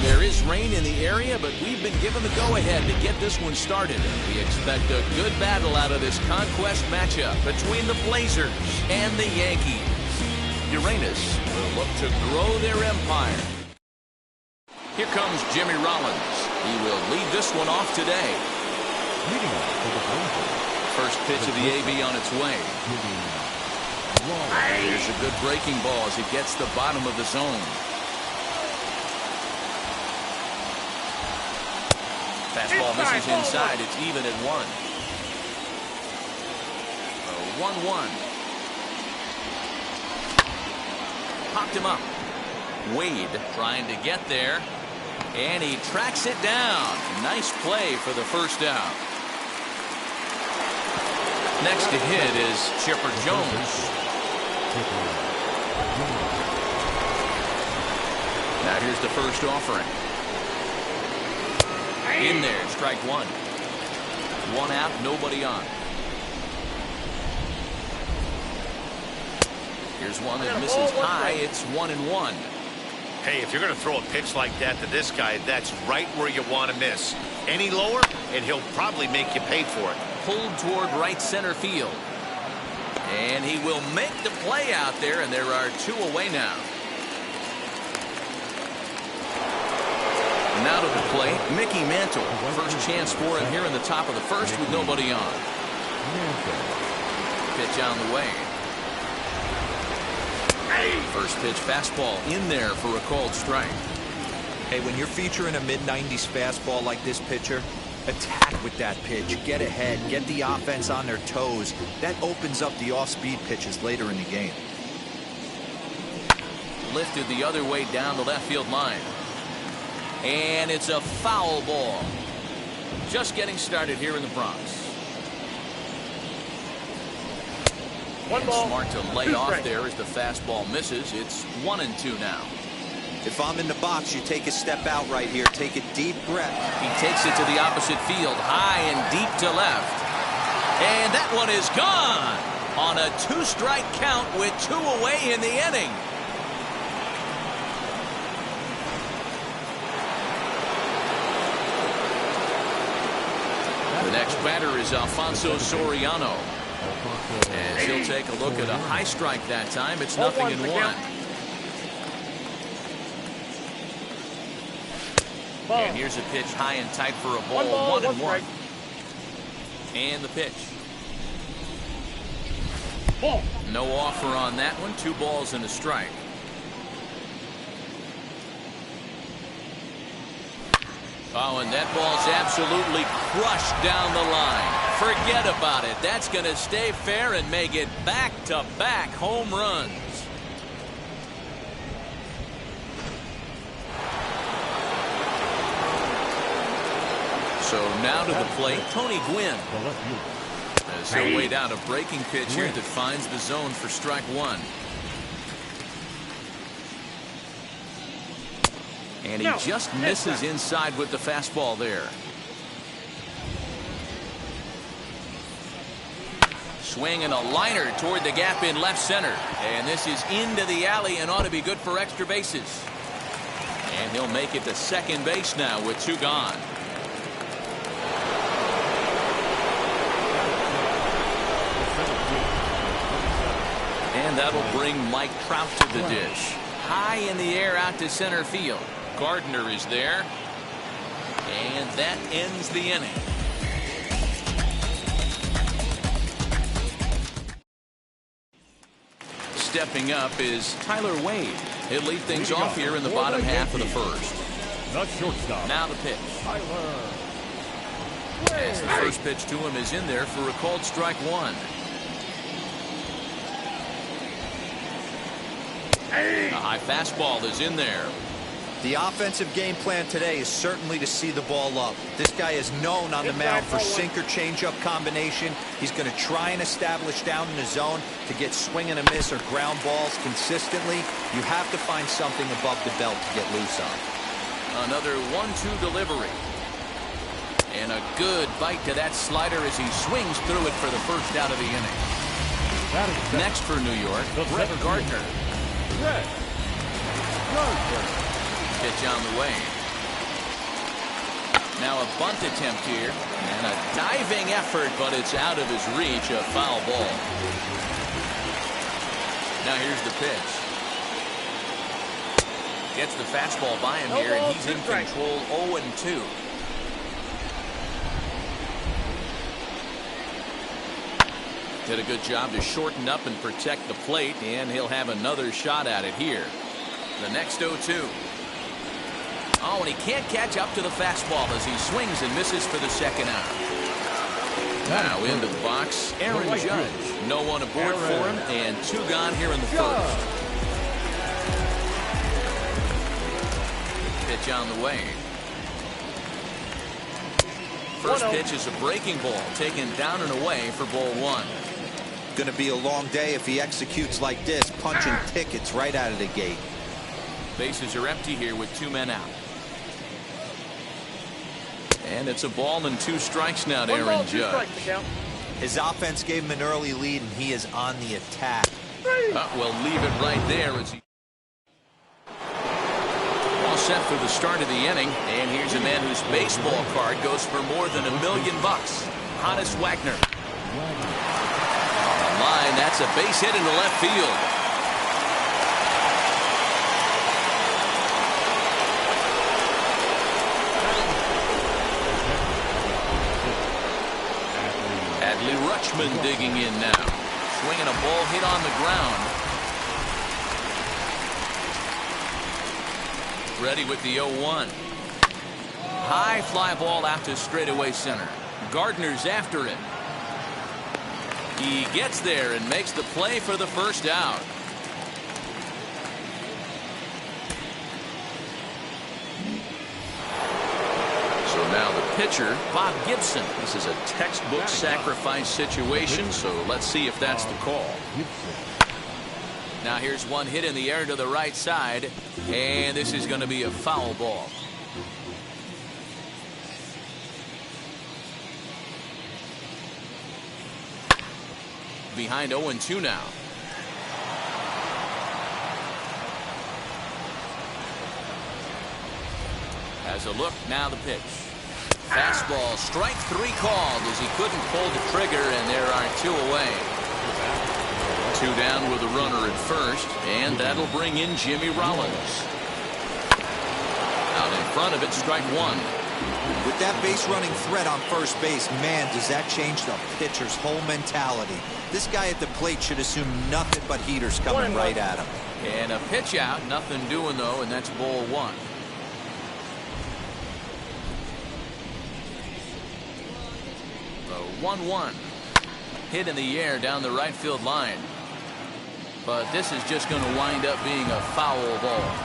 There is rain in the area, but we've been given the go-ahead to get this one started. We expect a good battle out of this conquest matchup between the Blazers and the Yankees. Uranus will look to grow their empire. Here comes Jimmy Rollins. He will lead this one off today. First pitch of the AB on its way. Here's a good breaking ball as he gets the bottom of the zone. Fastball misses inside. It's even at 1. 1-1. Popped him up. Wade trying to get there. And he tracks it down. Nice play for the first out. Next to hit is Chipper Jones. Now here's the first offering. In there, strike 1. 1 out, nobody on. Here's one that misses high. It's 1-1. Hey, if you're going to throw a pitch like that to this guy, that's right where you want to miss. Any lower, and he'll probably make you pay for it. Pulled toward right center field. And he will make the play out there, and there are 2 away now. Now to the plate, Mickey Mantle. First chance for him here in the top of the first with nobody on. Pitch on the way. First pitch fastball in there for a called strike. Hey, when you're featuring a mid-90s fastball like this pitcher, attack with that pitch. Get ahead. Get the offense on their toes. That opens up the off-speed pitches later in the game. Lifted the other way down the left field line. And it's a foul ball. Just getting started here in the Bronx. And smart to lay off there as the fastball misses. It's 1-2 now. If I'm in the box, you take a step out right here. Take a deep breath. He takes it to the opposite field, high and deep to left. And that one is gone on a 2-strike count with 2 away in the inning. The next batter is Alfonso Soriano. As he'll take a look at a high strike that time. It's 0-1. And here's a pitch high and tight for a ball. 1-1. And the pitch. No offer on that one. 2 balls and a strike. Oh, and that ball's absolutely crushed down the line. Forget about it. That's going to stay fair and make it back-to-back home runs. So now to the plate, Tony Gwynn. As he'll wait out a breaking pitch here that finds the zone for strike one. And he just misses inside with the fastball there. Swing and a liner toward the gap in left center. And this is into the alley and ought to be good for extra bases. And he'll make it to second base now with two gone. And that'll bring Mike Trout to the dish. High in the air out to center field. Gardner is there. And that ends the inning. Stepping up is Tyler Wade. He'll lead things off here in the bottom half of the first. The shortstop. Now the pitch. As the first pitch to him is in there for a called strike one. A high fastball is in there. The offensive game plan today is certainly to see the ball up. This guy is known on the mound for sinker changeup combination. He's going to try and establish down in the zone to get swing and a miss or ground balls consistently. You have to find something above the belt to get loose on. Another 1-2 delivery. And a good bite to that slider as he swings through it for the first out of the inning. Next for New York, Brett Gardner. Pitch on the way. Now a bunt attempt here. And a diving effort, but it's out of his reach. A foul ball. Now here's the pitch. Gets the fastball by him here, and he's in control 0-2. Did a good job to shorten up and protect the plate, and he'll have another shot at it here. The next 0-2. Oh, and he can't catch up to the fastball as he swings and misses for the second out. Now into the box, Aaron Judge. No one aboard for him, and two gone here in the first. Pitch on the way. First pitch is a breaking ball taken down and away for ball one. Going to be a long day if he executes like this, punching tickets right out of the gate. Bases are empty here with two men out. And it's a ball and two strikes now to Aaron Judge. His offense gave him an early lead, and he is on the attack. We'll leave it right there as he all set for the start of the inning. And here's a man whose baseball card goes for more than $1 million. Honus Wagner. On the line, that's a base hit into left field. Adley Rutschman digging in now. Swinging a ball hit on the ground. Ready with the 0-1. High fly ball out to straightaway center. Gardner's after it. He gets there and makes the play for the first out. So now the pitcher, Bob Gibson. This is a textbook sacrifice situation, so let's see if that's the call. Now here's one hit in the air to the right side, and this is going to be a foul ball. Behind 0-2 now. As a look, now the pitch. Fastball, strike three called as he couldn't pull the trigger, and there are two away. Two down with a runner at first, and that'll bring in Jimmy Rollins. Out in front of it, strike one. With that base running threat on first base, man, does that change the pitcher's whole mentality. This guy at the plate should assume nothing but heaters coming right at him. And a pitch out, nothing doing though, and that's ball one. 1-1. Hit in the air down the right field line. But this is just going to wind up being a foul ball.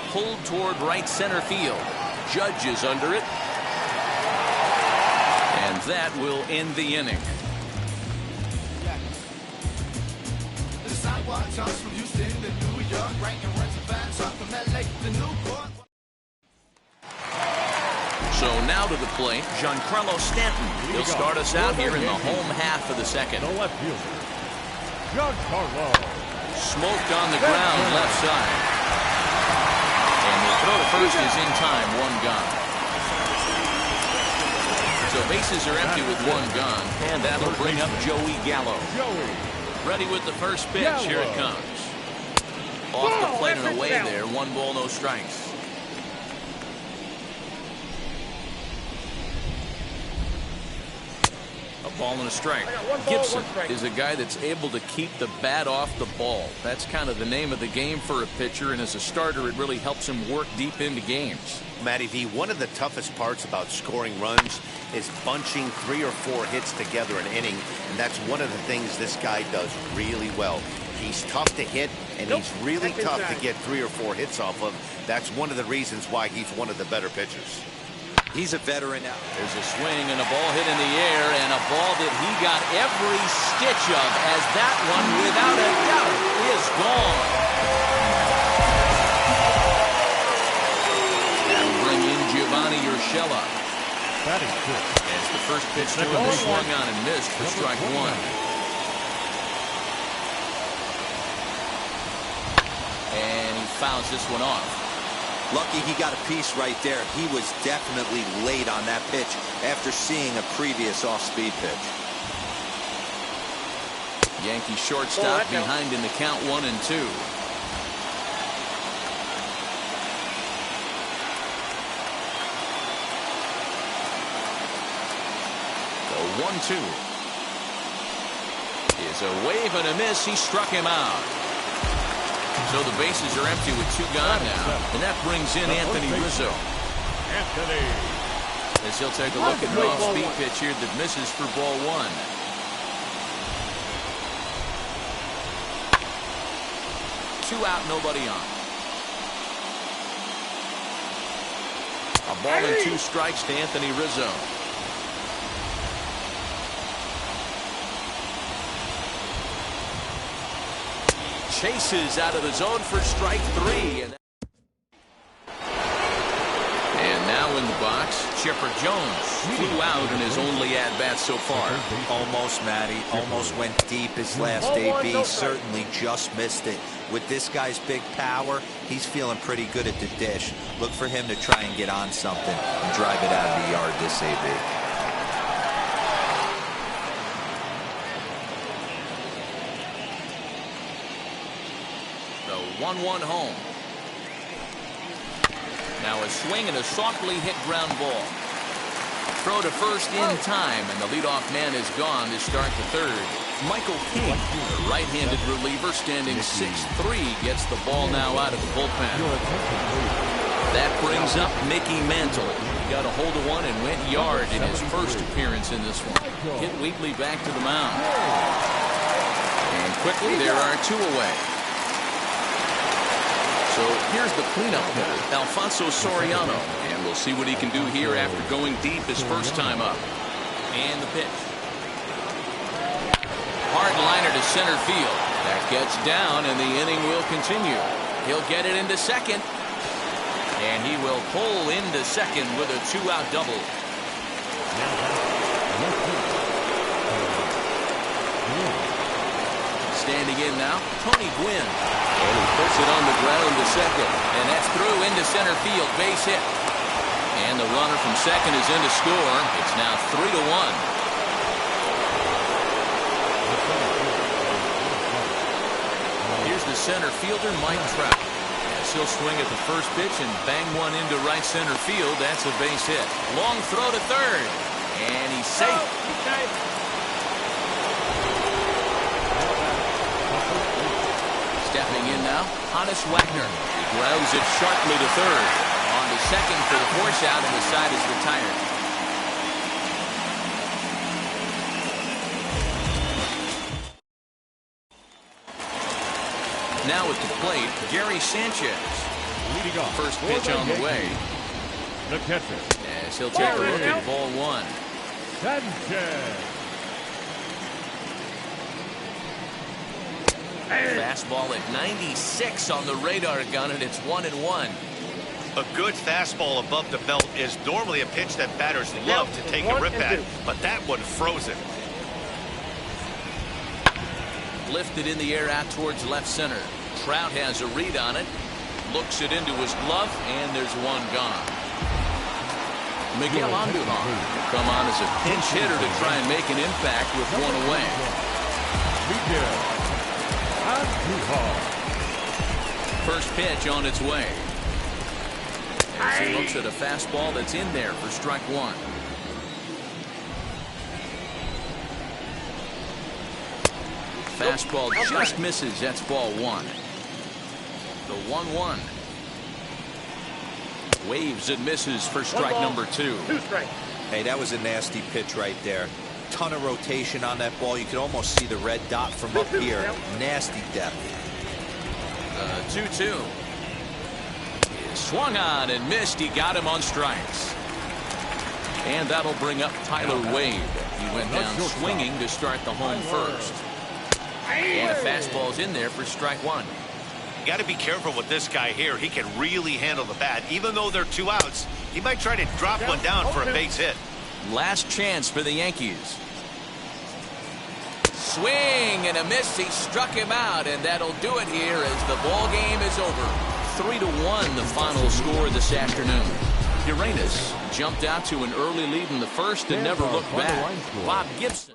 Pulled toward right center field. Judge is under it. And that will end the inning. So now to the plate, Giancarlo Stanton. He'll start us out here in the home half of the second. The left fielder, Giancarlo. Smoked on the ground left side. And the throw to first is in time, one gone. So bases are empty with one gone, and that'll bring up Joey Gallo. Ready with the first pitch. Here it comes. Off the plate and away there. 1 ball, no strikes. A ball and a strike. Gibson is a guy that's able to keep the bat off the ball. That's kind of the name of the game for a pitcher, and as a starter, it really helps him work deep into games. Matty V, one of the toughest parts about scoring runs is bunching 3 or 4 hits together an inning, and that's one of the things this guy does really well. He's tough to hit, and he's really tough to get 3 or 4 hits off of. That's one of the reasons why he's one of the better pitchers. He's a veteran now. There's a swing and a ball hit in the air, and a ball that he got every stitch of, as that one, without a doubt, is gone. That'll bring in Giovanni Urshela. As the first pitch to him is swung on and missed for strike 1. And he fouls this one off. Lucky he got a piece right there. He was definitely late on that pitch after seeing a previous off-speed pitch. Yankee shortstop behind in the count 1-2. The 1-2 is a wave and a miss. He struck him out. So the bases are empty with 2 gone now. And that brings in Anthony Rizzo. As he'll take a look at an off-speed pitch here that misses for ball 1. Two out, nobody on. A ball and 2 strikes to Anthony Rizzo. Chases out of the zone for strike 3. And now in the box, Chipper Jones flew out in his only at-bat so far. Almost, Matty. Almost went deep his last AB. Certainly just missed it. With this guy's big power, he's feeling pretty good at the dish. Look for him to try and get on something and drive it out of the yard this AB. The 1-1 home. Now a swing and a softly hit ground ball. Throw to first in time, and the leadoff man is gone to start the third. Michael King, the right-handed reliever, standing 6'3", gets the ball now out of the bullpen. That brings up Mickey Mantle. He got a hold of one and went yard in his first appearance in this one. Hit weakly back to the mound. And quickly there are 2 away. So here's the cleanup hitter, Alfonso Soriano, and we'll see what he can do here after going deep his first time up. And the pitch. Hard liner to center field. That gets down, and the inning will continue. He'll get it into second, and he will pull into second with a 2-out double. Standing in now, Tony Gwynn. And he puts it on the ground to second. And that's through into center field. Base hit. And the runner from second is in to score. It's now 3-1. Here's the center fielder, Mike Trout. As he'll swing at the first pitch and bang one into right center field. That's a base hit. Long throw to third. And he's safe. Stepping in now, Hannes Wagner. He grounds it sharply to third. On to second for the force out, and the side is retired. Now at the plate, Gary Sanchez. Leading off. First pitch on the way. The catcher. As he'll take a look at ball one. Sanchez. Fastball at 96 on the radar gun, and it's 1-1. A good fastball above the belt is normally a pitch that batters love to take a rip at, but that one froze it. Lifted in the air out towards left center. Trout has a read on it. Looks it into his glove, and there's one gone. Miguel Andujar will come on as a pinch hitter to try and make an impact with one away. Miguel Andujar. First pitch on its way. As he looks at a fastball that's in there for strike one. Fastball just misses. That's ball one. The 1-1. Waves and misses for strike number two. Hey, that was a nasty pitch right there. Ton of rotation on that ball. You could almost see the red dot from up here. Nasty depth. 2-2. Swung on and missed. He got him on strikes. And that'll bring up Tyler Wade. He went down swinging to start the home first. And a fastball's in there for strike one. You got to be careful with this guy here. He can really handle the bat. Even though they're 2 outs, he might try to drop one down for a base hit. Last chance for the Yankees. Swing and a miss. He struck him out, and that'll do it here as the ball game is over. 3-1 the final score this afternoon. Uranus jumped out to an early lead in the first and never looked back. Bob Gibson.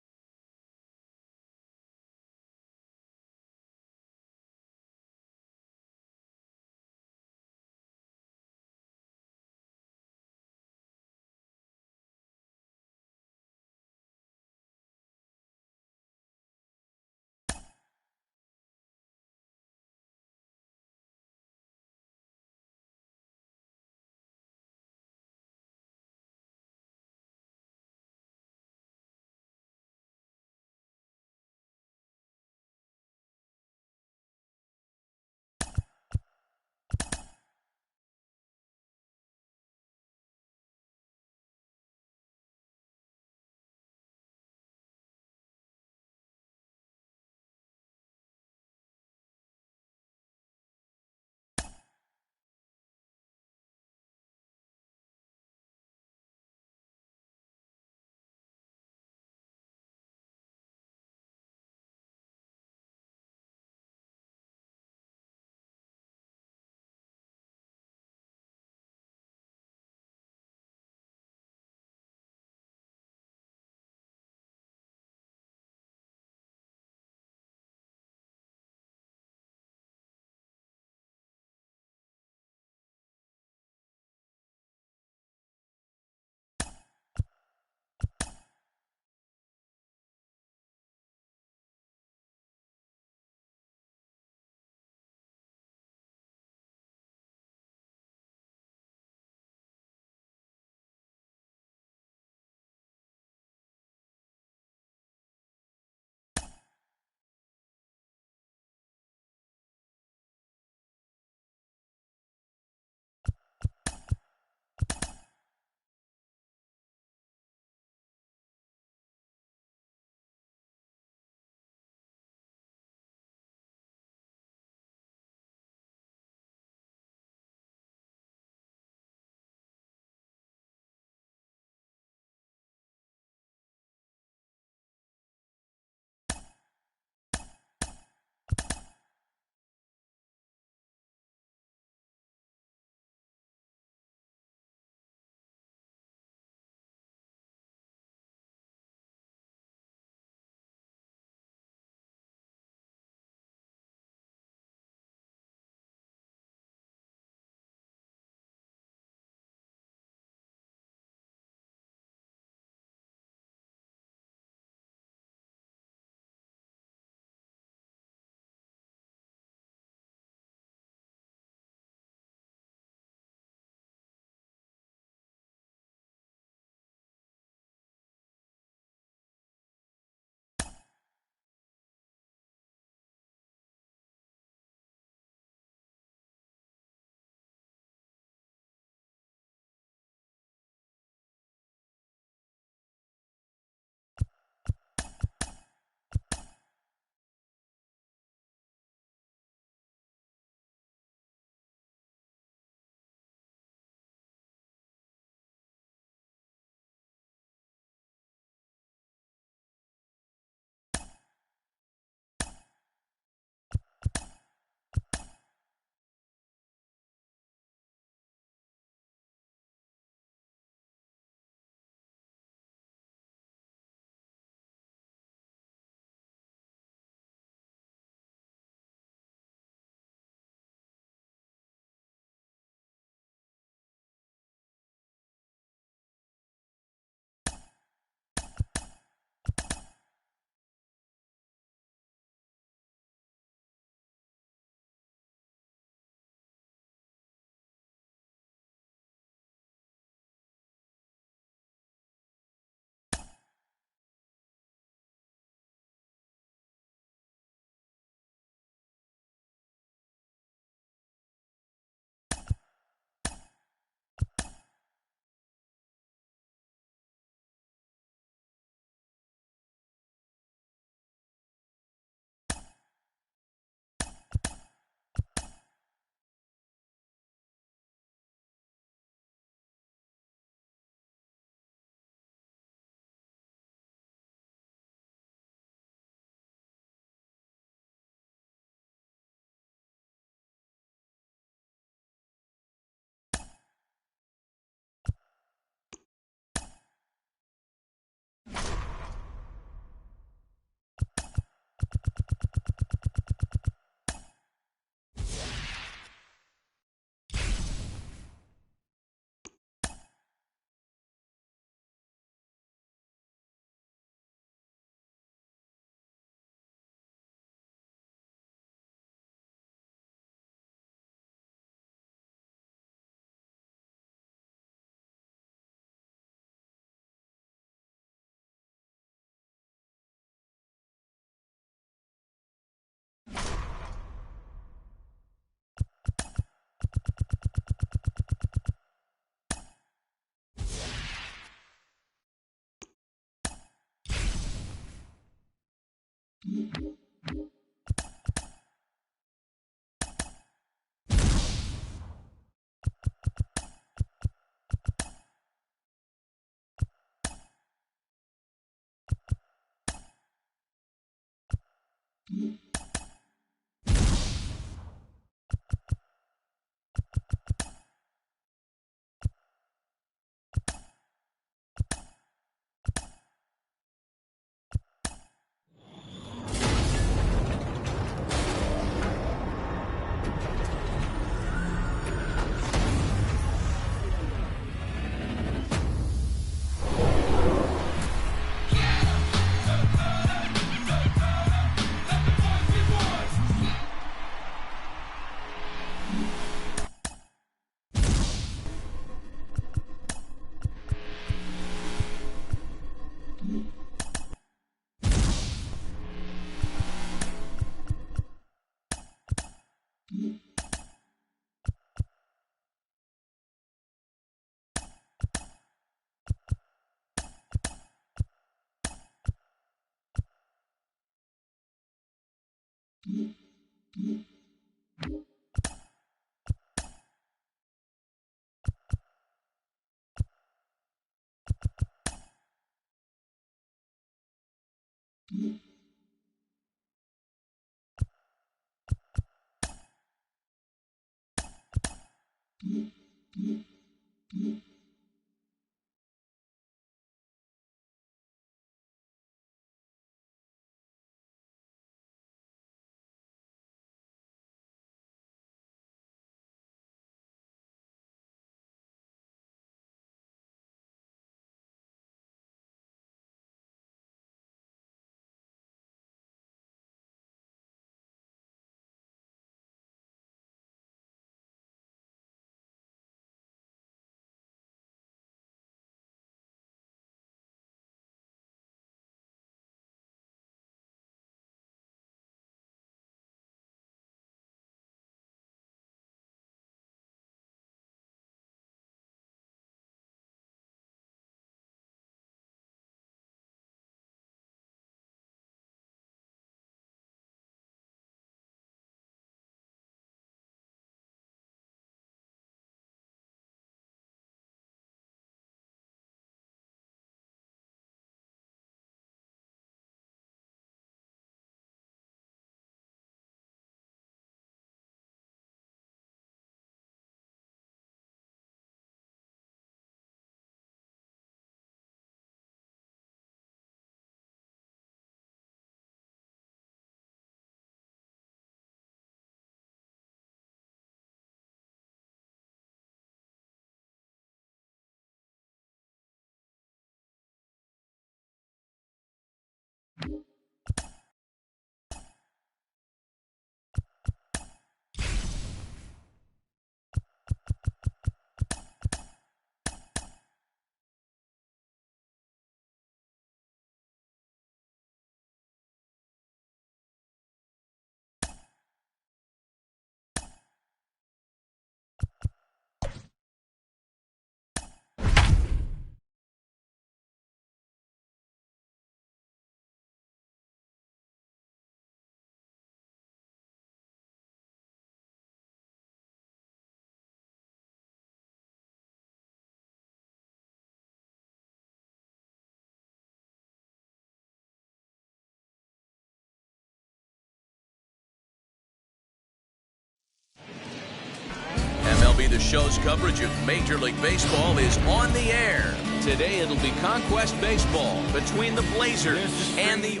MLB The Show's coverage of Major League Baseball is on the air. Today it'll be Conquest Baseball between the Blazers and the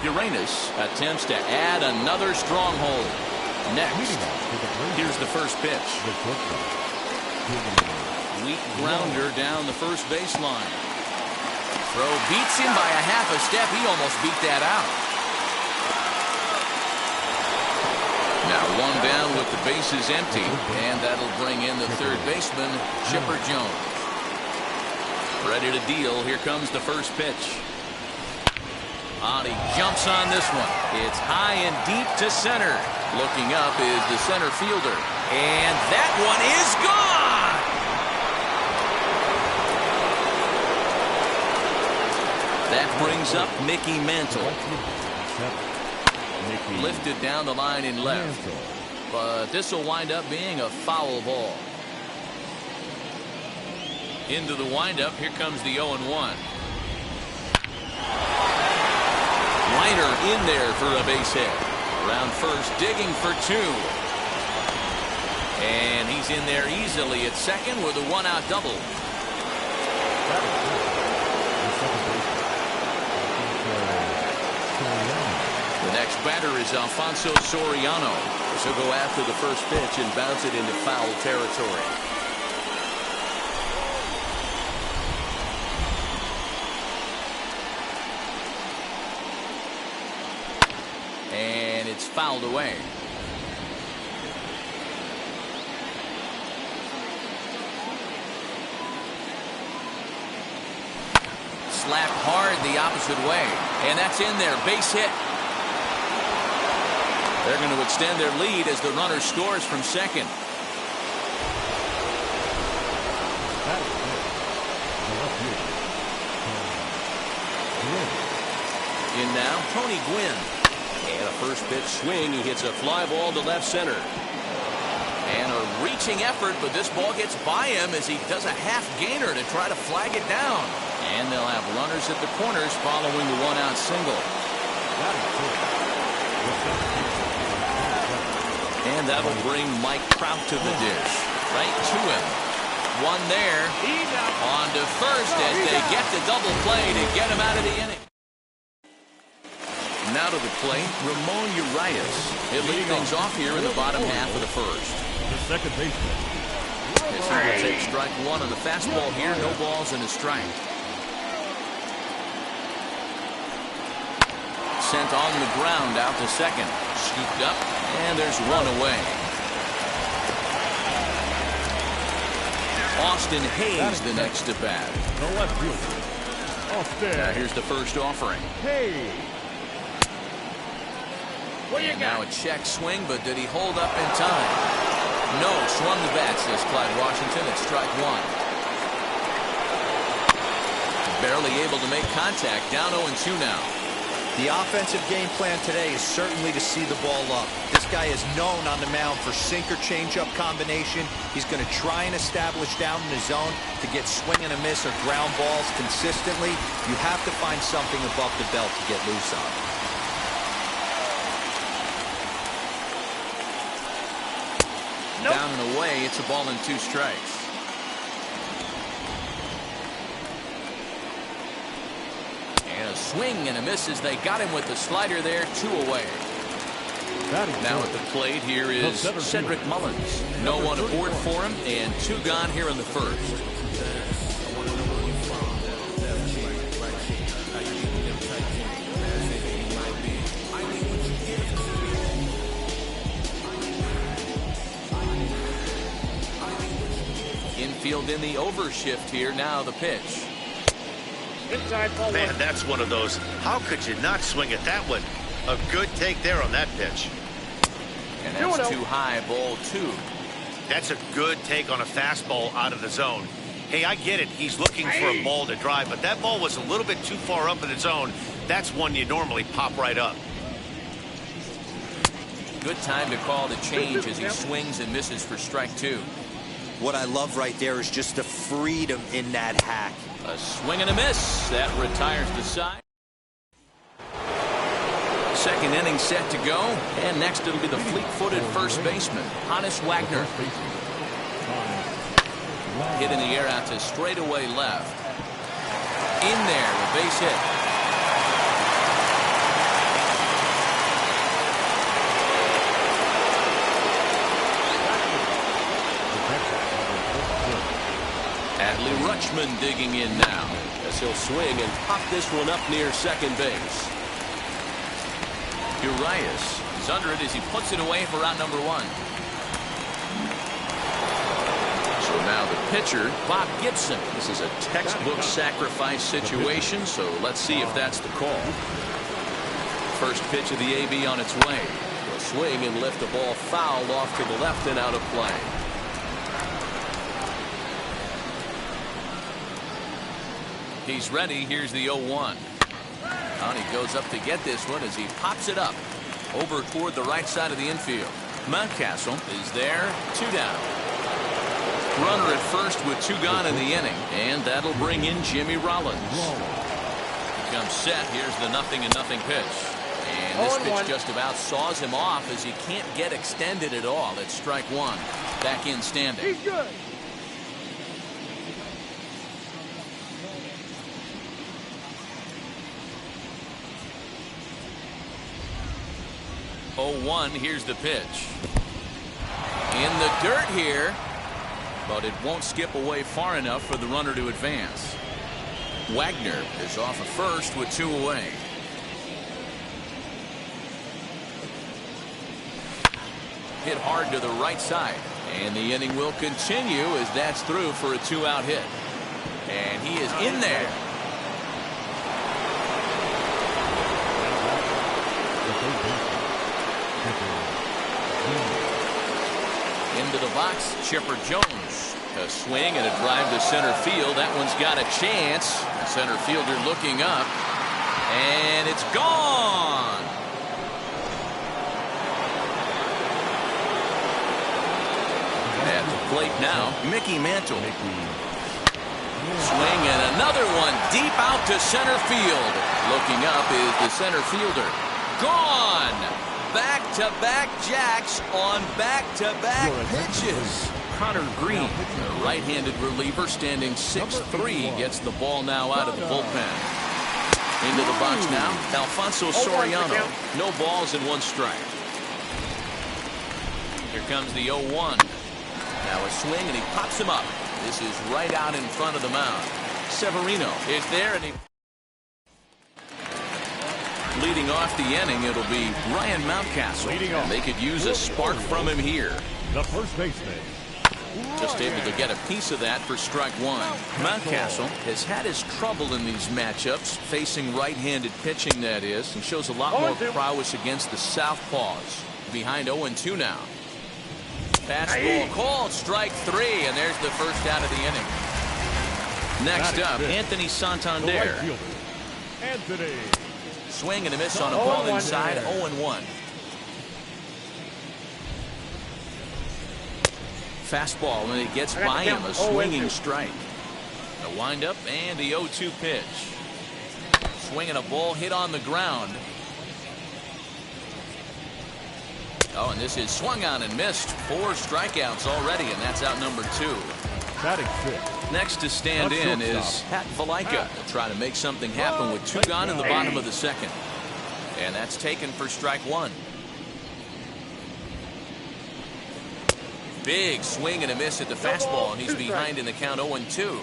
Uranus attempts to add another stronghold. Next, here's the first pitch. Weak grounder down the first baseline. Throw beats him by a half a step. He almost beat that out. Now one down with the bases empty, and that'll bring in the third baseman, Chipper Jones. Ready to deal. Here comes the first pitch. He jumps on this one. It's high and deep to center. Looking up is the center fielder. And that one is gone! That brings up Mickey Mantle. Lifted down the line in left. But this will wind up being a foul ball. Into the windup, here comes the 0-1. liner in there for a base hit. Around first, digging for two. And he's in there easily at second with a one-out double. The next batter is Alfonso Soriano. He'll go after the first pitch and bounce it into foul territory. And it's fouled away. Slapped hard the opposite way. And that's in there. Base hit. They're going to extend their lead as the runner scores from second. In now, Tony Gwynn. And a first pitch swing. He hits a fly ball to left center. And a reaching effort, but this ball gets by him as he does a half gainer to try to flag it down. And they'll have runners at the corners following the one-out single. And that'll bring Mike Trout to the dish. Right to him. One there. On to first as they get the double play to get him out of the inning. Now to the plate, Ramon Urias. He'll lead things off here in the bottom half of the first. The second baseman. Pitcher will take strike one on the fastball here. No balls and a strike. Sent on the ground out to second. Scooped up, and there's one away. Austin Hayes the next to bat. The left fielder. Austin. Now here's the first offering. Hayes. And now a check swing, but did he hold up in time? No, swung the bat, says Clyde Washington. It's strike one. Barely able to make contact. Down 0-2 now. The offensive game plan today is certainly to see the ball up. This guy is known on the mound for sinker changeup combination. He's going to try and establish down in the zone to get swing and a miss or ground balls consistently. You have to find something above the belt to get loose on. Nope. Down and away. It's a ball and two strikes. Swing and a miss as they got him with the slider there. Two away. Now at the plate here is Cedric Mullins. No one aboard for him and two gone here in the first. Infield in the overshift here. Now the pitch. Man, that's one of those. How could you not swing at that one? A good take there on that pitch. And that's too high, ball two. That's a good take on a fastball out of the zone. Hey, I get it. He's looking for a ball to drive, but that ball was a little bit too far up in the zone. That's one you normally pop right up. Good time to call the change as he swings and misses for strike two. What I love right there is just the freedom in that hack. A swing and a miss. That retires the side. Second inning set to go. And next it'll be the fleet-footed first baseman, Hannes Wagner. Hit in the air out to straightaway left. In there, a base hit. Adley Rutschman digging in now as he'll swing and pop this one up near second base. Urias is under it as he puts it away for out number one. So now the pitcher, Bob Gibson. This is a textbook sacrifice situation, so let's see if that's the call. First pitch of the AB on its way. He'll swing and lift the ball foul off to the left and out of play. He's ready. Here's the 0-1. And he goes up to get this one as he pops it up over toward the right side of the infield. Mountcastle is there. Two down. Runner at first with two gone in the inning, and that'll bring in Jimmy Rollins. He comes set. Here's the 0-0 pitch. And this pitch just about saws him off as he can't get extended at all. It's strike one. Back in standing. He's good. Oh, 1. Here's the pitch. In the dirt here, but it won't skip away far enough for the runner to advance. Wagner is off of first with 2 away. Hit hard to the right side, and the inning will continue as that's through for a 2-out hit. And he is in there. Into the box, Chipper Jones. A swing and a drive to center field. That one's got a chance. The center fielder looking up, and it's gone. At the plate now, Mickey Mantle. Swing and another one deep out to center field. Looking up is the center fielder. Gone. Back-to-back jacks on back-to-back pitches. Connor Green, the right-handed reliever, standing 6'3", gets the ball now out of the bullpen. Into the box now, Alfonso Soriano. No balls and 1 strike. Here comes the 0-1. Now a swing, and he pops him up. This is right out in front of the mound. Severino is there, and he... Leading off the inning, it'll be Ryan Mountcastle. And they could use a spark from him here. The first baseman. Just able to get a piece of that for strike 1. Mountcastle has had his trouble in these matchups, facing right-handed pitching, that is, and shows a lot more prowess against the southpaws. Behind 0-2 now. Fastball called, strike 3, and there's the first out of the inning. Next up, Anthony Santander. Anthony. Swing and a miss on a ball inside, 0-1. Fastball, and it gets by him, a swinging strike. A windup and the 0-2 pitch. Swinging a ball hit on the ground. Oh, and this is swung on and missed. 4 strikeouts already, and that's out number 2. Batting 6. Next to stand in is Pat Valaika. He'll try to make something happen with 2 gone in the bottom of the second. And that's taken for strike 1. Big swing and a miss at the fastball, and he's behind in the count 0-2.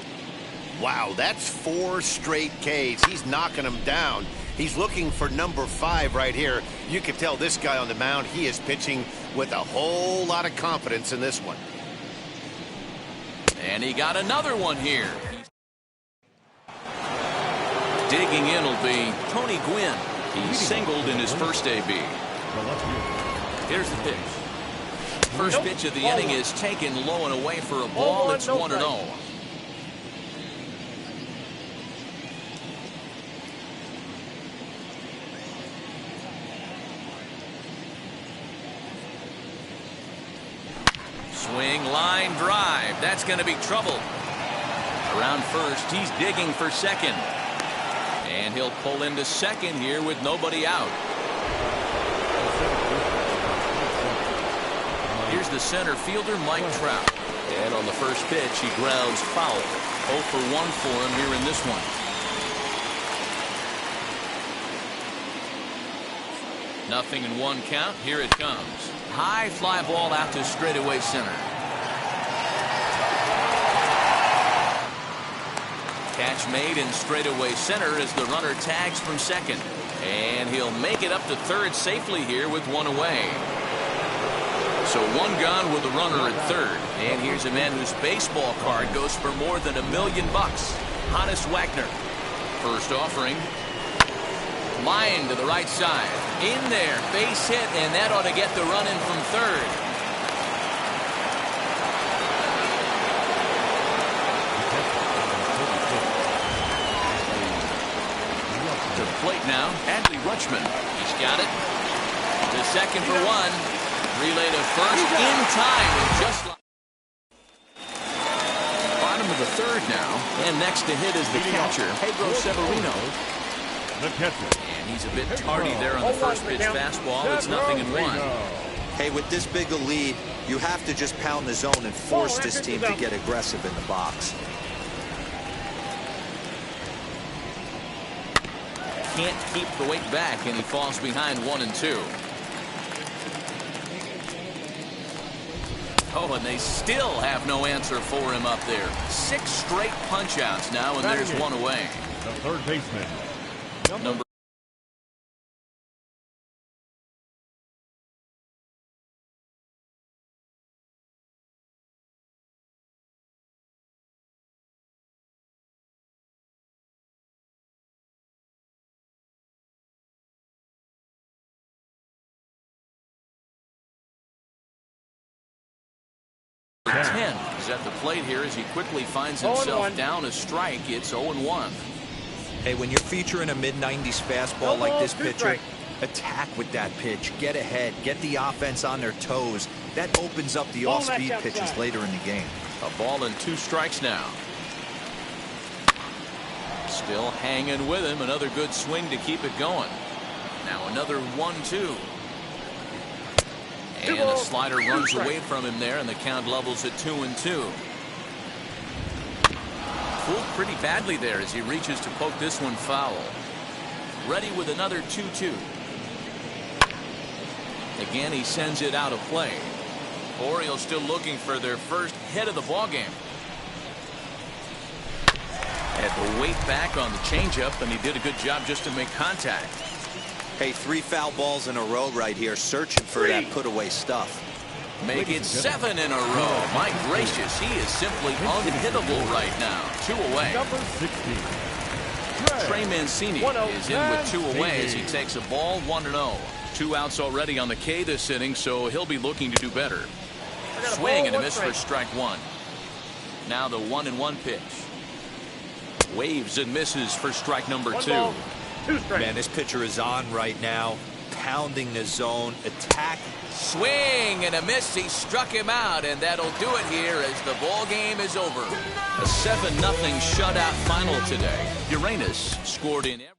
Wow, that's 4 straight Ks. He's knocking them down. He's looking for number 5 right here. You can tell this guy on the mound, he is pitching with a whole lot of confidence in this one. And he got another one here. Digging in will be Tony Gwynn. He singled in his first AB. Here's the pitch. First pitch of the inning is taken low and away for a ball. It's 1-0. Swing, line drive. That's going to be trouble. Around first, he's digging for second. And he'll pull into second here with nobody out. Here's the center fielder, Mike Trout. And on the first pitch, he grounds foul. 0 for 1 for him here in this one. Nothing in 1 count. Here it comes. High fly ball out to straightaway center. Catch made in straightaway center as the runner tags from second. And he'll make it up to third safely here with 1 away. So 1 gone with a runner at third. And here's a man whose baseball card goes for more than $1 million. Honus Wagner. First offering. Line to the right side. In there, base hit, and that ought to get the run in from third. To the plate now, Adley Rutschman. He's got it. To second for 1. Relay to first in time, and just like bottom of the third now. And next to hit is the catcher, Pedro Severino. The catcher. And he's a bit tardy there on the first pitch fastball. It's 0-1. Hey, with this big a lead, you have to just pound the zone and force this team to get aggressive in the box. Can't keep the weight back, and he falls behind 1-2. Oh, and they still have no answer for him up there. 6 straight punch-outs now, and there's one away. The third baseman. Number number 10 is at the plate here as he quickly finds himself down a strike. It's 0-1. Hey, when you're featuring a mid-90s fastball like this pitcher, attack with that pitch. Get ahead. Get the offense on their toes. That opens up the off-speed pitches later in the game. A ball and 2 strikes now. Still hanging with him. Another good swing to keep it going. Now another 1-2. And a slider runs away from him there, and the count levels at 2-2. Fooled pretty badly there as he reaches to poke this one foul. Ready with another 2-2. Again, he sends it out of play. Orioles still looking for their first hit of the ballgame. Had the weight back on the changeup, and he did a good job just to make contact. Hey, 3 foul balls in a row right here, searching for that put-away stuff. Make it 7 in a row. My gracious, he is simply unhittable right now. 2 away. Number 16. Trey Mancini is in with 2 away as he takes a ball 1-0. 2 outs already on the K this inning, so he'll be looking to do better. Swing and a miss for strike 1. Now the 1-1 pitch. Waves and misses for strike number 2. Man, this pitcher is on right now, pounding the zone, attack. Swing and a miss. He struck him out, and that'll do it here as the ball game is over. A 7-0 shutout final today. Uranus scored in every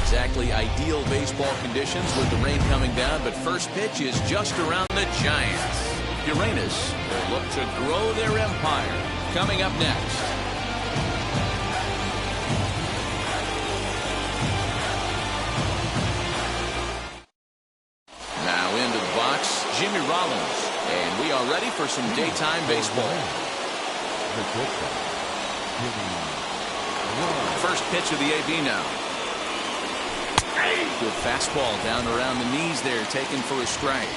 Exactly ideal baseball conditions with the rain coming down, but first pitch is just around the Giants. Uranus will look to grow their empire. Coming up next. Now into the box, Jimmy Rollins, and we are ready for some daytime baseball. First pitch of the AB now. Good fastball down around the knees there, taken for a strike.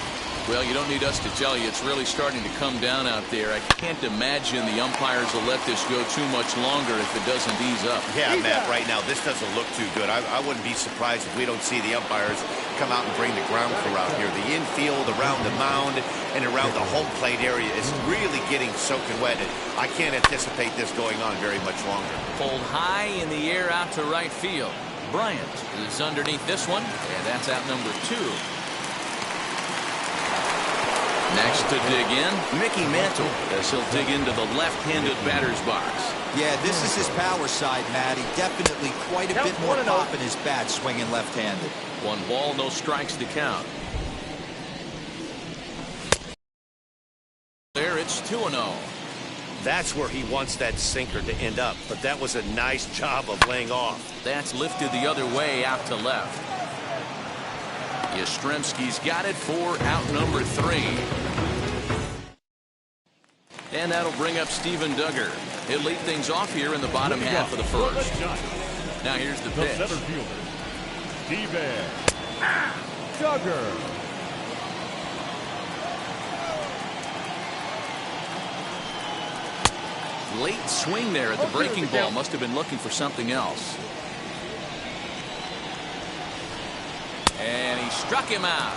Well, you don't need us to tell you, it's really starting to come down out there. I can't imagine the umpires will let this go too much longer if it doesn't ease up. Yeah, Matt, right now, this doesn't look too good. I wouldn't be surprised if we don't see the umpires come out and bring the ground crew out here. The infield, around the mound, and around the home plate area is really getting soaking wet. And I can't anticipate this going on very much longer. Pulled high in the air out to right field. Bryant is underneath this one, and that's out number 2. Next to dig in, Mickey Mantle, as he'll dig into the left-handed batter's box. Yeah, this is his power side, Matty. Definitely quite a bit more pop in his bat swinging left-handed. 1 ball, no strikes to count. There, it's 2-0. That's where he wants that sinker to end up, but that was a nice job of laying off. That's lifted the other way out to left. Yastrzemski's got it for out number 3. And that'll bring up Steven Duggar. He'll lead things off here in the bottom half of the first. Now here's the pitch. Center fielder, Steven Duggar. Late swing there at the breaking ball. Must have been looking for something else. And he struck him out.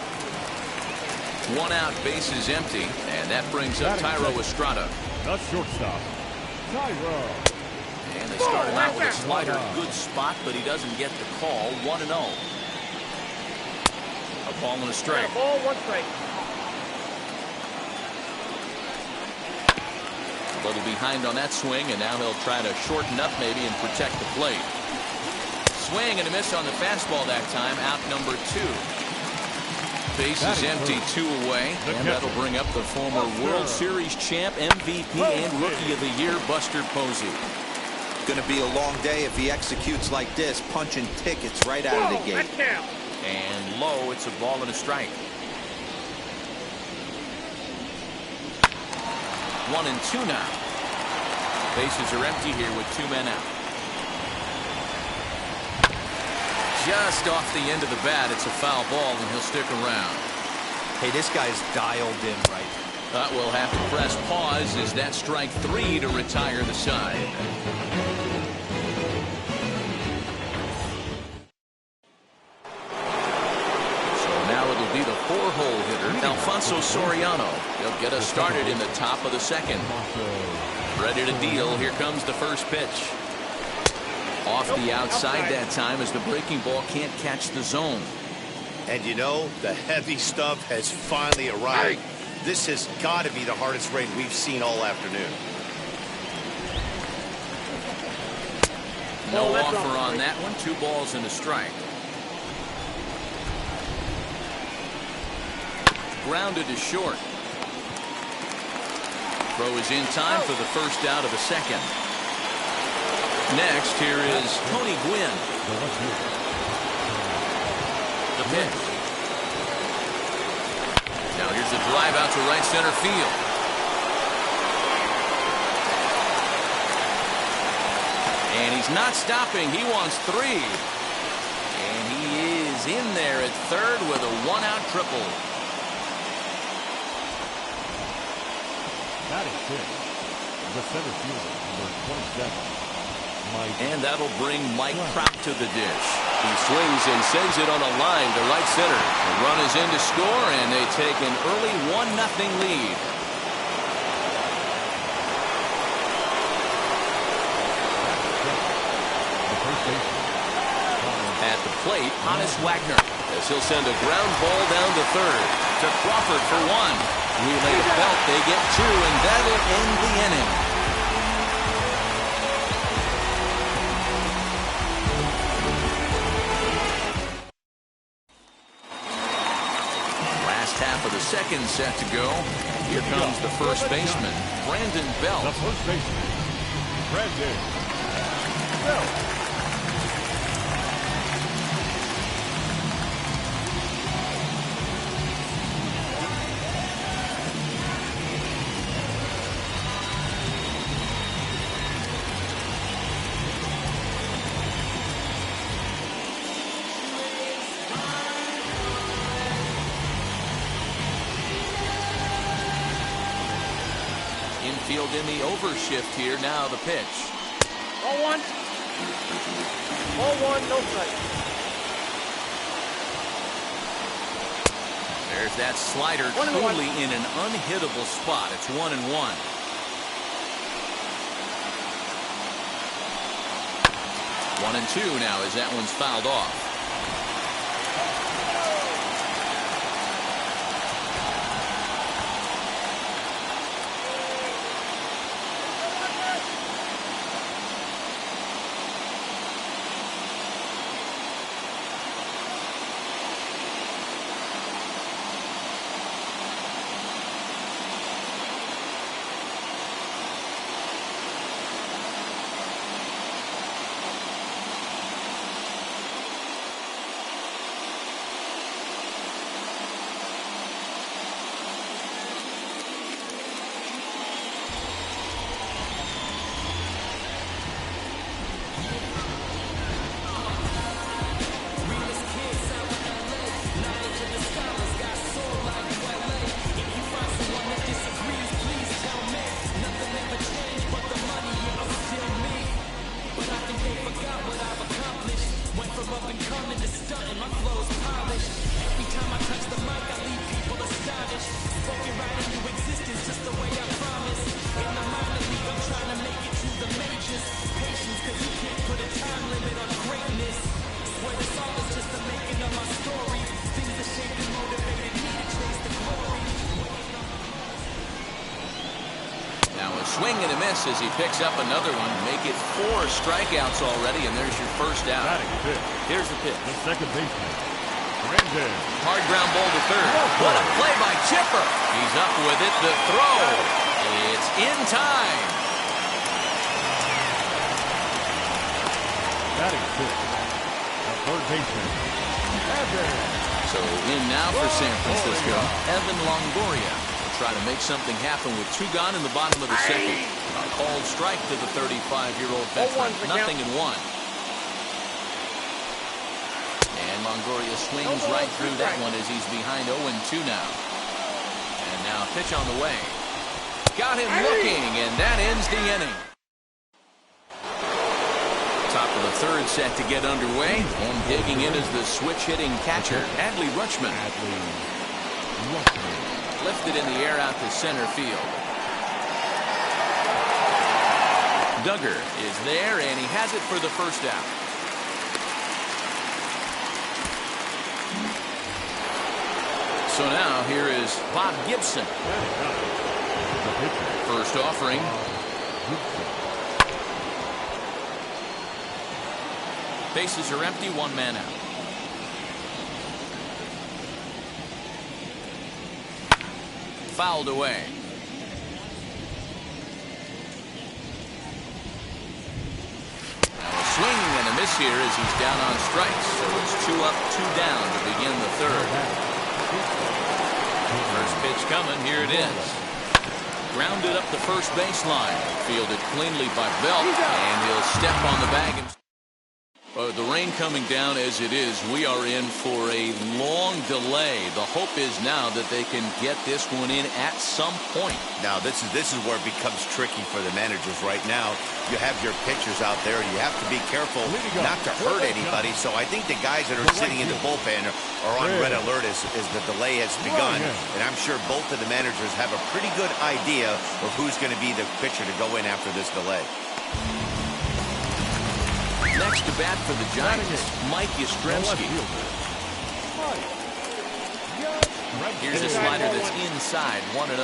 1 out, bases empty, and that brings up Thairo Estrada. The shortstop, Thairo. And they start him out with a slider. Good spot, but he doesn't get the call. 1-0. Ball and a strike. Ball, 1 strike. A little behind on that swing, and now he'll try to shorten up maybe and protect the plate. Swing and a miss on the fastball that time. Out number 2. Base is empty, 2 away, and that'll bring up the former World Series champ, MVP, and Rookie of the Year, Buster Posey. Going to be a long day if he executes like this, punching tickets right out of the gate. And low, it's a ball and a strike. 1-2 now. Bases are empty here with 2 men out. Just off the end of the bat, it's a foul ball, and he'll stick around. Hey, this guy's dialed in right. We'll have to press pause as that strike 3 to retire the side. So now it'll be the 4-hole hitter, Alfonso Soriano. He'll get us started in the top of the 2nd. Ready to deal. Here comes the first pitch. Off the outside that time as the breaking ball can't catch the zone. And you know, the heavy stuff has finally arrived. This has got to be the hardest rain we've seen all afternoon. No offer on that one. 2 balls and a strike. Grounded to short. Throw is in time for the first out of the 2nd. Next, here is Tony Gwynn. The pitch. Now here's a drive out to right center field. And he's not stopping. He wants 3. And he is in there at 3rd with a 1-out triple. Batting 6, the center fielder, number 27. And that'll bring Mike Trout to the dish. He swings and sends it on a line to right center. The run is in to score, and they take an early 1-0 lead. At the plate, Hannes Wagner, as he'll send a ground ball down to 3rd. To Crawford for 1. Relay to Belt, they get 2, and that'll end the inning. Half of the 2nd set to go. Here comes the first baseman, Brandon Belt. The first baseman, Brandon Belt. Infield in the overshift here. Now the pitch. Ball 1. Ball 1, no strike. There's that slider truly in an unhittable spot. It's 1-1. 1-2 now as that one's fouled off. Swear this all is just the making of my story. Things are shaping miss as he picks up another one. Make it 4 strikeouts already, and there's your first out. Here's the pitch. The second baseman, Brandon. Hard ground ball to third. What a play by Chipper. He's up with it. The throw. It's in time. Batting fifth, the third baseman, Evan. So in now for San Francisco, Evan Longoria will try to make something happen with 2 gone in the bottom of the second. A called strike to the 35-year-old veteran. Nothing in 1. And Longoria swings right through that one as he's behind 0-2 now. And now pitch on the way. Got him looking, and that ends the inning. Top of the third set to get underway, and digging in is the switch-hitting catcher, Adley Rutschman. Lifted in the air out to center field. Duggar is there, and he has it for the first out. So now here is Bob Gibson. First offering. Bases are empty, 1 man out. Fouled away. Now a swing and a miss here as he's down on strikes. So it's 2 up, 2 down to begin the third. First pitch coming, here it is. Grounded up the first baseline. Fielded cleanly by Belt, and he'll step on the bag. The rain coming down as it is, we are in for a long delay. The hope is now that they can get this one in at some point. Now, this is where it becomes tricky for the managers right now. You have your pitchers out there, and you have to be careful not to hurt anybody. So I think the guys that are sitting in the bullpen are on red alert as the delay has begun. And I'm sure both of the managers have a pretty good idea of who's going to be the pitcher to go in after this delay. Next to bat for the Giants, Mike Yastrzemski. Here's a slider that's inside, 1-0.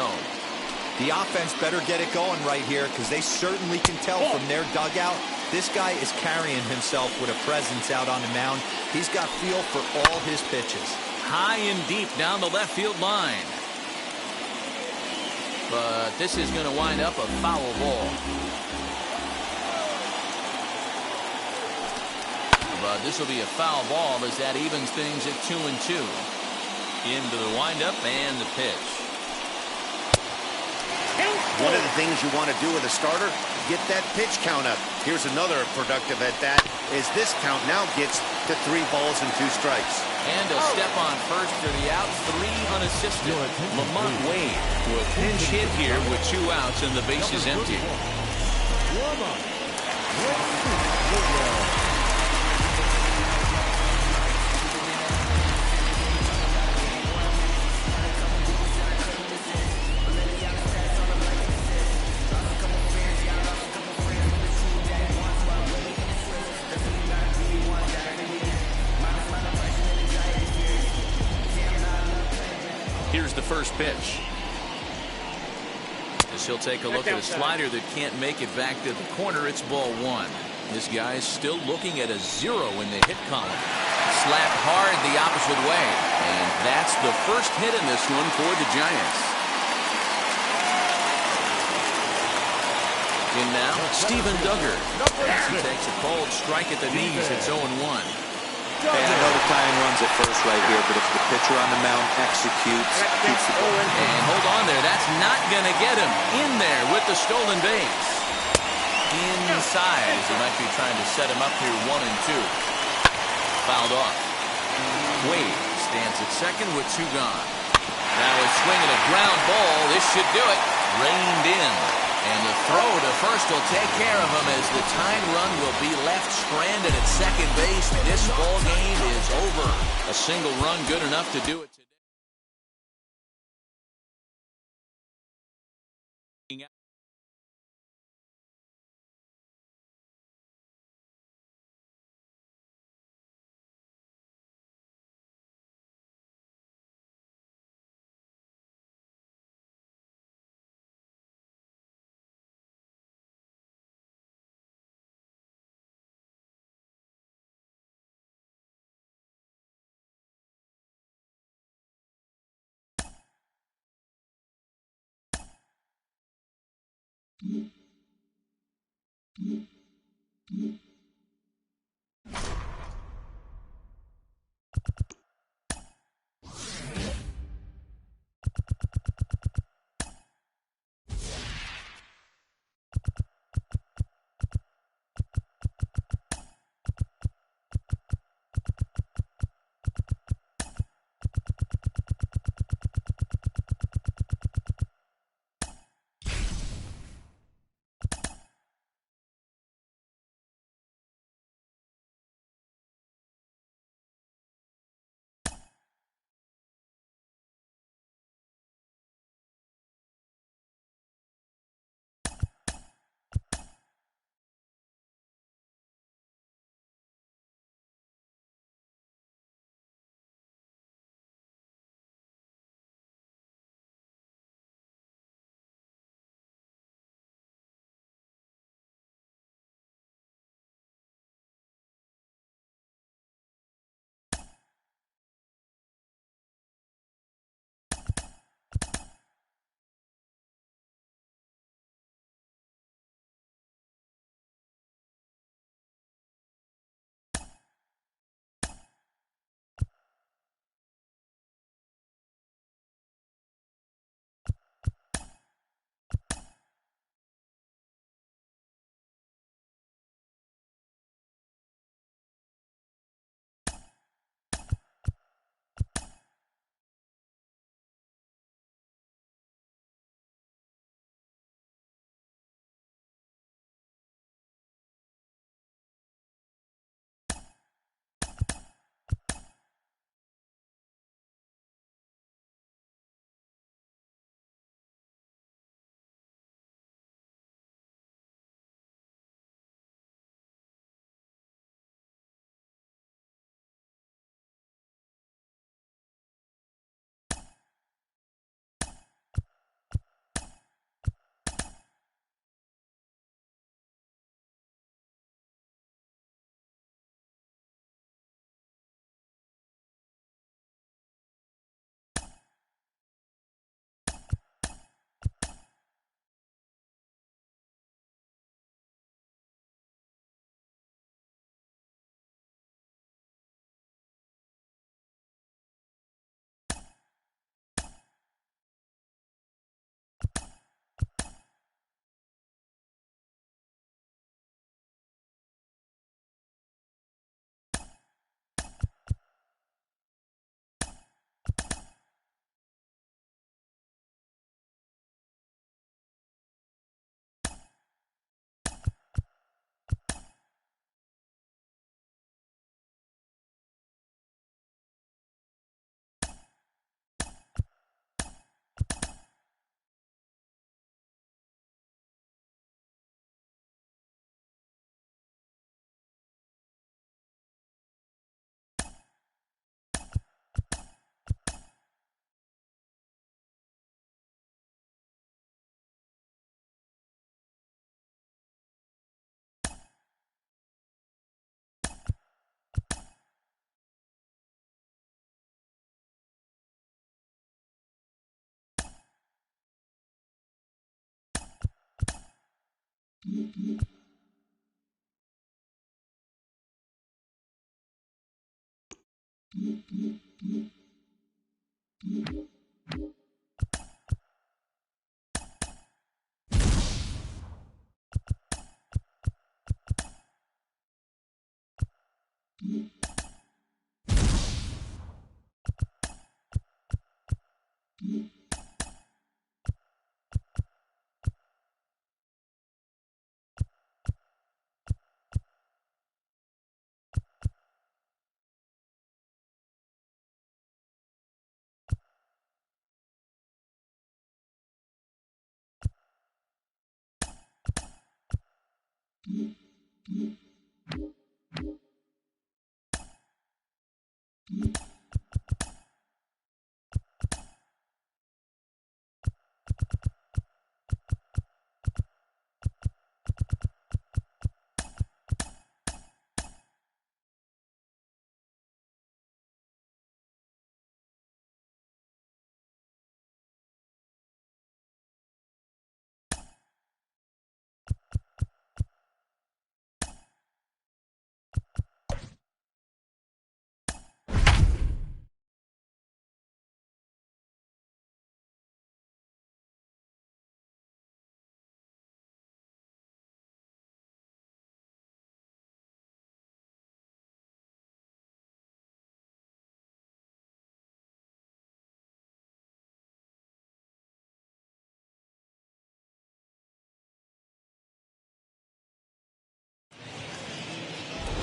The offense better get it going right here because they certainly can tell from their dugout this guy is carrying himself with a presence out on the mound. He's got feel for all his pitches. High and deep down the left field line. But this is going to wind up a foul ball. But this will be a foul ball as that evens things at 2-2. Into the windup and the pitch. One of the things you want to do with a starter, get that pitch count up. Here's another productive at that, is this count now gets to 3 balls and 2 strikes. And a step on first for the out, 3 unassisted. Lamont Wade will pinch hit here with 2 outs and the base is empty. Here's the first pitch. As he'll take a look at a slider that can't make it back to the corner, it's ball 1. This guy is still looking at a 0 in the hit column. Slapped hard the opposite way. And that's the first hit in this one for the Giants. In now, Steven Duggar. As he takes a cold strike at the knees, it's 0-1. And I know the tying runs at first right here, but if the pitcher on the mound executes, keeps the ball. And hold on there. That's not going to get him in there with the stolen base. Inside as he might be trying to set him up here 1-2. Fouled off. Wade stands at second with 2 gone. Now a swing and a ground ball. This should do it. Reined in. And the throw to first will take care of him as the tying run will be left stranded at second base. This ball game is over. A single run good enough to do it today.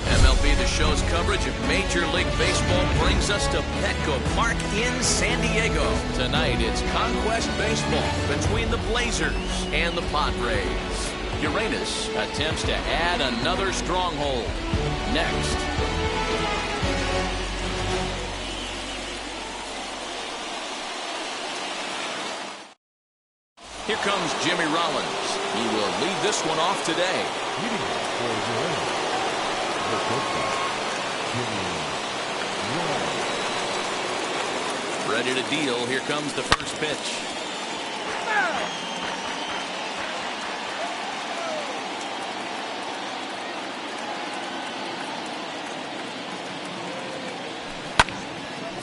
MLB The Show's coverage of Major League Baseball brings us to Petco Park in San Diego. Tonight, it's Conquest Baseball between the Blazers and the Padres. Uranus attempts to add another stronghold. Next. Here comes Jimmy Rollins. He will lead this one off today. Leading for Uranus, the pitcher, Jimmy Rollins. Ready to deal. Here comes the first pitch.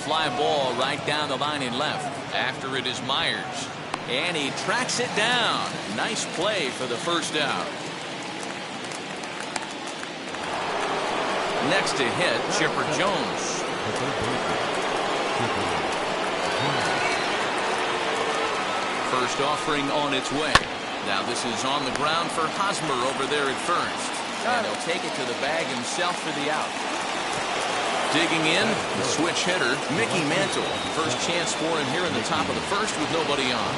Fly ball right down the line in left. After it is Myers. And he tracks it down. Nice play for the first out. Next to hit, Chipper Jones. First offering on its way. Now this is on the ground for Hosmer over there at first. And he'll take it to the bag himself for the out. Digging in, the switch hitter, Mickey Mantle. First chance for him here in the top of the first with nobody on.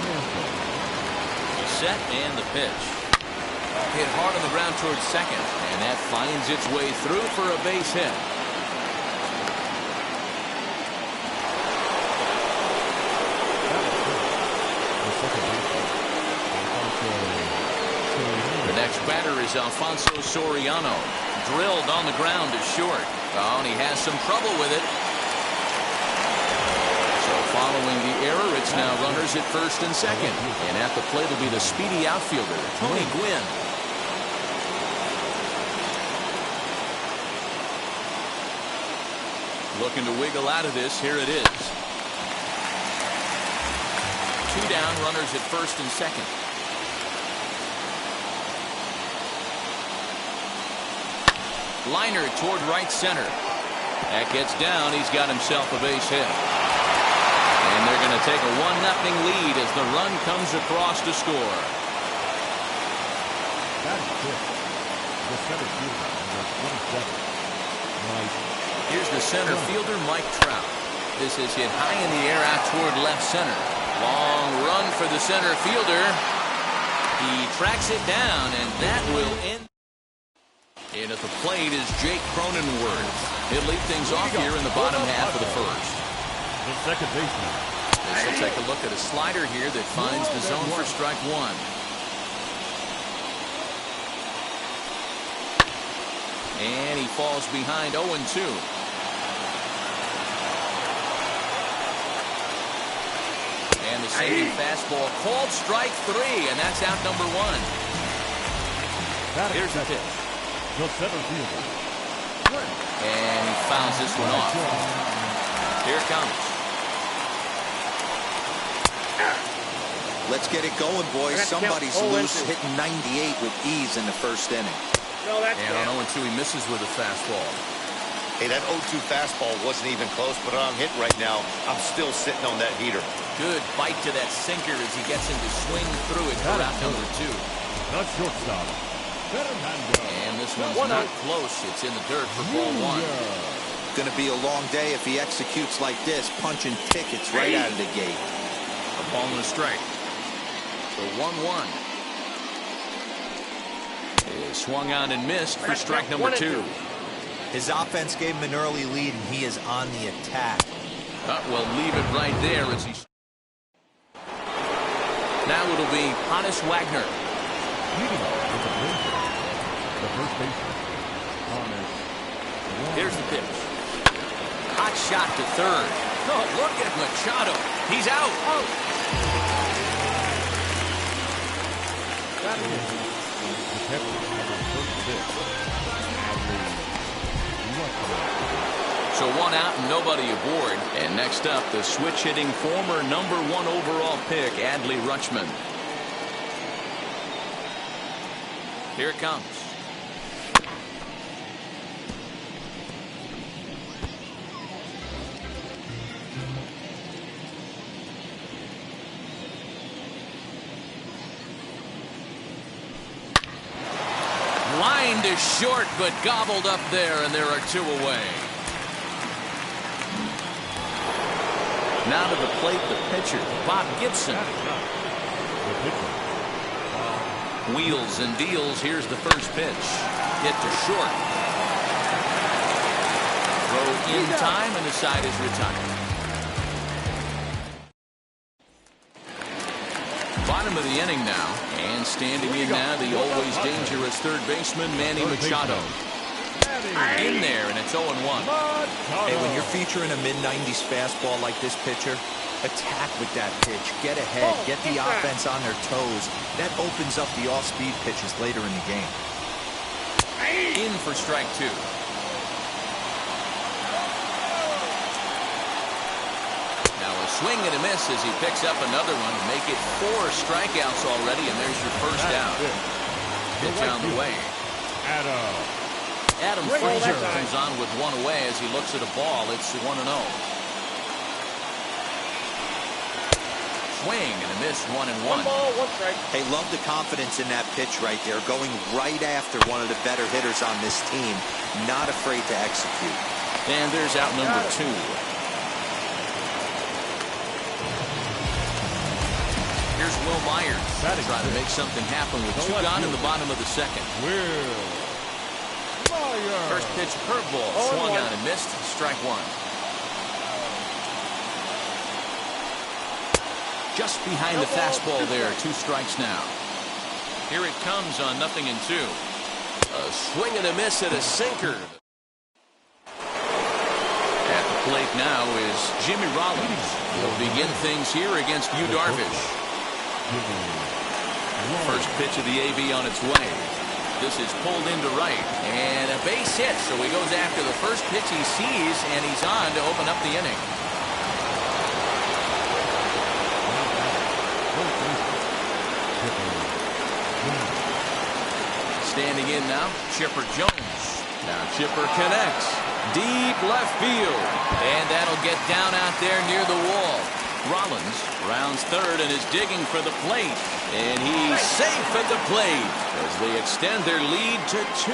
Set and the pitch. Hit hard on the ground towards second, and that finds its way through for a base hit. The next batter is Alfonso Soriano. Drilled on the ground to short. Oh, and he has some trouble with it. So following the error, it's now runners at first and second. And at the plate will be the speedy outfielder, Tony Gwynn. Looking to wiggle out of this. Here it is. Two down, runners at first and second. Liner toward right center. That gets down. He's got himself a base hit. And they're going to take a 1-0 lead as the run comes across to score. That is good. The center fielder, number 27. Mike. Here's the center fielder, Mike Trout. This is hit high in the air out toward left center. Long run for the center fielder. He tracks it down, and that will end. And at the plate is Jake Cronenworth. He'll lead things off here in the bottom half of the first. The second baseman. This will take a look at a slider here that finds the zone for strike one. And he falls behind 0-2. And the same fastball called strike three, and that's out number one. Here's the pitch. The center fielder. And he fouls this one off. Here it comes. Let's get it going, boys. Somebody's loose, hitting 98 with ease in the first inning. And on 0-2, he misses with a fastball. Hey, that 0-2 fastball wasn't even close, but I'm hitting right now. I'm still sitting on that heater. Good bite to that sinker as he gets him to swing through it for out number two. Not shortstop. And this one's not close. It's in the dirt for ball one. Going to be a long day if he executes like this, punching tickets right out of the gate. A ball and a strike. So 1-1. Is swung on and missed for strike number two. His offense gave him an early lead, and he is on the attack. Well, leave it right there as he. Now it'll be Hannes Wagner. Leading off with the Blazers. The first baseman. Here's the pitch. Hot shot to third. Oh, look at Machado. He's out. The catcher, number 36. So 1 out and nobody aboard. And next up, the switch-hitting former #1 overall pick, Adley Rutschman. Here it comes. Lined is short, but gobbled up there, and there are 2 away. Now to the plate, the pitcher, Bob Gibson. Wheels and deals. Here's the first pitch. Hit to short. Throw in time, and the side is retired. Bottom of the inning now, and standing in now, the always dangerous third baseman, Manny Machado. In there, and it's 0-1. Hey, when you're featuring a mid-90s fastball like this pitcher, attack with that pitch. Get ahead. Get the offense on their toes. That opens up the off-speed pitches later in the game. In for strike 2. Now a swing and a miss as he picks up another one to make it 4 strikeouts already, and there's your first out. Pitch on the way. Adam Frazier comes on with 1 away as he looks at a ball. It's 1-0. Swing and a miss, 1-1. 1 ball, 1 strike. Hey, love the confidence in that pitch right there. Going right after one of the better hitters on this team. Not afraid to execute. And there's out number 2. Here's Will Myers trying to make something happen with 2 gone in the bottom of the second. First pitch curveball, swung on and missed. Strike 1. Just behind the fastball there. 2 strikes now. Here it comes on 0-2. A swing and a miss at a sinker. At the plate now is Jimmy Rollins. He'll begin things here against Yu Darvish. First pitch of the AB on its way. This is pulled into right, and a base hit, so he goes after the first pitch he sees, and he's on to open up the inning. Standing in now, Chipper Jones. Now Chipper connects. Deep left field, and that'll get down out there near the wall. Rollins rounds third and is digging for the plate. And he's safe at the plate as they extend their lead to 2.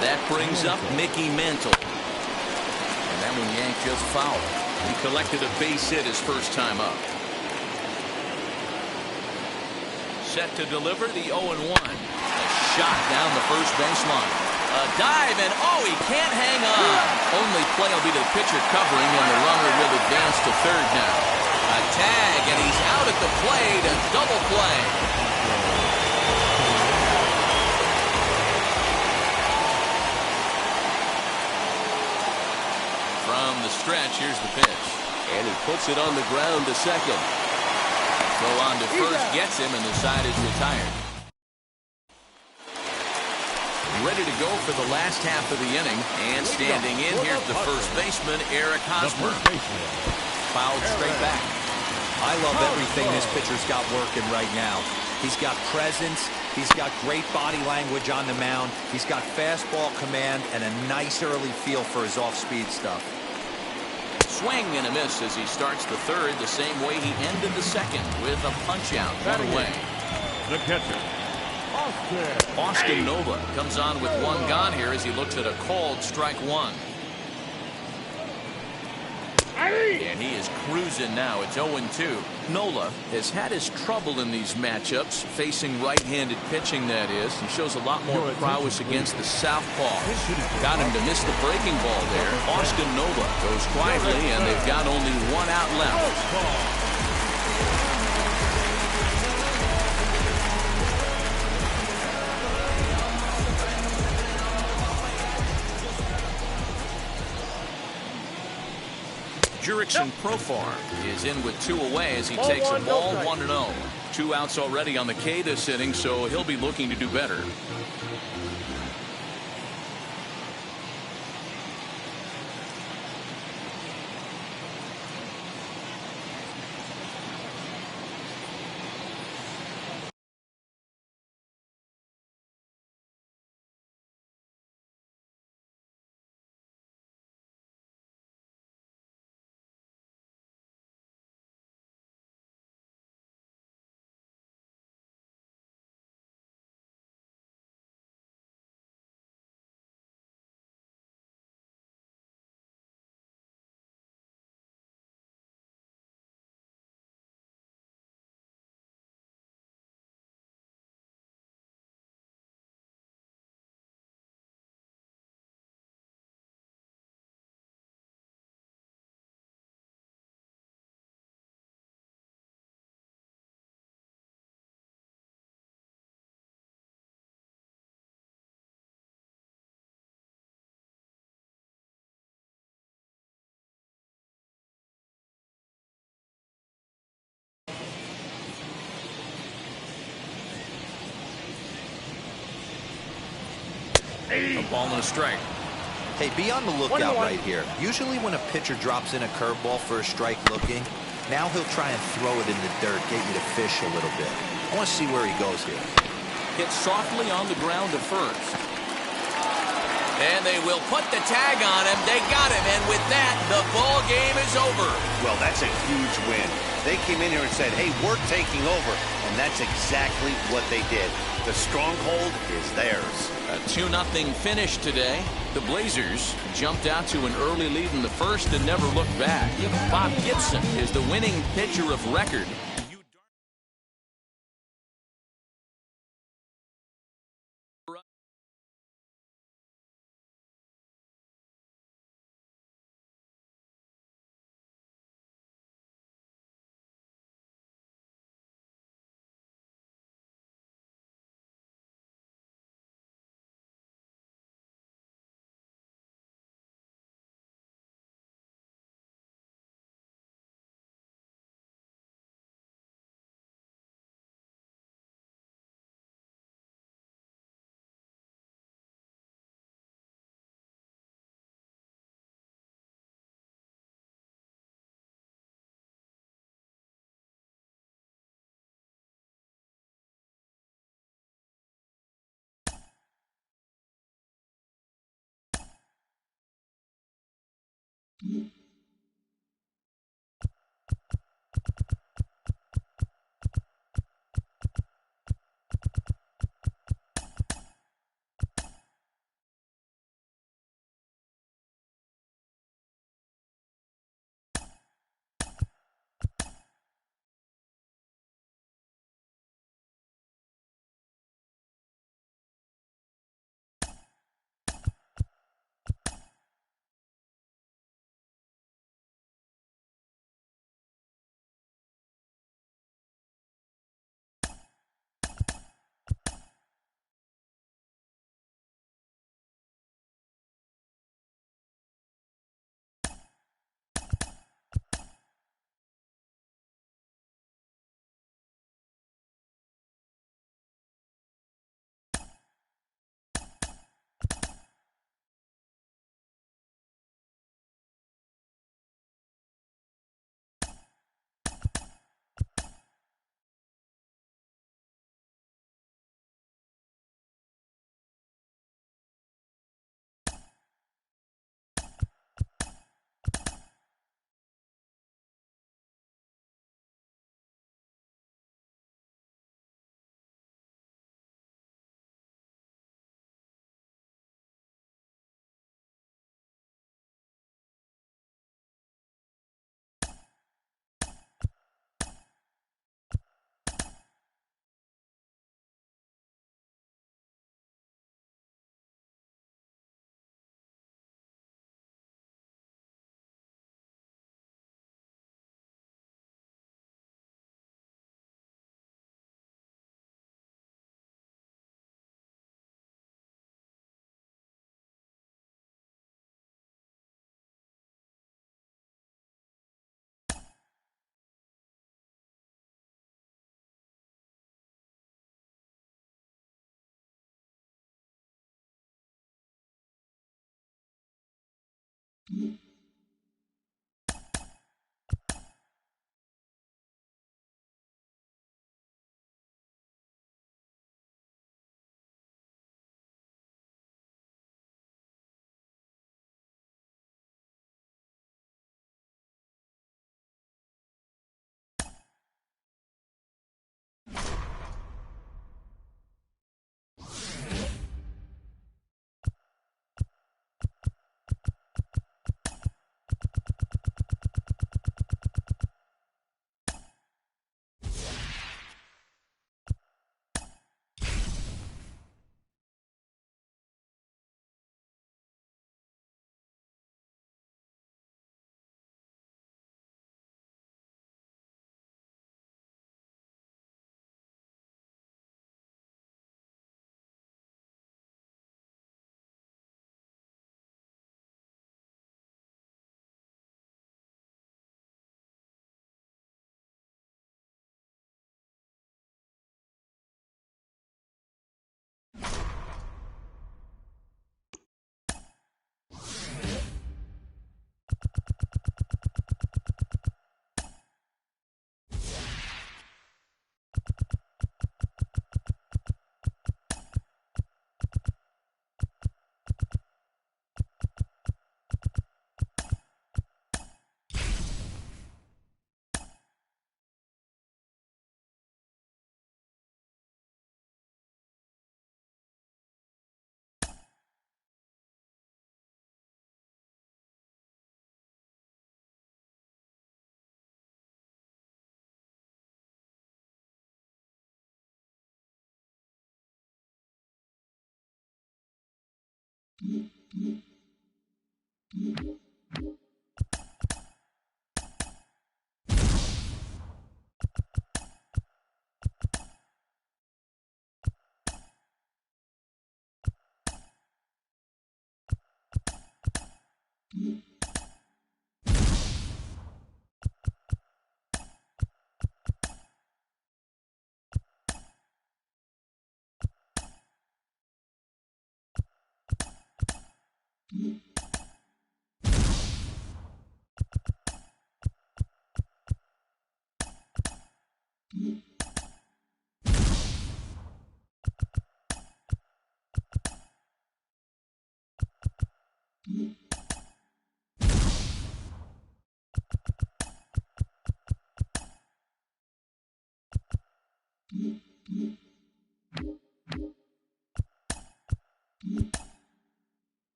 That brings up Mickey Mantle. And that one yanked just foul. He collected a base hit his first time up. Set to deliver the 0-1. A shot down the first baseline. A dive, and he can't hang on. Only play will be to the pitcher covering, and the runner will advance to third now. A tag, and he's out at the plate. A double play. From the stretch, here's the pitch. And he puts it on the ground to second. Throw on to first gets him, and the side is retired. Ready to go for the last half of the inning, and standing in, here's the first baseman, Eric Hosmer. Fouled straight back. I love everything this pitcher's got working right now. He's got presence, he's got great body language on the mound, he's got fastball command, and a nice early feel for his off-speed stuff. Swing and a miss as he starts the third the same way he ended the second, with a punch-out, 1 away. The catcher, Austin Nova comes on with 1 gone here as he looks at a called strike 1. And he is cruising now. It's 0-2. Nola has had his trouble in these matchups, facing right-handed pitching, that is. He shows a lot more prowess against the southpaw. Got him to miss the breaking ball there. Austin Nova goes quietly, and they've got only 1 out left. Jurickson Profar is in with 2 away as he takes a ball 1-0. 2 outs already on the K this inning, so he'll be looking to do better. A ball and a strike. Hey, be on the lookout right here. Usually when a pitcher drops in a curveball for a strike looking, now he'll try and throw it in the dirt, get you to fish a little bit. I want to see where he goes here. Hit softly on the ground to first. And they will put the tag on him. They got him, and with that, the ball game is over. Well, that's a huge win. They came in here and said, hey, we're taking over, and that's exactly what they did. The stronghold is theirs. A 2-0 finish today. The Blazers jumped out to an early lead in the first and never looked back. Bob Gibson is the winning pitcher of record.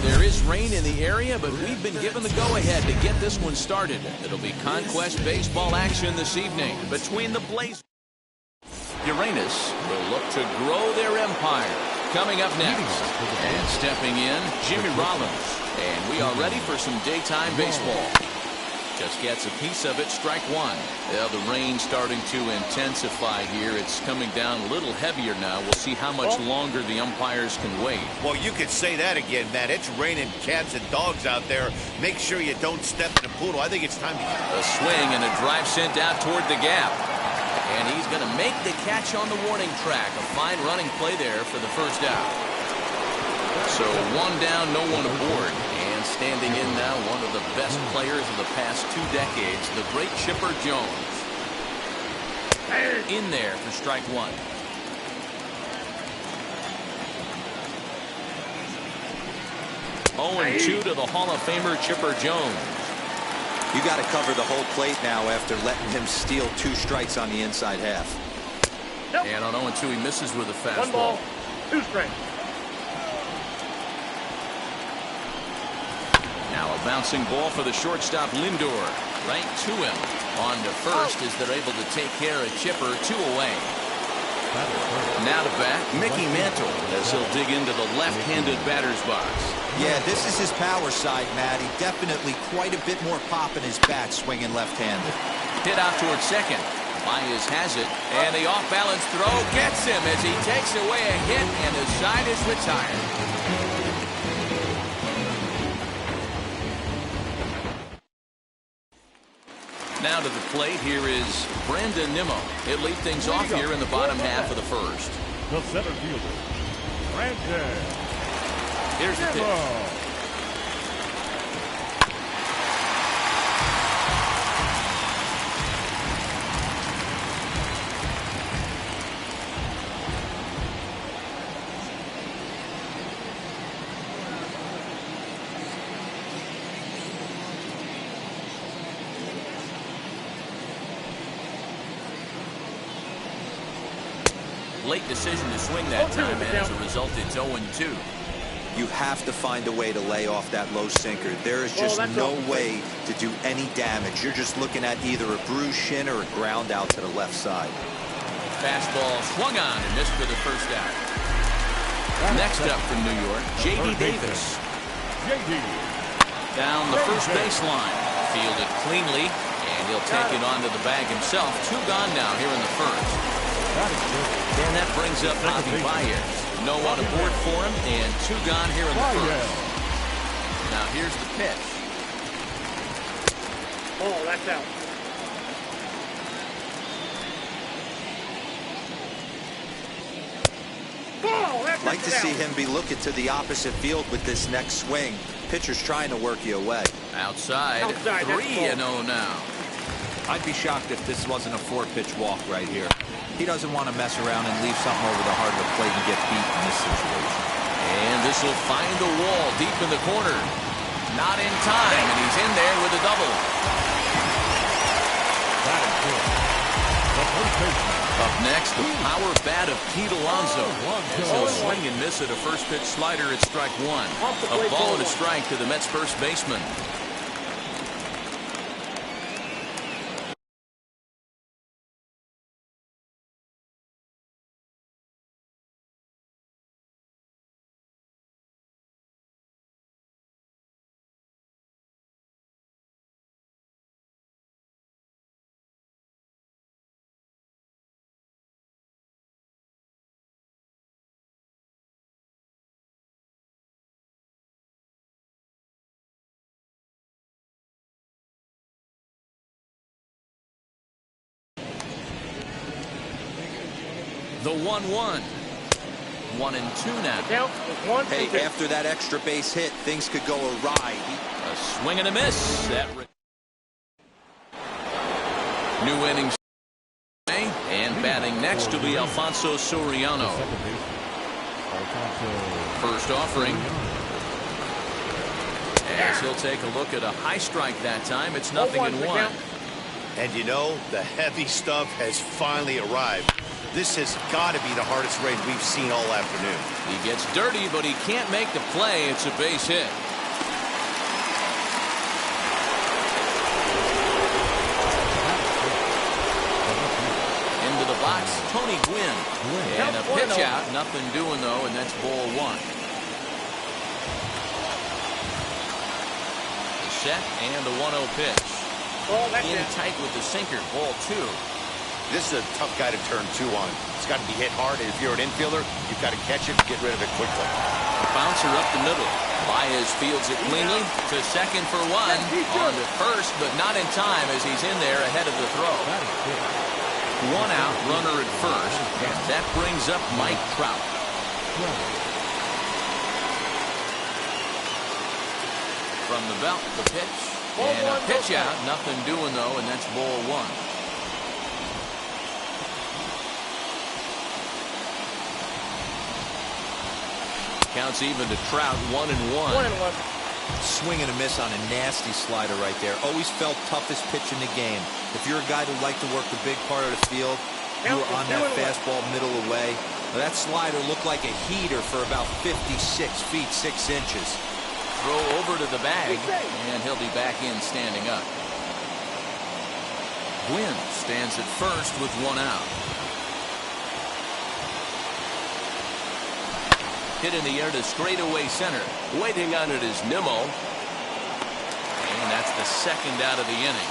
There is rain in the area, but we've been given the go-ahead to get this one started. It'll be Conquest baseball action this evening between the Blazers. Uranus will look to grow their empire. Coming up next, and stepping in, Jimmy Rollins. And we are ready for some daytime baseball. Just gets a piece of it, strike one. Well, the rain starting to intensify here. It's coming down a little heavier now. We'll see how much longer the umpires can wait. Well, you could say that again, Matt. It's raining cats and dogs out there. Make sure you don't step in a poodle. I think it's time to... A swing and a drive sent out toward the gap. And he's going to make the catch on the warning track. A fine running play there for the first out. So one down, no one aboard. And standing in now, one of the best players of the past 2 decades, the great Chipper Jones. In there for strike one. Oh, and 2 to the Hall of Famer Chipper Jones. You got to cover the whole plate now after letting him steal 2 strikes on the inside half. And on 0-2, he misses with a 1 fastball. ball, 2 strikes. Now a bouncing ball for the shortstop Lindor. Right to him. On to first as they're able to take care of Chipper. 2 away. Now to bat, Mickey Mantle as he'll dig into the left-handed batter's box. Yeah, this is his power side, Matty. Definitely quite a bit more pop in his bat swinging left-handed. Hit out towards second. Baez has it, and the off-balance throw gets him as he takes away a hit, and his side is retired. Now to the plate, here is Brandon Nimmo. He'll lead things off here in the bottom half of the first. The center fielder, Brandon. Here's the pitch. Late decision to swing that time, and as a result, it's 0-2. You have to find a way to lay off that low sinker. There is just no way to do any damage. You're just looking at either a bruised shin or a ground out to the left side. Fastball swung on and missed for the first out. Next up from New York, J.D. Davis. Down the first baseline. Fielded cleanly, and he'll take it onto the bag himself. 2 gone now here in the first. And that brings up Javi Baez. No one aboard for him, and 2 gone here in the first. Now here's the pitch. Oh, that's out. Oh, that's Like to see him be looking to the opposite field with this next swing. Pitcher's trying to work you away. Outside 3-0 now. I'd be shocked if this wasn't a 4-pitch walk right here. He doesn't want to mess around and leave something over the heart of the plate and get beat in this situation. And this will find the wall deep in the corner. Not in time, and he's in there with a double. Up next, the power bat of Pete Alonso. As he'll swing and miss at a first pitch slider at strike 1. A ball and a strike to the Mets first baseman. The 1-1. 1-2 now. Count is 1 Hey, and 2. after that extra base hit, things could go awry. A swing and a miss. New innings. And batting next will be Alfonso Soriano. First offering. As he'll take a look at a high strike that time. It's 0-1. And you know, the heavy stuff has finally arrived. This has got to be the hardest rain we've seen all afternoon. He gets dirty, but he can't make the play. It's a base hit. Into the box box, Tony Gwynn. And a pitch out, nothing doing though, and that's ball one. The set and the 1-0 pitch. In tight with the sinker, ball two. This is a tough guy to turn two on. It's got to be hit hard, and if you're an infielder, you've got to catch it and get rid of it quickly. Bouncer up the middle. Baez fields it cleanly to second for one. On to first, but not in time as he's in there ahead of the throw. 1 out, runner at first. That brings up Mike Trout. From the belt, the pitch. And a pitch out, nothing doing though, and that's ball one. Counts even to Trout, 1-1. Swing and a miss on a nasty slider right there. Always felt toughest pitch in the game. If you're a guy who liked to work the big part of the field, you were on that fastball middle away. Well, that slider looked like a heater for about 56 feet 6 inches. Throw over to the bag, and he'll be back in standing up. Gwynn stands at first with 1 out. Hit in the air to straightaway center. Waiting on it is Nimmo. And that's the second out of the inning.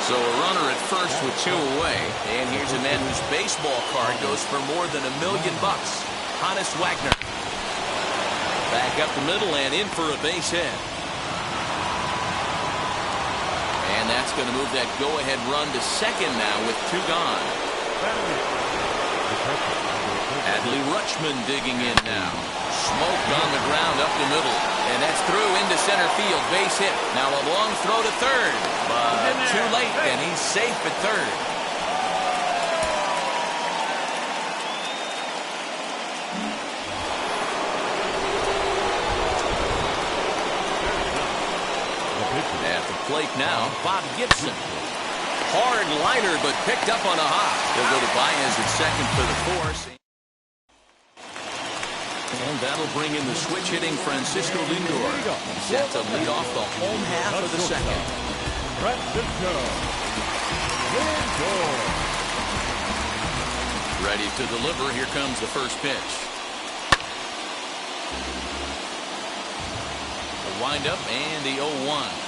So a runner at first with 2 away. And here's a man whose baseball card goes for more than $1 million. Hannes Wagner. Back up the middle and in for a base hit. And that's going to move that go-ahead run to second now with 2 gone. Adley Rutschman digging in now. Smoked on the ground up the middle. And that's through into center field. Base hit. Now a long throw to third. But too late, and he's safe at third. At the plate now, Bob Gibson. Hard liner, but picked up on a hop. They'll go to Baez at second for the force. And that'll bring in the switch-hitting Francisco Lindor. Set to lead off the home half of the second. Francisco Lindor. Ready to deliver. Here comes the first pitch. The windup and the 0-1.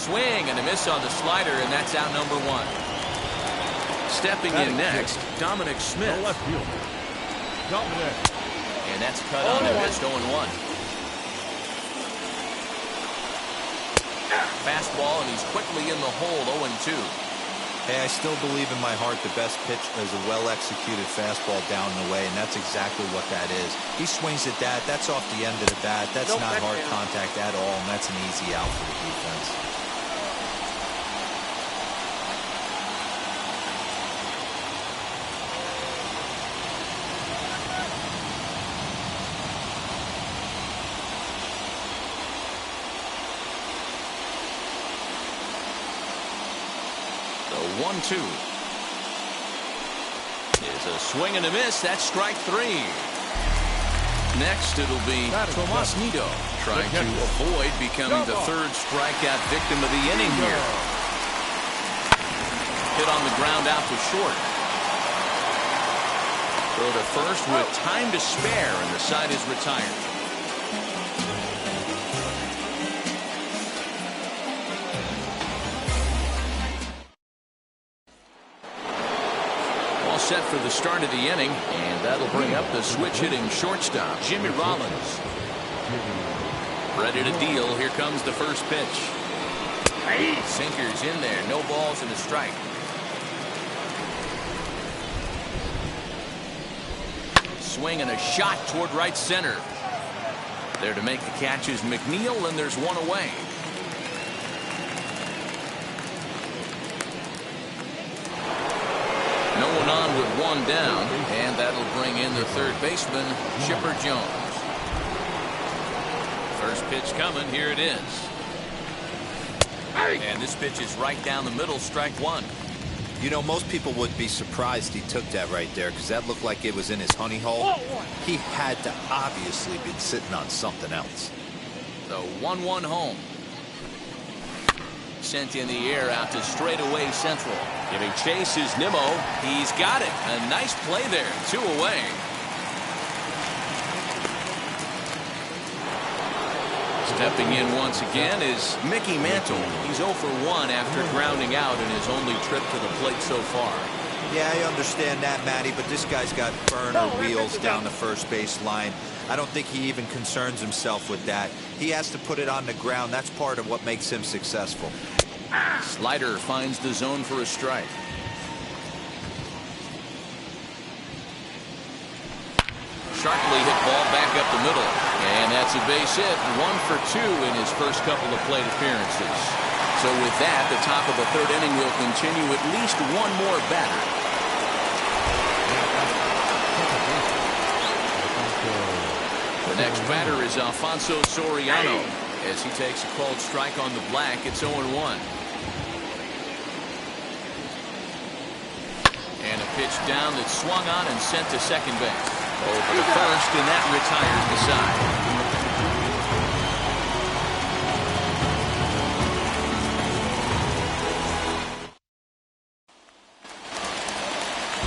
Swing and a miss on the slider, and that's out number 1. Stepping in next, Dominic Smith. Left field. Dominic. And that's cut on and missed 0-1. Fastball, and he's quickly in the hole, 0-2. Hey, I still believe in my heart the best pitch is a well-executed fastball down and away, and that's exactly what that is. He swings at that. That's off the end of the bat. That's not hard contact at all, and that's an easy out for the defense. The 1-2 is a swing and a miss. That's strike 3. Next, it'll be Tomas Nido trying to avoid becoming the 3rd strikeout victim of the inning here. Hit on the ground out to short. Throw to first with time to spare, and the side is retired. All set for the start of the inning, and that'll bring up the switch hitting shortstop, Jimmy Rollins. Ready to deal. Here comes the first pitch. Sinkers in there. No balls and a strike. Swing and a shot toward right center. There to make the catch is McNeil, and there's one away. No one on with one down, and that'll bring in the third baseman, Chipper Jones. First pitch coming. Here it is. And this pitch is right down the middle, strike one. You know, most people would be surprised he took that right there because that looked like it was in his honey hole. He had to obviously be sitting on something else. The 1-1 home. Sent in the air out to straightaway central. Giving chase is Nimmo. He's got it. A nice play there. 2 away. Stepping in once again is Mickey Mantle. He's 0 for 1 after grounding out in his only trip to the plate so far. Yeah, I understand that, Matty, but this guy's got burner wheels down the first base line. I don't think he even concerns himself with that. He has to put it on the ground. That's part of what makes him successful. Slider finds the zone for a strike. Sharply hit ball back up the middle. And that's a base hit. 1 for 2 in his first couple of plate appearances. So with that, the top of the third inning will continue at least one more batter. The next batter is Alfonso Soriano. As he takes a called strike on the black, it's 0-1. And a pitch down that's swung on and sent to second base. Over to first, and that retires the side.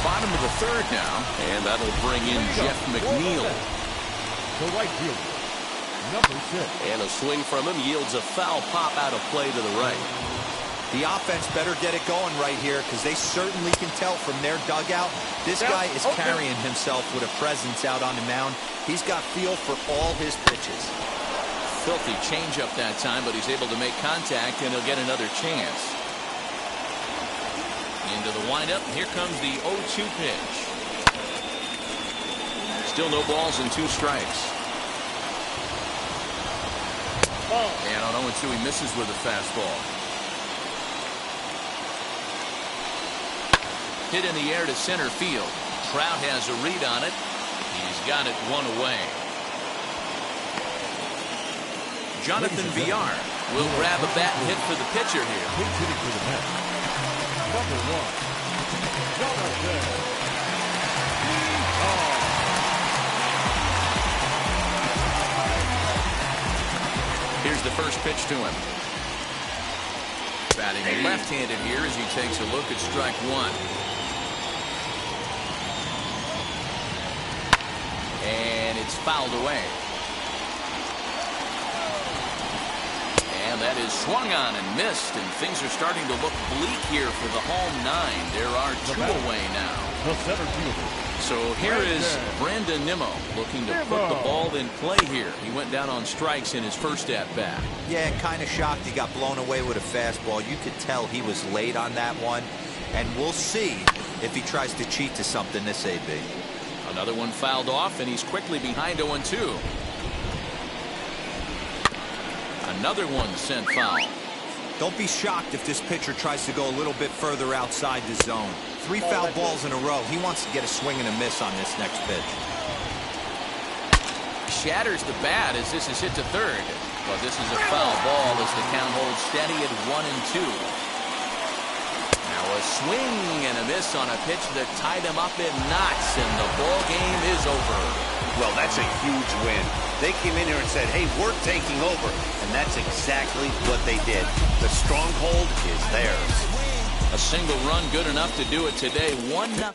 Bottom of the third now, and that'll bring in Jeff McNeil. The right fielder, number 6. And a swing from him yields a foul pop out of play to the right. The offense better get it going right here because they certainly can tell from their dugout. This guy is carrying himself with a presence out on the mound. He's got feel for all his pitches. Filthy changeup that time, but he's able to make contact, and he'll get another chance. Into the windup. Here comes the 0-2 pitch. Still no balls and 2 strikes. And on 0-2, he misses with a fastball. Hit in the air to center field. Trout has a read on it. He's got it 1 away. Jonathan Villar will grab a bat and hit for the pitcher here. He's hitting for the net. Number 1, Jonathan Villar. Here's the first pitch to him. Batting left-handed here as he takes a look at strike 1. And it's fouled away. And that is swung on and missed, and things are starting to look bleak here for the home 9. There are 2 away now. The center fielder. So here is Brandon Nimmo looking to put the ball in play here. He went down on strikes in his first at-bat. Yeah, kind of shocked he got blown away with a fastball. You could tell he was late on that one, and we'll see if he tries to cheat to something this AB. Another one fouled off, and he's quickly behind 0-2. Another one sent foul. Don't be shocked if this pitcher tries to go a little bit further outside the zone. 3 foul balls in a row. He wants to get a swing and a miss on this next pitch. Shatters the bat as this is hit to third. But this is a foul ball as the count holds steady at 1-2. Now a swing and a miss on a pitch that tied him up in knots, and the ball game is over. Well, that's a huge win. They came in here and said, hey, we're taking over. And that's exactly what they did. The stronghold is theirs. A single run good enough to do it today. 1-0.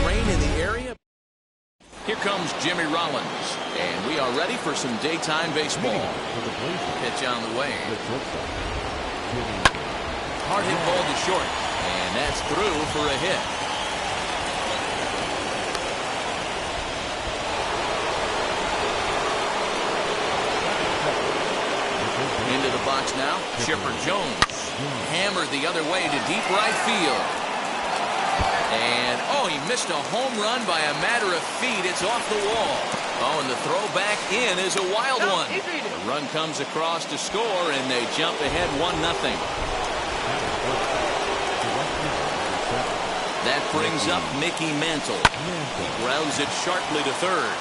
Rain in the area. Here comes Jimmy Rollins, and we are ready for some daytime baseball. Pitch on the way. Hard hit ball to short, and that's through for a hit. Into the box now, Chipper Jones. Hammered the other way to deep right field. And, oh, he missed a home run by a matter of feet. It's off the wall. Oh, and the throw back in is a wild one. The run comes across to score, and they jump ahead 1-0. That brings up Mickey Mantle. He grounds it sharply to third.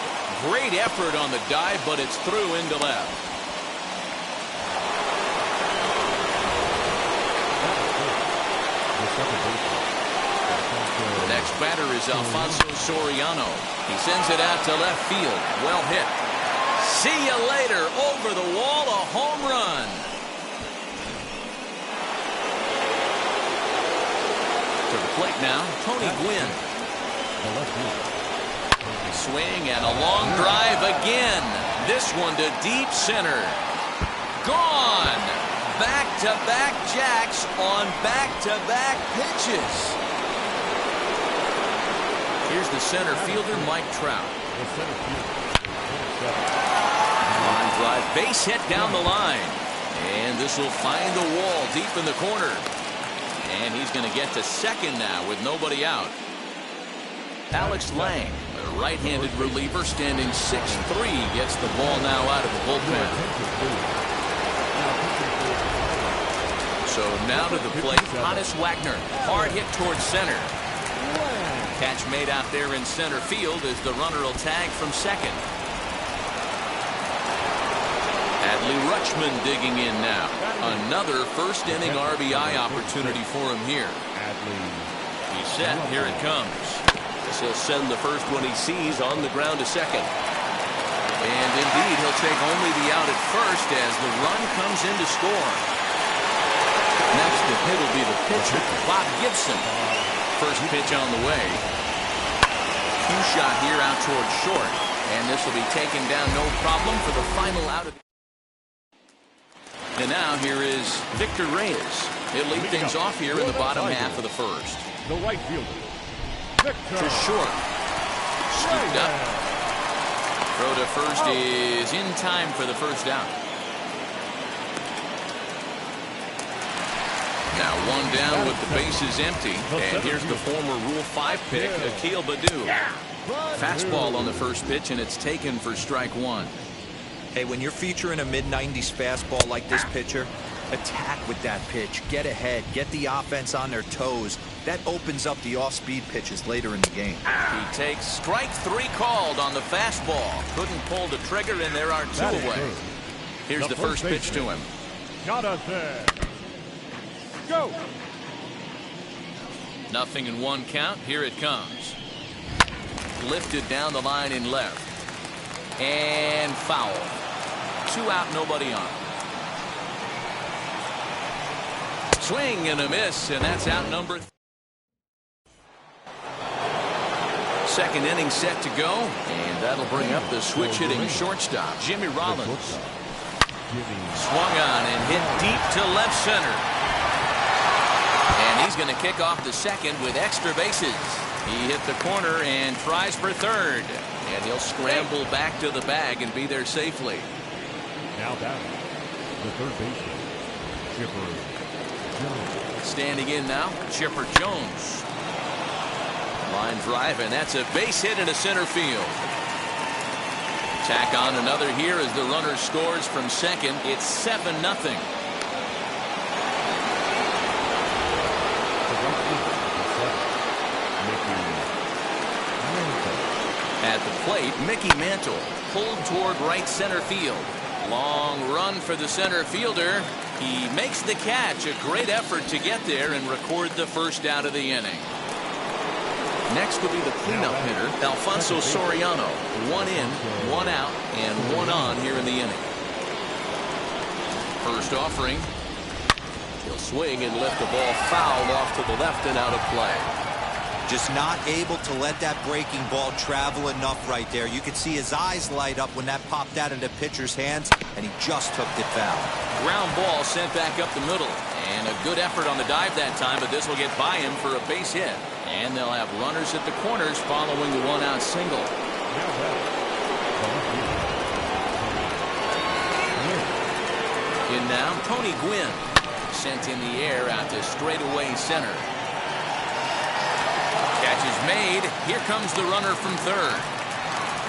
Great effort on the dive, but it's through into left. The next batter is Alfonso Soriano. He sends it out to left field. Well hit. See you later. Over the wall, a home run. To the plate now, Tony Gwynn. Swing and a long drive again. This one to deep center. Gone. Back-to-back jacks on back-to-back pitches. Here's the center fielder, Mike Trout. Line drive, base hit down the line. And this will find the wall deep in the corner. And he's going to get to second now with nobody out. Alex Lang, a right-handed reliever standing 6'3", gets the ball now out of the bullpen. So now to the plate, Honus Wagner. Hard hit towards center. Catch made out there in center field as the runner will tag from second. Adley Rutschman digging in now. Another first inning RBI opportunity for him here. He's set. Here it comes. He'll send the first one he sees on the ground to second. And indeed, he'll take only the out at first as the run comes in to score. Next to hit will be the pitcher, Bob Gibson. First pitch on the way. Cue shot here out towards short. And this will be taken down no problem for the final out of. And now here is Victor Reyes. He'll lead things off here in the bottom half of the first. The right fielder. To short. Scooped up. Throw to first is in time for the first out. Now one down with the bases empty. And here's the former Rule 5 pick, Akil Baddoo. Fastball on the first pitch, and it's taken for strike one. Hey, when you're featuring a mid-90s fastball like this pitcher, attack with that pitch. Get ahead. Get the offense on their toes. That opens up the off-speed pitches later in the game. He takes strike three called on the fastball. Couldn't pull the trigger, and there are two away. Here's the first pitch to him. Jonathan. Go. Nothing in one count. Here it comes. Lifted down the line in left. And foul. 2 out, nobody on. Swing and a miss, and that's out number 3. Second inning set to go, and that'll bring up the switch hitting shortstop, Jimmy Rollins. Swung on and hit deep to left center. And he's going to kick off the second with extra bases. He hit the corner and tries for third. And he'll scramble back to the bag and be there safely. Now batting, the third baseman, Chipper Jones. Standing in now, Chipper Jones. Line drive, and that's a base hit into center field. Tack on another here as the runner scores from second. It's 7-0. At the plate, Mickey Mantle pulled toward right center field. Long run for the center fielder. He makes the catch. A great effort to get there and record the first out of the inning. Next will be the cleanup hitter, Alfonso Soriano. 1 in, 1 out, and 1 on here in the inning. First offering. He'll swing and lift the ball foul off to the left and out of play. Just not able to let that breaking ball travel enough right there. You could see his eyes light up when that popped out of the pitcher's hands, and he just took it foul. Ground ball sent back up the middle. And a good effort on the dive that time, but this will get by him for a base hit. And they'll have runners at the corners following the 1-out single. In now, Tony Gwynn. Sent in the air out to straightaway center. Catch is made. Here comes the runner from third.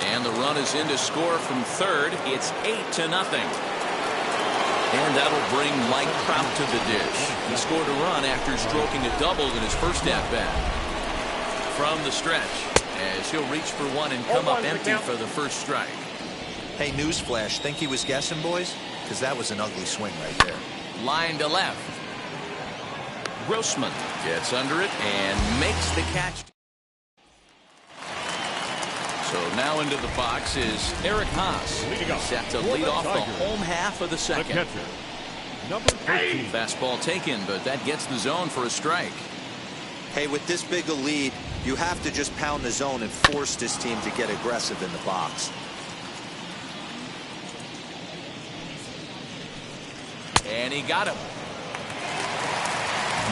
And the run is in to score from third. It's 8-0. And that'll bring Mike Trout to the dish. He scored a run after stroking a double in his first at-bat. from the stretch as he'll reach for one and come up empty for the first strike. Hey, newsflash, think he was guessing, boys? Because that was an ugly swing right there. Line to left. Grossman gets under it and makes the catch. So now into the box is Eric Haas, set to lead off the home half of the second. The catcher, number 13. Fastball taken, but that gets the zone for a strike. Hey, with this big a lead, you have to just pound the zone and force this team to get aggressive in the box. And he got him.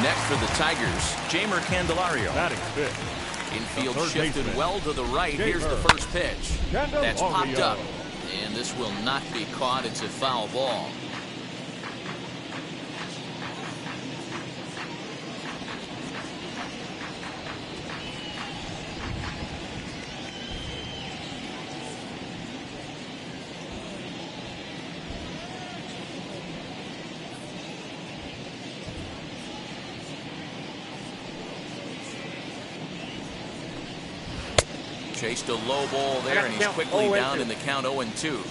Next for the Tigers, Jamer Candelario. Batting fifth. Infield shifted well to the right. Here's the first pitch. That's popped up. And this will not be caught. It's a foul ball. Chased a low ball there, and he's quickly down in the count 0-2.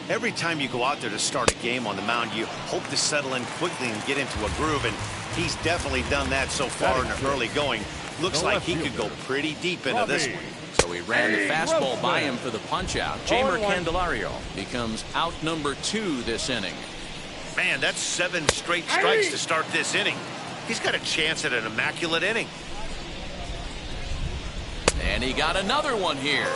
Every time you go out there to start a game on the mound, you hope to settle in quickly and get into a groove, and he's definitely done that so far in the early going. Looks like he could go pretty deep into this one. So he ran the fastball by him for the punch-out. Jamer Candelario becomes out number 2 this inning. Man, that's 7 straight strikes to start this inning. He's got a chance at an immaculate inning. And he got another one here.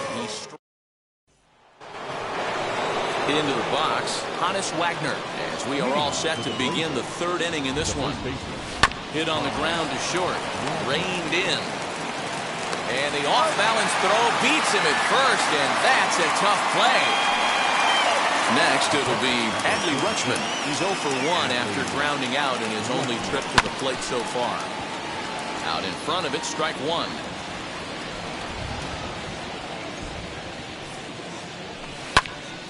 Into the box, Hannes Wagner, as we are all set to begin the third inning in this one. Hit on the ground to short, reined in. And the off-balance throw beats him at first, and that's a tough play. Next, it'll be Adley Rutschman. He's 0 for 1 after grounding out in his only trip to the plate so far. Out in front of it, strike 1.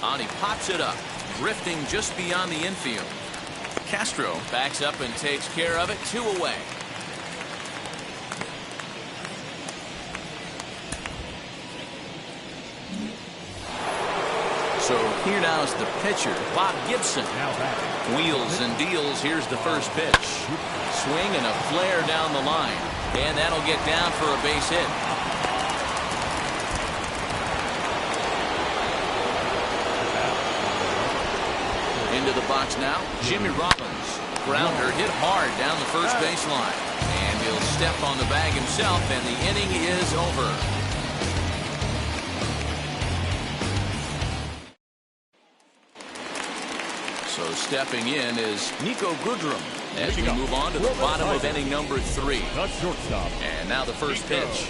On he pops it up, drifting just beyond the infield. Castro backs up and takes care of it, 2 away. So here now is the pitcher, Bob Gibson. Wheels and deals. Here's the first pitch. Swing and a flare down the line. And that'll get down for a base hit. Into the box now, Jimmy Rollins. Grounder hit hard down the first baseline. And he'll step on the bag himself, and the inning is over. So stepping in is Nico Goodrum as we move on to the bottom of inning number 3. And now the first pitch.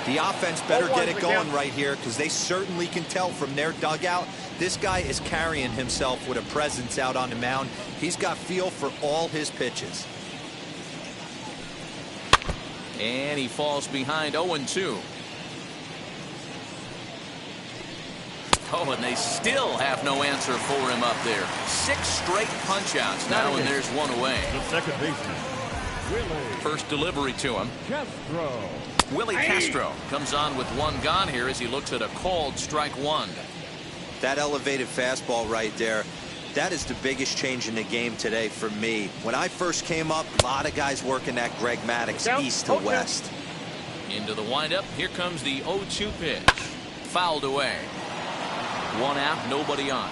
The offense better get it going right here, because they certainly can tell from their dugout this guy is carrying himself with a presence out on the mound. He's got feel for all his pitches. And he falls behind 0-2. Oh, and they still have no answer for him up there. 6 straight punch-outs now, and there's 1 away. The second baseman, First delivery to him. Castro. Willie Castro comes on with 1 gone here as he looks at a called strike 1. That elevated fastball right there, that is the biggest change in the game today for me. When I first came up, a lot of guys working that Greg Maddux east to west. Into the windup, here comes the 0-2 pitch. Fouled away. 1 out, nobody on.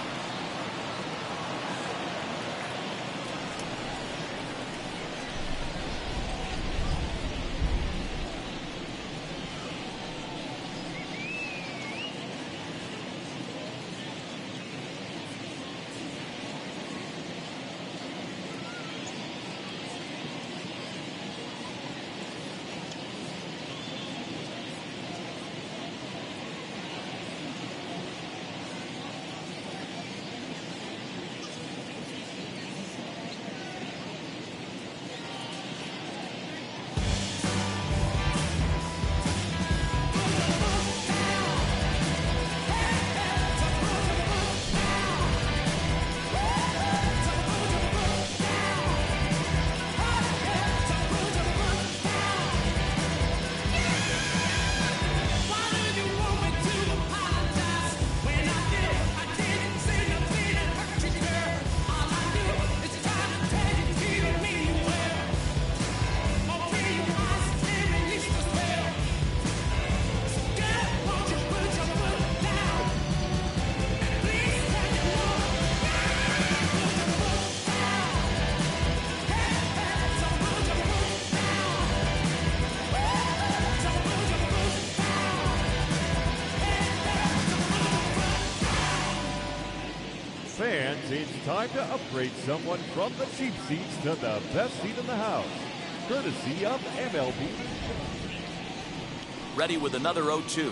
It's time to upgrade someone from the cheap seats to the best seat in the house. Courtesy of MLB. Ready with another 0-2.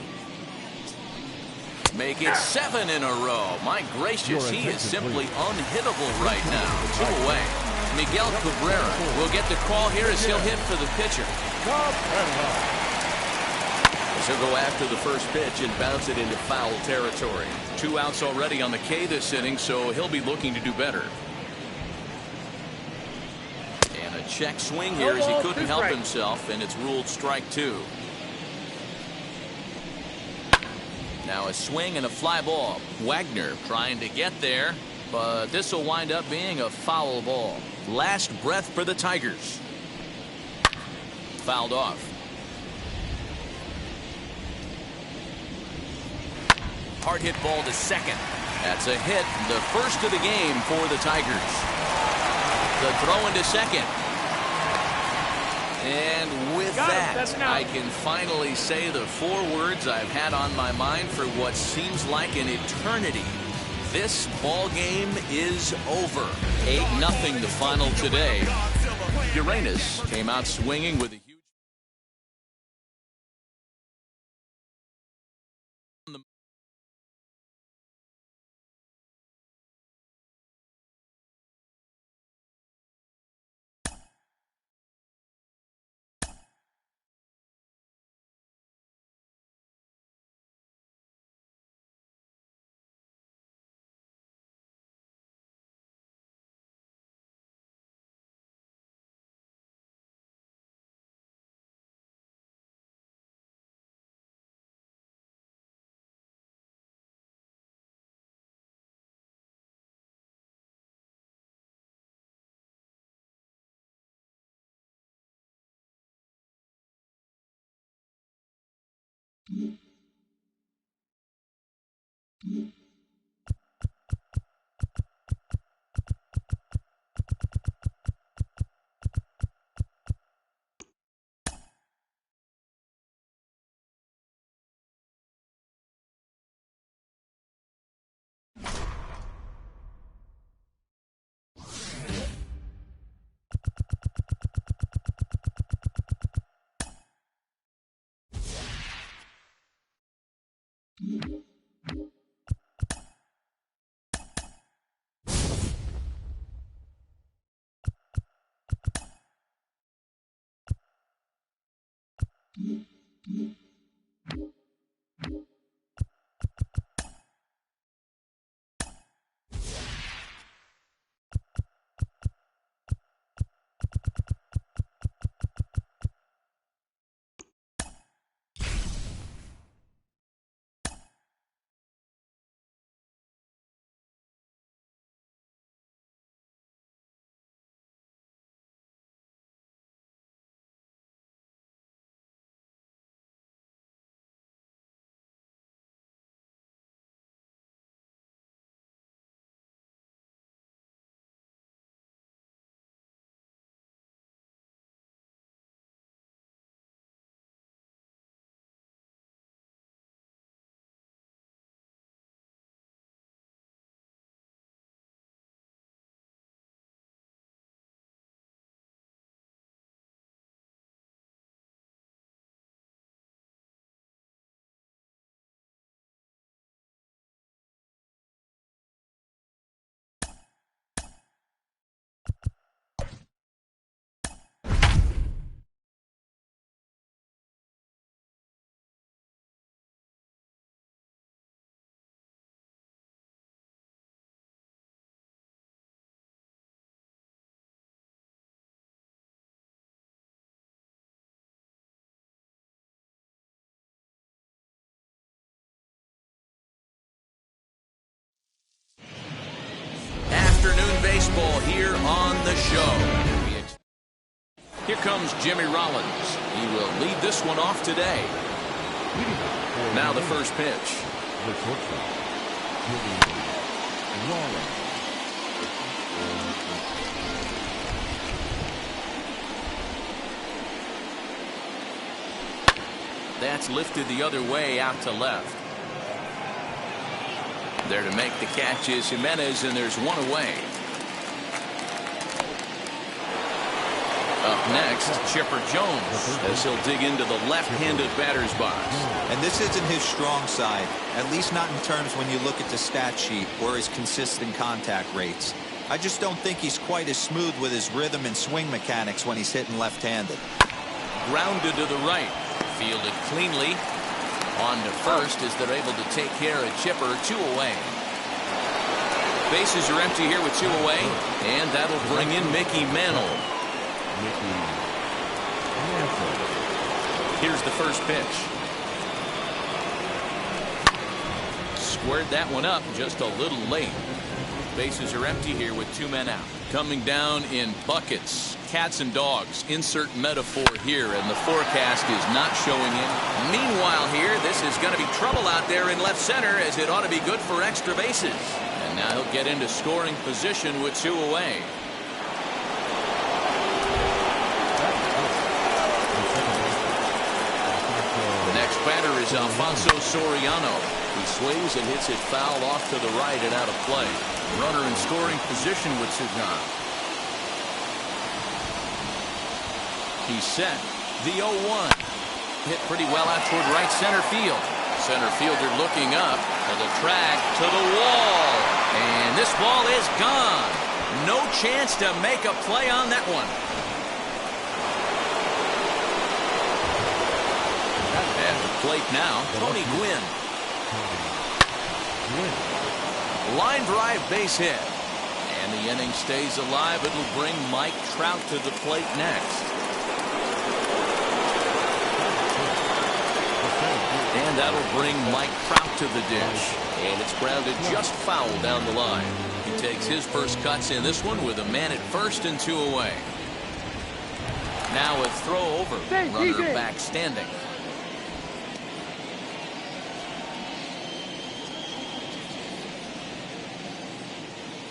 Make it 7 in a row. My gracious, he is simply unhittable right now. 2 away. Miguel Cabrera will get the call here as he'll hit for the pitcher. As he'll go after the first pitch and bounce it into foul territory. 2 outs already on the K this inning, so he'll be looking to do better. And a check swing here as he couldn't help himself, and it's ruled strike 2. Now a swing and a fly ball. Wagner trying to get there, but this will wind up being a foul ball. Last breath for the Tigers. Fouled off. Hard hit ball to second. That's a hit, the first of the game for the Tigers. The throw into second. And with that, I can finally say the 4 words I've had on my mind for what seems like an eternity. This ball game is over. 8-0 the final today. Uranus came out swinging with a huge... Afternoon baseball here on the show. Here comes Jimmy Rollins. He will lead this one off today. Now the first pitch. The shortstop, Jimmy Rollins. That's lifted the other way out to left. There to make the catch is Jimenez, and there's one away. Up next, Chipper Jones, as he'll dig into the left-handed batter's box. And this isn't his strong side, at least not in terms when you look at the stat sheet or his consistent contact rates. I just don't think he's quite as smooth with his rhythm and swing mechanics when he's hitting left-handed. Grounded to the right, fielded cleanly. On to first as they're able to take care of Chipper. 2 away. Bases are empty here with 2 away, and that'll bring in Mickey Mantle. Here's the first pitch. Squared that one up just a little late. Bases are empty here with 2 men out. Coming down in buckets, cats and dogs, insert metaphor here, and the forecast is not showing it. Meanwhile here, this is going to be trouble out there in left center, as it ought to be good for extra bases. And now he'll get into scoring position with 2 away. The next batter is Alfonso Soriano. He swings and hits it foul off to the right and out of play. Runner in scoring position with 2 gone. He's set. The 0-1. Hit pretty well out toward right center field. Center fielder looking up to the track, to the wall. And this ball is gone. No chance to make a play on that one. At the plate now, Tony Gwynn. Line drive base hit. And the inning stays alive. It'll bring Mike Trout to the plate next. And that'll bring Mike Trout to the dish. And it's grounded just foul down the line. He takes his first cuts in this one with a man at first and 2 away. Now a throw over. Runner back standing.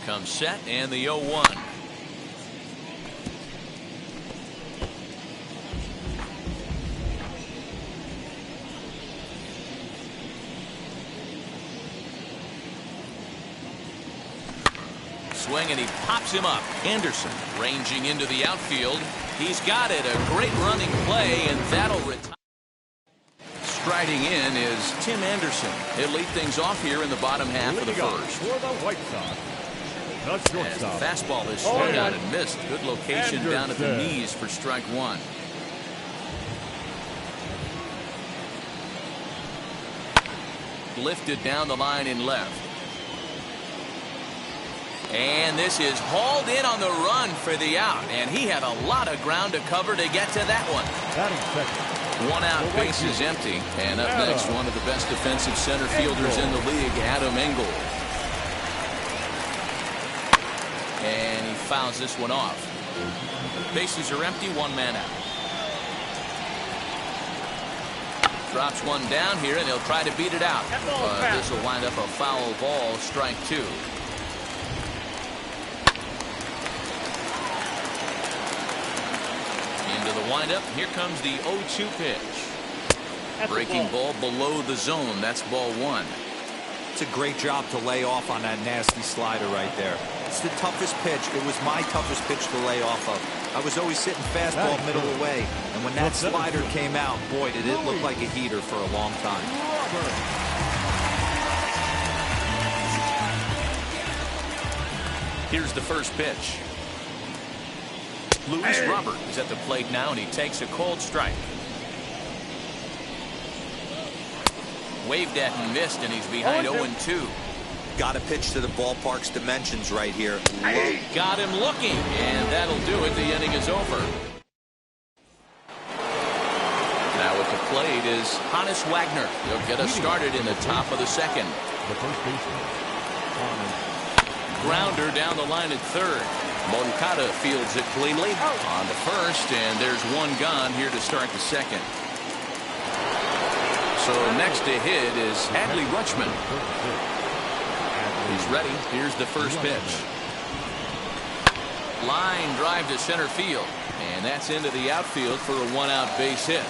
Comes set and the 0-1. Swing and he pops him up. Anderson ranging into the outfield. He's got it. A great running play, and that'll retire. Striding in is Tim Anderson. He'll lead things off here in the bottom half of the first. For the White Sox, the shortstop. The fastball is swung out and missed. Good location down at the knees for strike 1. Lifted down the line in left. And this is hauled in on the run for the out. And he had a lot of ground to cover to get to that one. One out, base is empty. And up next, one of the best defensive center fielders in the league, Adam Engel. And he fouls this one off. Bases are empty, 1 man out. Drops one down here, and he'll try to beat it out. But this will wind up a foul ball, strike 2. Into the windup, here comes the 0-2 pitch. Breaking ball below the zone, that's ball 1. It's a great job to lay off on that nasty slider right there. It's the toughest pitch. It was my toughest pitch to lay off of. I was always sitting fastball middle away, and when that slider came out, boy, did it look like a heater for a long time. Here's the first pitch. Luis Robert is at the plate now, and he takes a cold strike. Waved at and missed, and he's behind 0-2. Got to pitch to the ballpark's dimensions right here. Got him looking, and that'll do it. The inning is over. Now at the plate is Hannes Wagner. He'll get us started in the top of the second. The first baseman, Grounder down the line at third. Moncada fields it cleanly on the first, and there's one gone here to start the second. So next to hit is Hadley Rutschman. He's ready. Here's the first pitch. Line drive to center field, and that's into the outfield for a 1-out base hit.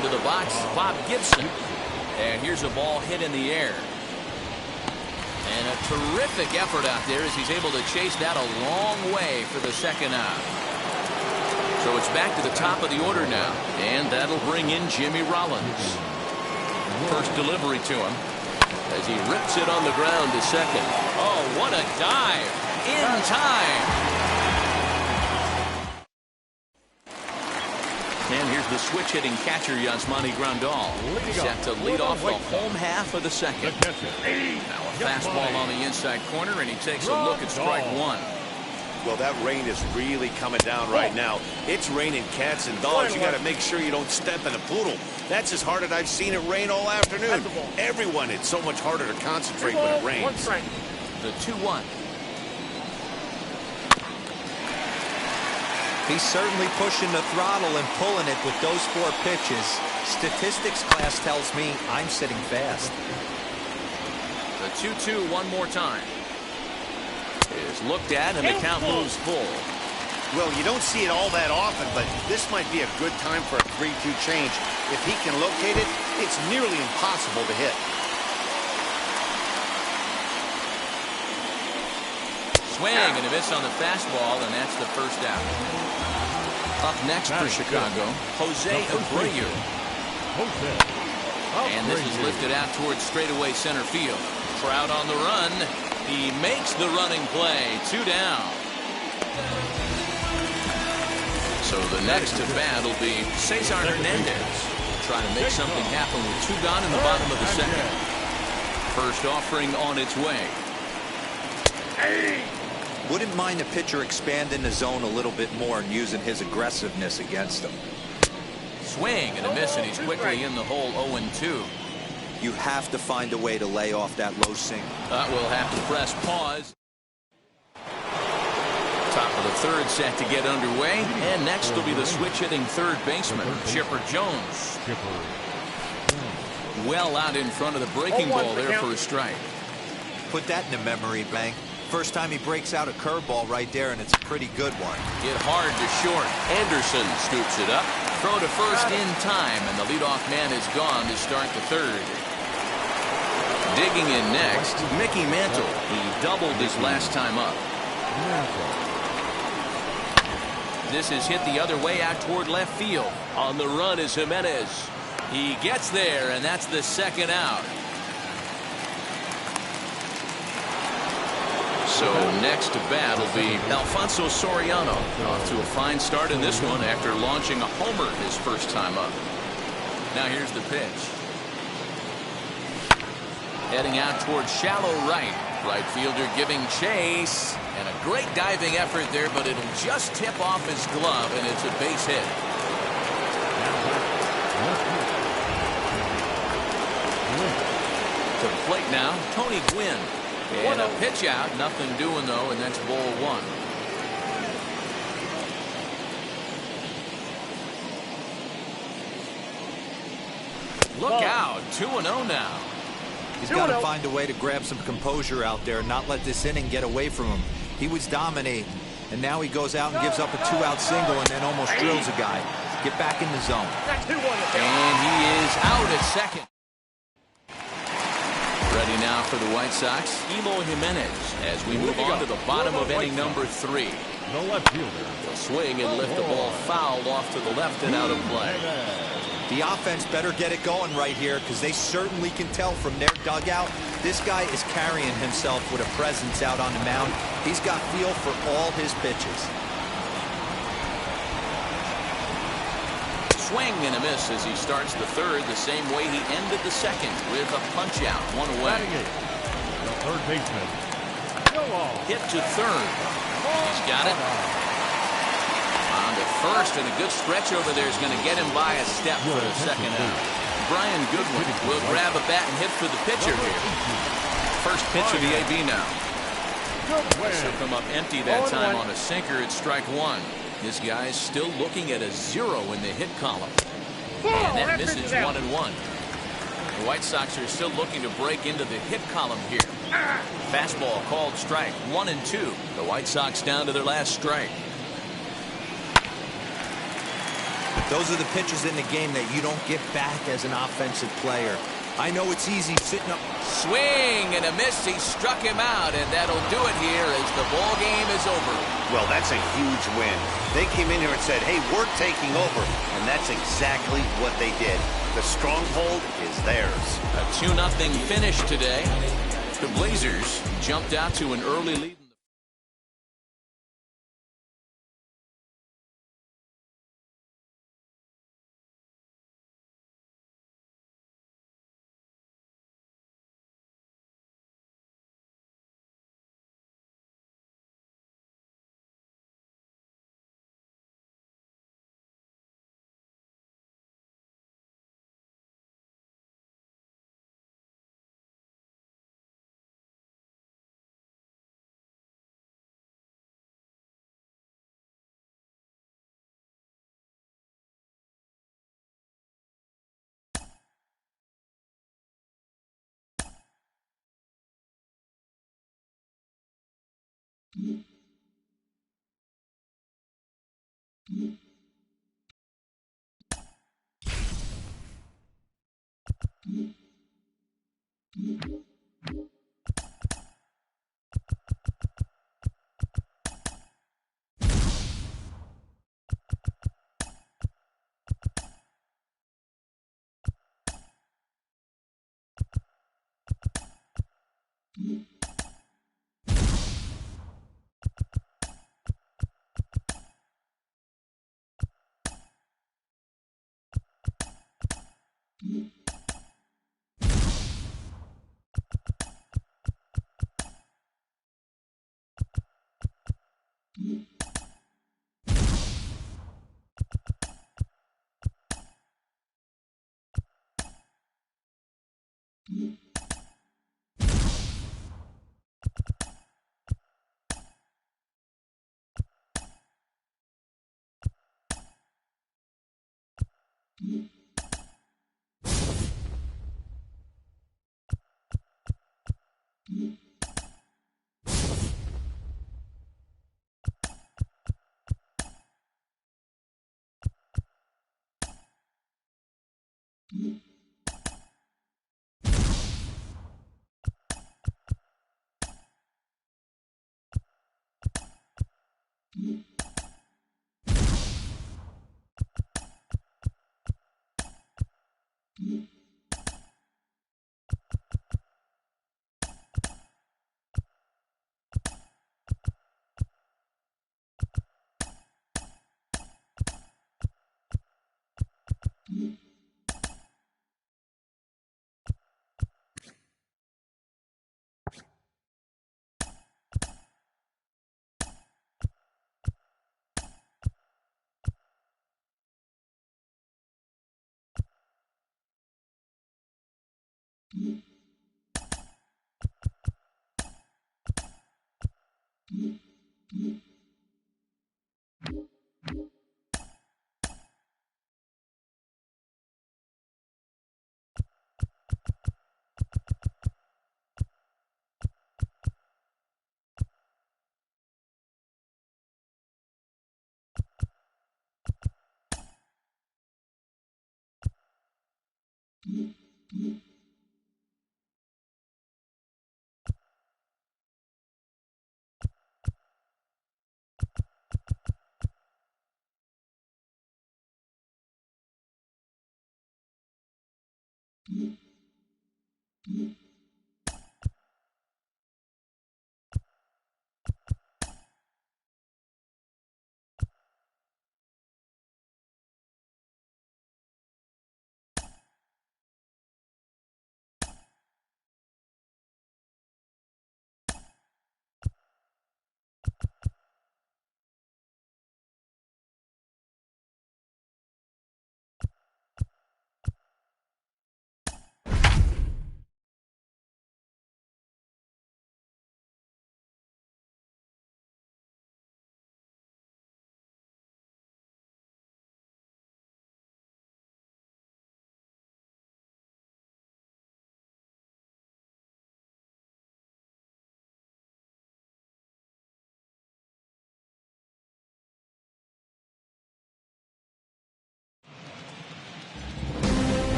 into the box, Bob Gibson. And here's a ball hit in the air. And a terrific effort out there as he's able to chase that a long way for the second out. So it's back to the top of the order now. And that'll bring in Jimmy Rollins. First delivery to him as he rips it on the ground to second. Oh, what a dive. In time. And here's the switch-hitting catcher, Yasmani Grandal, set to lead off the home half of the second. Now a fastball on the inside corner, and he takes a look at strike one. Well, that rain is really coming down right now. It's raining cats and dogs. You got to make sure you don't step in a poodle. That's as hard as I've seen it rain all afternoon. Everyone, it's so much harder to concentrate when it rains. The 2-1. He's certainly pushing the throttle and pulling it with those 4 pitches. Statistics class tells me I'm sitting fast. The 2-2 one more time. Is looked at and the count moves full. Well, you don't see it all that often, but this might be a good time for a 3-2 change. If he can locate it, it's nearly impossible to hit. Swing and a miss on the fastball, and that's the first out. Up next for Chicago, Jose Abreu. And this is lifted out towards straightaway center field. Trout on the run. He makes the running play. 2 down. So the next to bat will be Cesar Hernandez. Trying to make something happen with 2 gone in the bottom of the second. First offering on its way. Wouldn't mind the pitcher expanding the zone a little bit more and using his aggressiveness against him. Swing and a miss, and he's quickly in the hole. 0-2. You have to find a way to lay off that low sink. We'll have to press pause. Top of the third set to get underway. And next will be the switch-hitting third baseman, Chipper Jones. Well out in front of the breaking ball there for a strike. Put that in the memory bank. First time he breaks out a curveball right there, and it's a pretty good one. Hit hard to short. Anderson scoops it up. Throw to first in time, and the leadoff man is gone to start the third. Digging in next, Mickey Mantle. He doubled his last time up. This is hit the other way out toward left field. On the run is Jimenez. He gets there, and that's the second out. So next to bat will be Alfonso Soriano. Off to a fine start in this one after launching a homer his first time up. Now here's the pitch. Heading out towards shallow right. Right fielder giving chase. And a great diving effort there, but it'll just tip off his glove, and it's a base hit. To the plate now, Tony Gwynn. And a pitch out, nothing doing though, and that's ball 1. Look out, 2-0 now. He's got to find a way to grab some composure out there and not let this inning get away from him. He was dominating, and now he goes out and gives up a 2-out single and then almost drills a guy. Get back in the zone. And he is out at second. Ready now for the White Sox, Eloy Jimenez, as we move on to the bottom of inning number 3. The left fielder. He'll swing and lift the ball foul off to the left and out of play. The offense better get it going right here, because they certainly can tell from their dugout this guy is carrying himself with a presence out on the mound. He's got feel for all his pitches. Swing and a miss as he starts the third the same way he ended the second, with a punch out, 1 away. The third baseman. Hit to third. He's got it. On to first, and a good stretch over there is going to get him by a step for the second out. Brian Goodwin will grab a bat and hit for the pitcher here. First pitch of the AB now. He'll come up empty that time on a sinker at strike 1. This guy's still looking at a 0 in the hit column. And that misses 1-1. The White Sox are still looking to break into the hit column here. Fastball called strike, 1-2. The White Sox down to their last strike. Those are the pitches in the game that you don't get back as an offensive player. I know it's easy sitting up. Swing and a miss. He struck him out, and that'll do it here as the ball game is over. Well, that's a huge win. They came in here and said, hey, we're taking over, and that's exactly what they did. The stronghold is theirs. A 2-0 finish today. The Blazers jumped out to an early lead.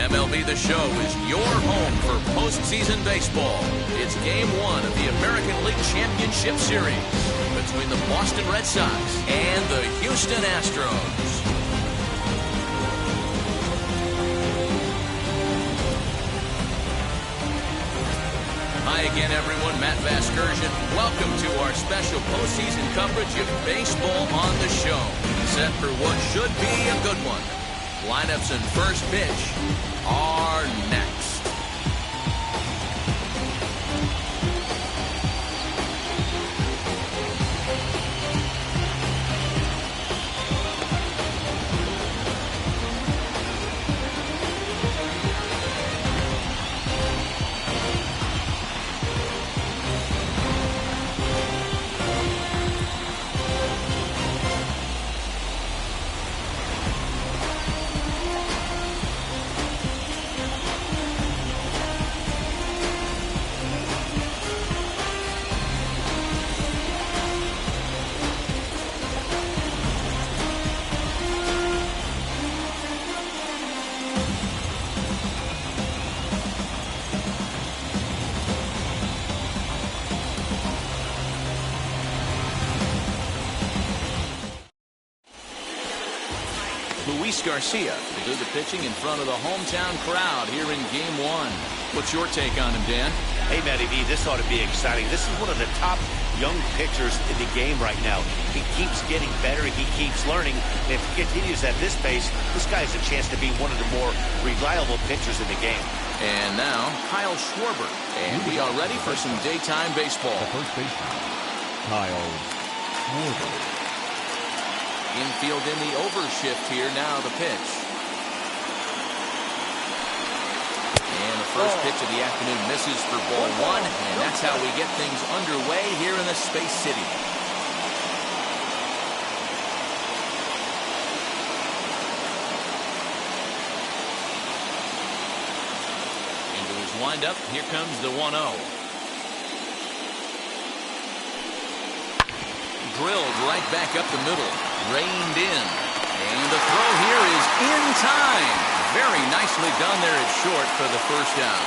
MLB The Show is your home for postseason baseball. It's Game 1 of the American League Championship Series between the Boston Red Sox and the Houston Astros. Hi again, everyone. Matt Vasgersian. Welcome to our special postseason coverage of Baseball on the Show. Set for what should be a good one. Lineups and first pitch are next. Luis Garcia will do the pitching in front of the hometown crowd here in Game 1. What's your take on him, Dan? Hey, Matty V, this ought to be exciting. This is one of the top young pitchers in the game right now. He keeps getting better. He keeps learning. And if he continues at this pace, this guy has a chance to be one of the more reliable pitchers in the game. And now, Kyle Schwarber. And we are ready for some daytime baseball. The first baseman, Kyle Schwarber. Infield in the overshift here. Now the pitch. And the first pitch of the afternoon misses for ball one. And that's how we get things underway here in the Space City. Into his windup. Here comes the 1-0. Drilled right back up the middle. Reined in. And the throw here is in time. Very nicely done there at short for the first out.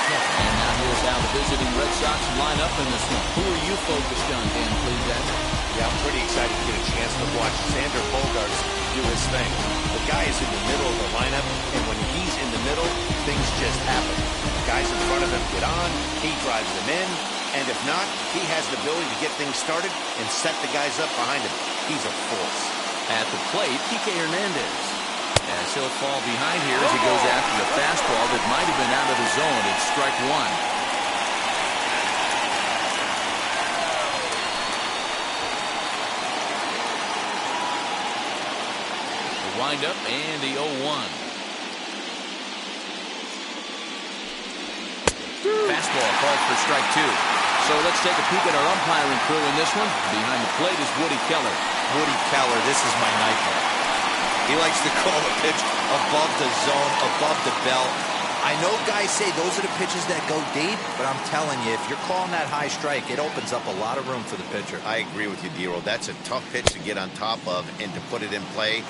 And now here's how the visiting Red Sox line up in this one. Who are you focused on, Dan Pleasant? Yeah, I'm pretty excited to get a chance to watch Xander Bogaerts do his thing. The guy is in the middle of the lineup, and when he's in the middle, things just happen. The guys in front of him get on, he drives them in, and if not, he has the ability to get things started and set the guys up behind him. He's a force. At the plate, Kike Hernandez. As he'll fall behind here as he goes after the fastball that might have been out of the zone. It's strike one. The windup and the 0-1. Fastball called for strike two. So let's take a peek at our umpiring crew in this one. Behind the plate is Woody Keller. Woody Keller, this is my nightmare. He likes to call a pitch above the zone, above the belt. I know guys say those are the pitches that go deep, but I'm telling you, if you're calling that high strike, it opens up a lot of room for the pitcher. I agree with you, D-Roll. That's a tough pitch to get on top of and to put it in play.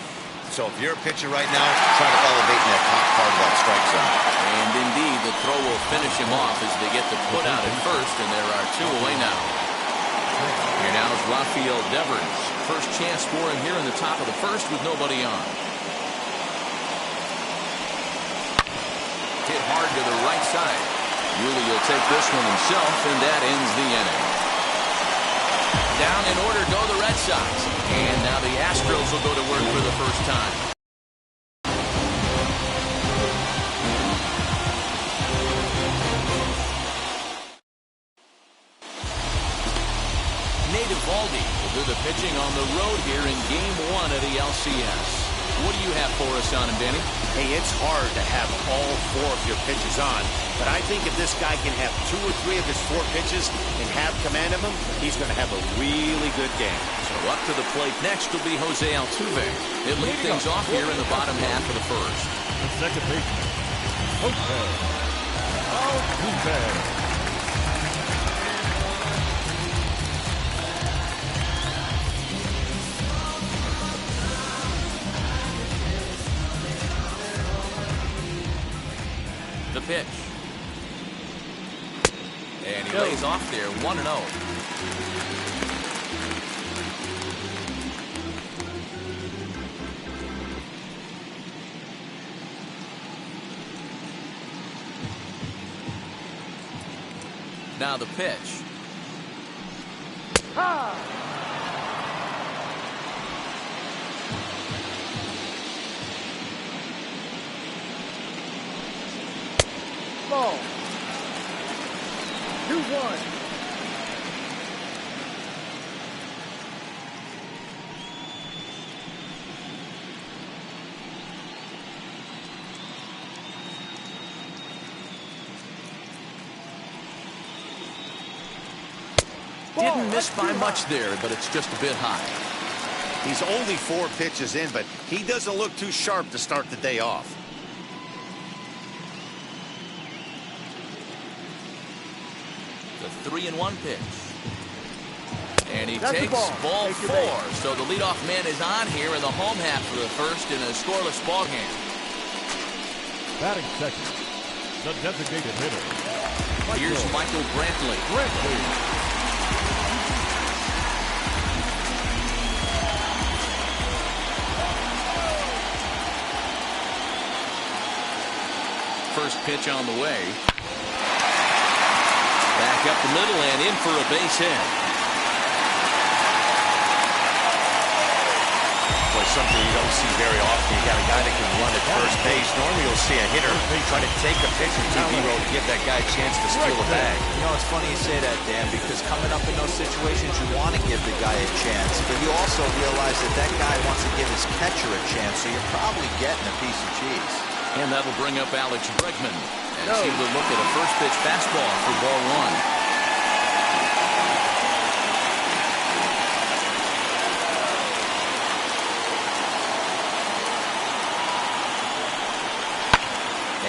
So if you're a pitcher right now, try to elevate in that top part of that strike zone. And indeed, the throw will finish him off as they get the put out at first, and there are two away now. Here now is Rafael Devers. First chance for him here in the top of the first with nobody on. Hit hard to the right side. Yuli will take this one himself, and that ends the inning. Down in order go the Red Sox. And now the Astros will go to work for the first time. Nate Eovaldi will do the pitching on the road here in Game 1 of the LCS. What do you have for us on him, Danny? Hey, it's hard to have all four of your pitches on, but I think if this guy can have 2 or 3 of his 4 pitches and have command of them, he's going to have a really good game. So up to the plate next will be Jose Altuve. He'll lead things off here in the bottom half of the first. The second baseman, Jose Altuve. pitch. And he lays off there, 1-0. Now the pitch. Ball. 2-1. Didn't miss by much there, but it's just a bit high. He's only 4 pitches in, but he doesn't look too sharp to start the day off. The 3-1 pitch. And he That's takes the ball Take 4. your base. So the leadoff man is on here in the home half of the first in a scoreless ball game. Batting second, the designated hitter. Here's Michael Brantley. First pitch on the way. Back up the middle and in for a base hit. Boy, something you don't see very often. You got a guy that can run at first base. Normally you'll see a hitter try to take a pitch or 2 to give that guy a chance to steal a bag. You know, it's funny you say that, Dan, because coming up in those situations, you want to give the guy a chance, but you also realize that that guy wants to give his catcher a chance, so you're probably getting a piece of cheese. And that'll bring up Alex Bregman as he will look at a first pitch fastball for ball 1.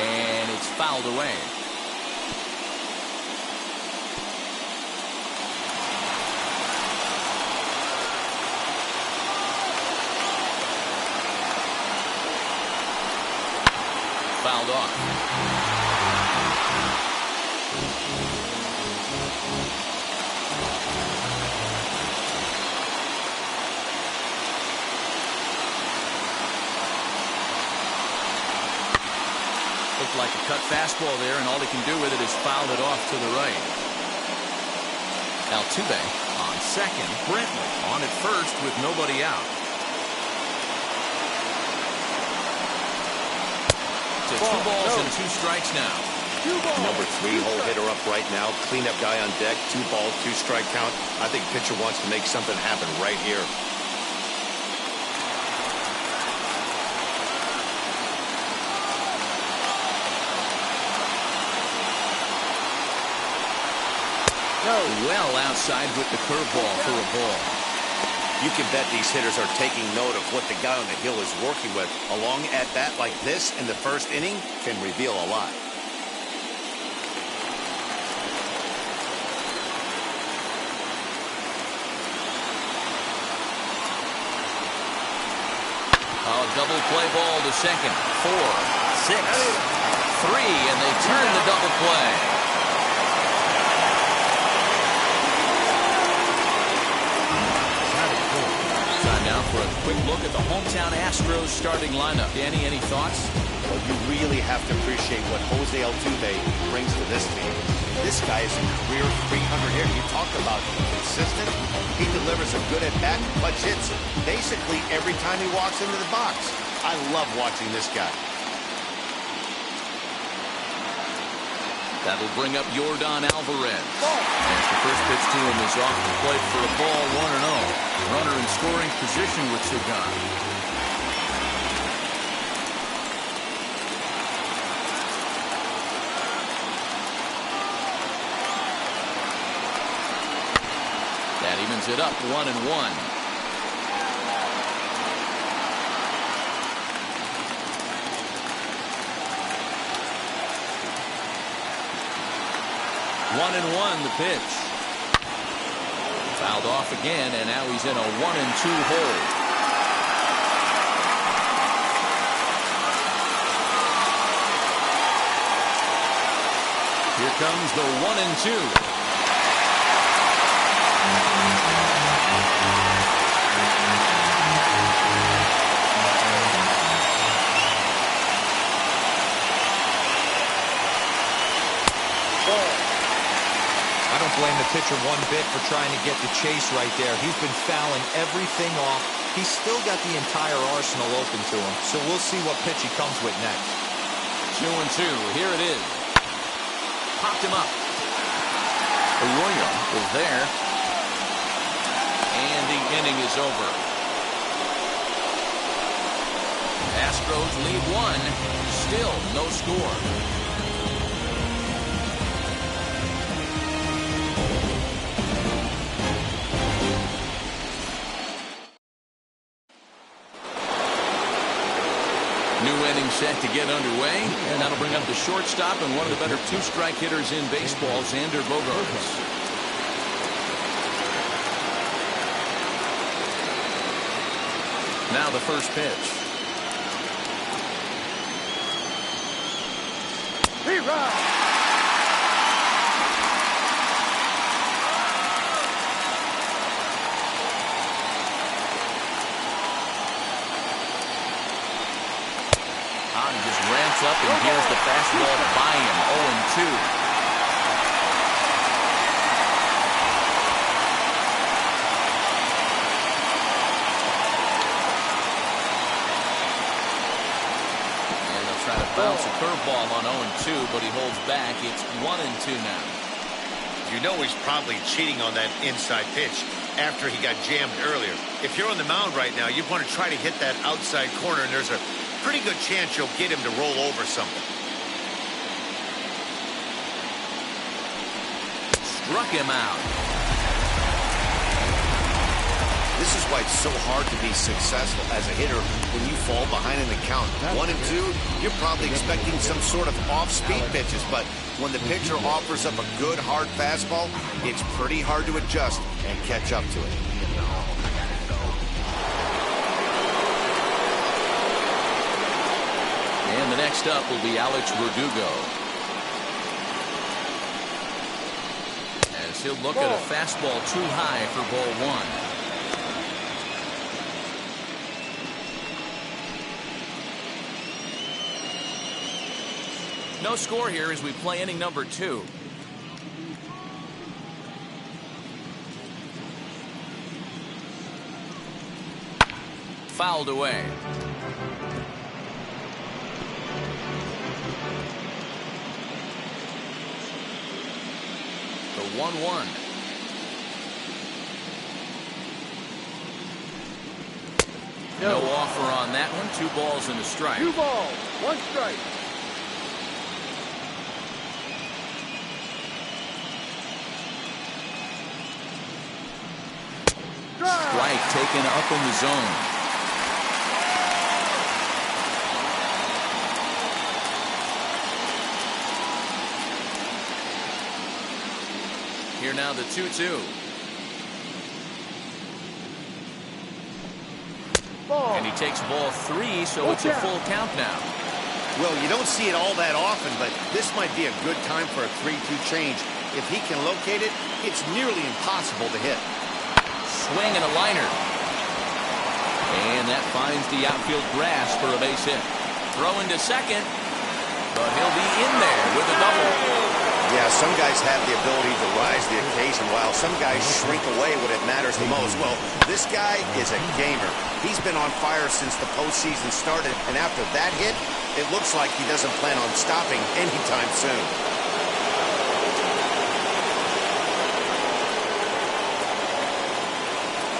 And it's fouled away. Fouled off. Looked like a cut fastball there, and all he can do with it is foul it off to the right. Altuve on second. Brantley on at first with nobody out. To 2 balls and 2 strikes now. Number 3 hole hitter up right now. Cleanup guy on deck. 2 balls, 2 strike count. I think pitcher wants to make something happen right here. Well outside with the curveball for a ball. You can bet these hitters are taking note of what the guy on the hill is working with. A long at-bat like this in the first inning can reveal a lot. Oh, double play ball to second. 4, 6, 3, and they turn the double play. Now for a quick look at the hometown Astros starting lineup. Danny, any thoughts? Well, you really have to appreciate what Jose Altuve brings to this team. This guy is a career 300 hitter. You talk about consistent. He delivers a good at-bat, clutch hits basically every time he walks into the box. I love watching this guy. That'll bring up Yordan Alvarez. As the first pitch to him is off the plate for a ball, 1-0. Runner in scoring position with Sagan. That evens it up, 1-1. One and one, the pitch. Fouled off again, and now he's in a 1-2 hole. comes the 1-2. I don't blame the pitcher one bit for trying to get the chase right there. He's been fouling everything off. He's still got the entire arsenal open to him. So we'll see what pitch he comes with next. 2-2. Here it is. Popped him up. Arroyo is there. And the inning is over. Astros lead 1. Still no score. New inning set to get underway, and that'll bring up the shortstop and one of the better two-strike hitters in baseball, Xander Bogaerts. Now the first pitch. He just ramps up and here's the fastball by him. 0-2. Try to bounce a curveball on 0-2, but he holds back. It's 1-2 now. You know he's probably cheating on that inside pitch after he got jammed earlier. If you're on the mound right now, you want to try to hit that outside corner, and there's a pretty good chance you'll get him to roll over something. Struck him out. This is why it's so hard to be successful as a hitter when you fall behind in the count. 1-2, you're probably expecting some sort of off-speed pitches, but when the pitcher offers up a good, hard fastball, it's pretty hard to adjust and catch up to it. And the next up will be Alex Verdugo. As he'll look at a fastball too high for ball 1. No score here as we play inning number 2. Fouled away. The 1-1. No offer on that one. 2 balls and a strike. 2 balls, 1 strike. Strike taken up in the zone. Here now the 2-2. And he takes ball 3, so it's a full count now. Well, you don't see it all that often, but this might be a good time for a 3-2 change. If he can locate it, it's nearly impossible to hit. Swing and a liner. And that finds the outfield grass for a base hit. Throw into second, but he'll be in there with a double. Yeah, some guys have the ability to rise the occasion, while some guys shrink away when it matters the most. Well, this guy is a gamer. He's been on fire since the postseason started, and after that hit, it looks like he doesn't plan on stopping anytime soon.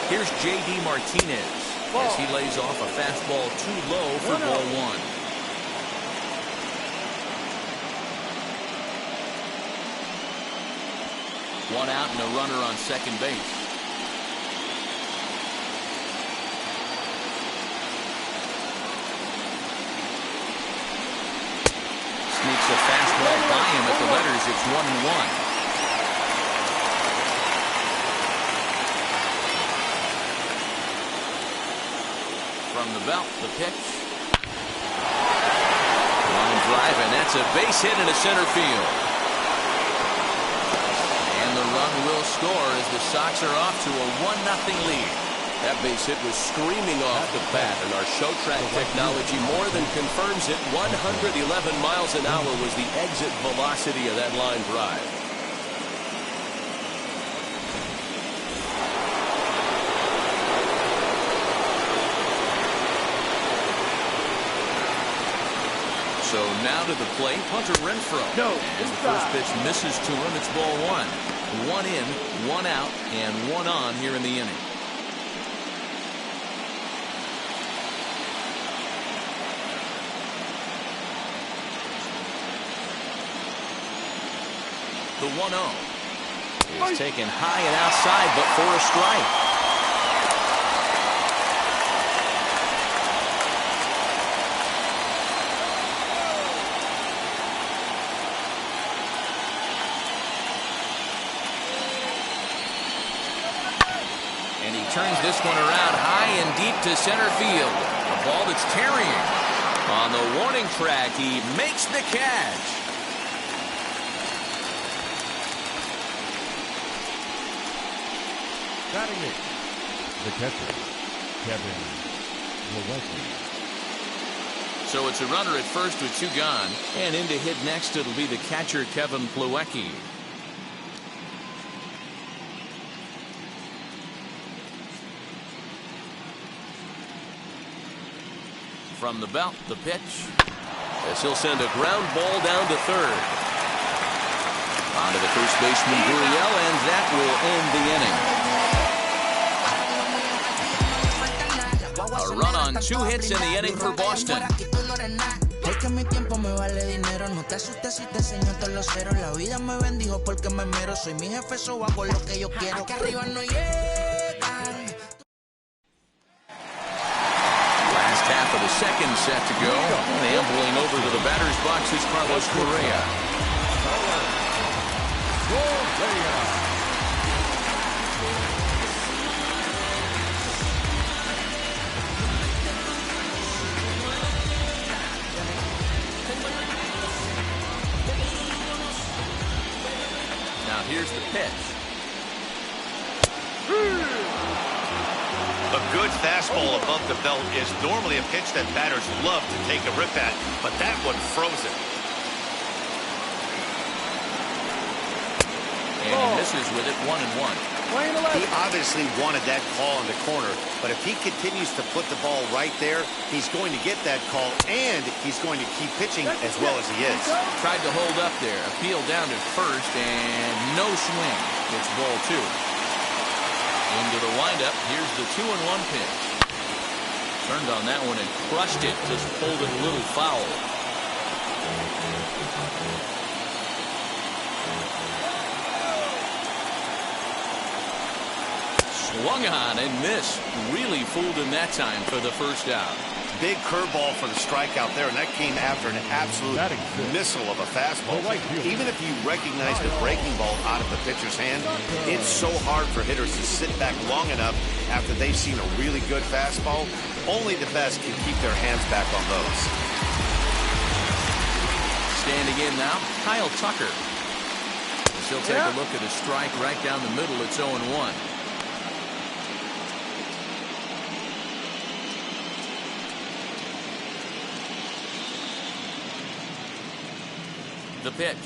Here's J.D. Martinez as he lays off a fastball too low for ball 1. One out and a runner on second base. Sneaks a fastball by him at the letters. It's 1-1. From the belt, the pitch. Line drive, and that's a base hit into center field. final score as the Sox are off to a 1-0 lead. That base hit was screaming off the bat, and our show track technology more than confirms it. 111 miles an hour was the exit velocity of that line drive. So now to the plate, Hunter Renfroe. No, as the first pitch misses to him, it's ball one. 1 in, 1 out, and 1 on here in the inning. The 1-0 is taken high and outside, but for a strike. And he turns this one around high and deep to center field. A ball that's carrying. On the warning track, he makes the catch. Batting it, the catcher, Kevin Plawecki. So it's a runner at first with 2 gone, and in to hit next it'll be the catcher Kevin Plawecki. From the belt, the pitch. As he'll send a ground ball down to third. On to the first baseman Gurriel, and that will end the inning. A run on 2 hits in the inning for Boston. Last half of the second set to go. And ambling over to the batter's box is Carlos Correa. Now here's the pitch. A good fastball above the belt is normally a pitch that batters love to take a rip at, but that one froze it. And he misses with it, 1-1. He obviously wanted that call in the corner, but if he continues to put the ball right there, he's going to get that call, and he's going to keep pitching as well as he is. Tried to hold up there, appeal down to first, and no swing. It's ball 2. Into the windup, here's the 2-1 pitch. Turned on that one and crushed it, just pulled it a little foul. Swung on and missed. Really fooled him that time for the first out. Big curveball for the strikeout there, and that came after an absolute missile of a fastball. Even if you recognize the breaking ball out of the pitcher's hand, it's so hard for hitters to sit back long enough after they've seen a really good fastball. Only the best can keep their hands back on those. Standing in now, Kyle Tucker. He'll take a look at a strike right down the middle. It's 0-1. The pitch.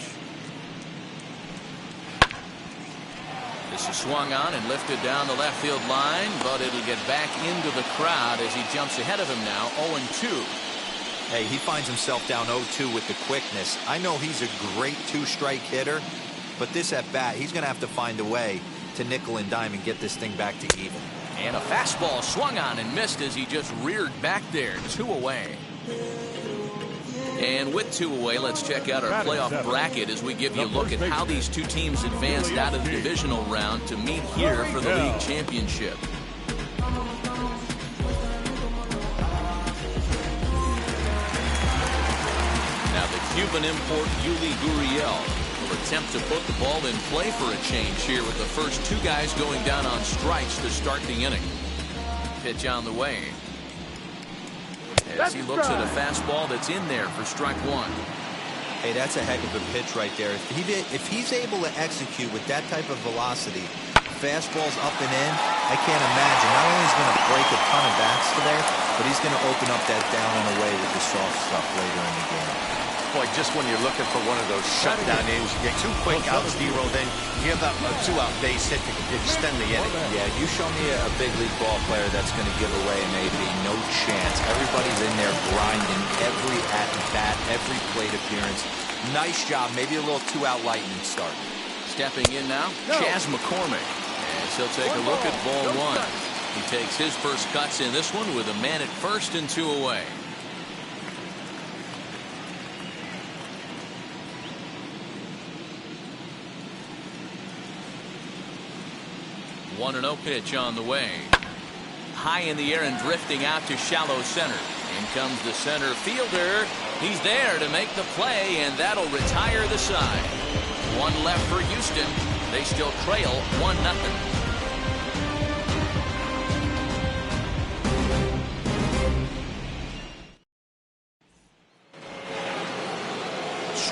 This is swung on and lifted down the left field line, but it'll get back into the crowd as he jumps ahead of him now, 0-2. Hey, he finds himself down 0-2 with the quickness. I know he's a great 2-strike hitter, but this at bat, he's going to have to find a way to nickel and dime and get this thing back to even. And a fastball swung on and missed as he just reared back there, 2 away. And with 2 away, let's check out our playoff bracket as we give you a look at how these 2 teams advanced out of the divisional round to meet here for the league championship. Now the Cuban import Yuli Gurriel will attempt to put the ball in play for a change here with the first 2 guys going down on strikes to start the inning. Pitch on the way. As he looks at a fastball that's in there for strike 1. Hey, that's a heck of a pitch right there. If he's able to execute with that type of velocity, fastballs up and in, I can't imagine. Not only is he going to break a ton of bats today, but he's going to open up that down and away with the soft stuff later in the game. Boy, just when you're looking for one of those shutdown innings, you get 2 quick outs, D-Roll, then give up a 2-out base hit to extend the inning. Yeah, you show me a big league ball player that's going to give away MLB, no chance. Everybody's in there grinding every at-bat, every plate appearance. Nice job. Maybe a little 2-out lightning start. Stepping in now, Chas McCormick. And he'll take a look at ball 1. He takes his first cuts in this one with a man at first and 2 away. 1-0 pitch on the way. High in the air and drifting out to shallow center. In comes the center fielder. He's there to make the play, and that'll retire the side. 1 left for Houston. They still trail 1-0.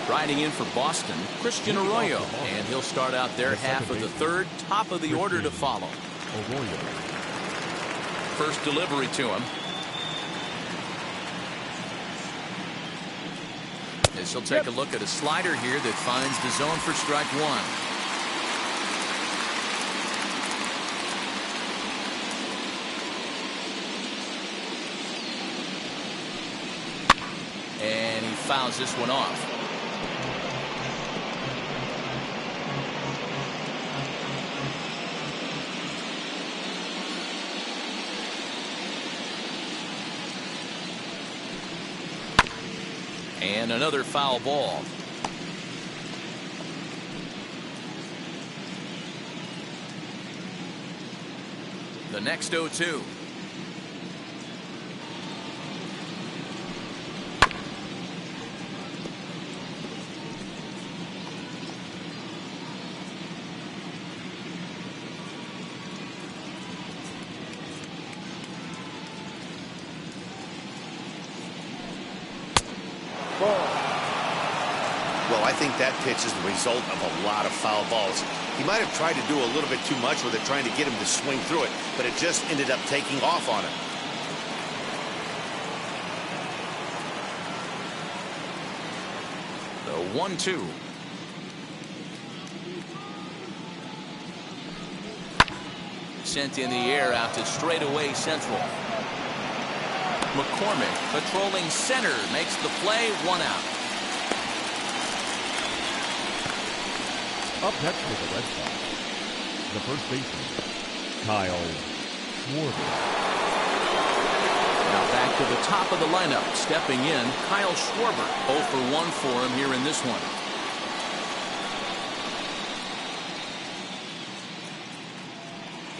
Riding in for Boston, Christian Arroyo, and he'll start out their half of the third, top of the order to follow. First delivery to him. As he'll take a look at a slider here that finds the zone for strike 1. And he fouls this one off. And another foul ball. The next 0-2. Well, I think that pitch is the result of a lot of foul balls. He might have tried to do a little bit too much with it, trying to get him to swing through it, but it just ended up taking off on him. The 1-2. Sent in the air out to straightaway central. McCormick patrolling center makes the play, 1 out. Up next for the Red Sox, the first baseman, Kyle Schwarber. Now back to the top of the lineup, stepping in, Kyle Schwarber. 0 for 1 for him here in this one.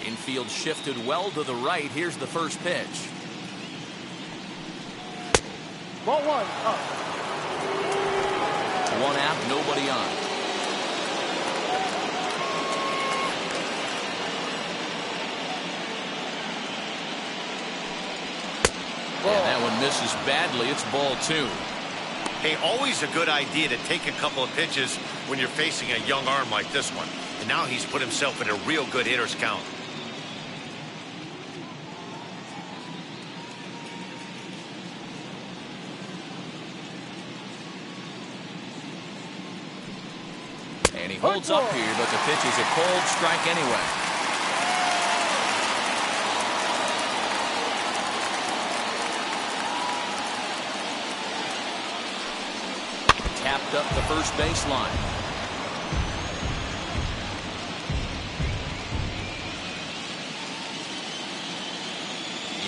Infield shifted well to the right. Here's the first pitch. Ball 1 up. 1 out, nobody on. And that one misses badly. It's ball 2. Hey, always a good idea to take a couple of pitches when you're facing a young arm like this one. And now he's put himself in a real good hitter's count. And he holds up here, but the pitch is a cold strike anyway. Tapped up the first baseline.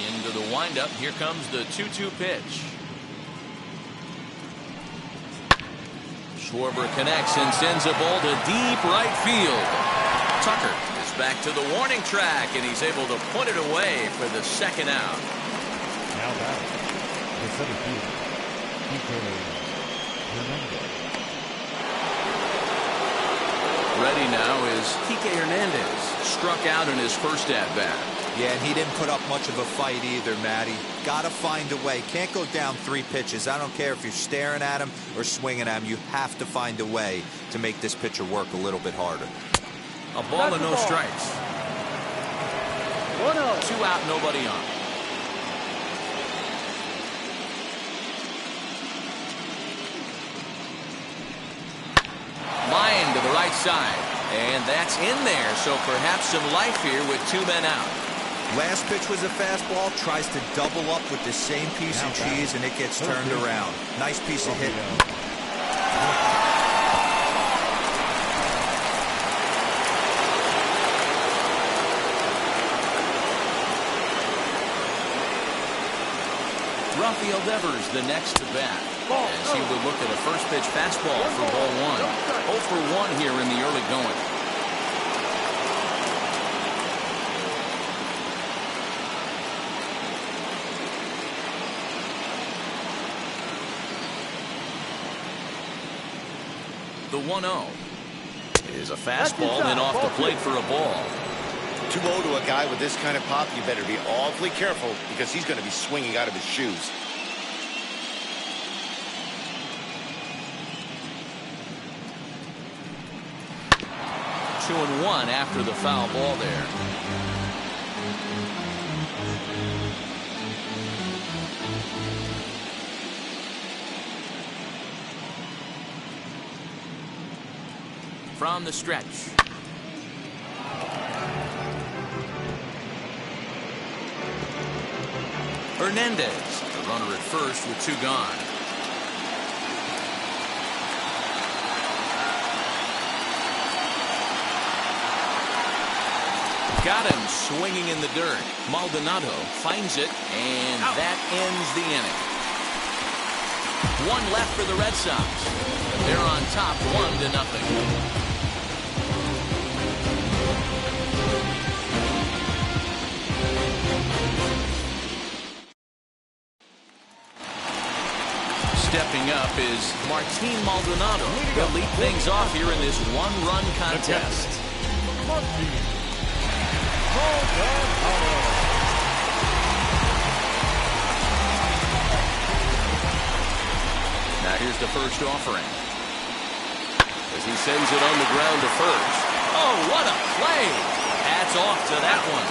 Into the windup. Here comes the 2-2 pitch. Schwarber connects and sends a ball to deep right field. Tucker is back to the warning track, and he's able to put it away for the 2nd out. Now back, the center fielder, Ready now is Kike Hernandez. Struck out in his first at-bat. Yeah, and he didn't put up much of a fight either, Matty. Got to find a way. Can't go down 3 pitches. I don't care if you're staring at him or swinging at him. You have to find a way to make this pitcher work a little bit harder. A ball and no strikes. 1-0. 2 out, nobody on. Line to the right side. And that's in there, so perhaps some life here with 2 men out. Last pitch was a fastball, tries to double up with the same piece of cheese, and it gets turned around. Nice piece of hitting. Rafael Devers the next to bat, as he would look at a first pitch fastball for ball 1. 0 for 1 here in the early going. The 1-0 is a fastball and off the plate for a ball. 2-0 to a guy with this kind of pop, you better be awfully careful because he's going to be swinging out of his shoes. Two and 1 after the foul ball there. From the stretch. Hernandez, the runner at first with 2 gone. Got him swinging in the dirt. Maldonado finds it, and that ends the inning. 1 left for the Red Sox. They're on top 1-0. Stepping up is Martin Maldonado. He'll lead things off here in this 1-run contest. Now here's the first offering, as he sends it on the ground to first. Oh, what a play! Hats off to that one.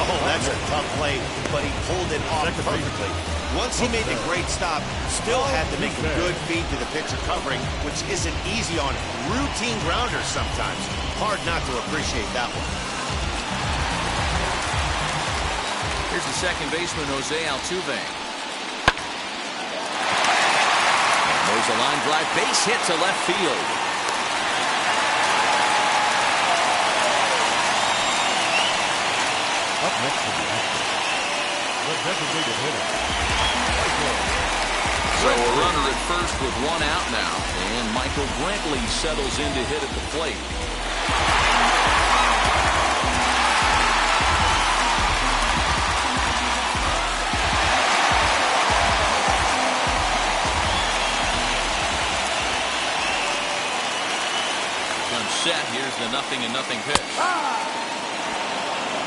Oh, that's a tough play, but he pulled it off perfectly. Once he made the great stop, still had to make a good feed to the pitcher covering, which isn't easy on routine grounders sometimes. Hard not to appreciate that one. Here's the second baseman, Jose Altuve. There's a line drive base hit to left field. Up next to the action, the designated hitter. So a runner at first with 1 out now, and Michael Brantley settles in to hit at the plate. Set. Here's the 0-0 pitch.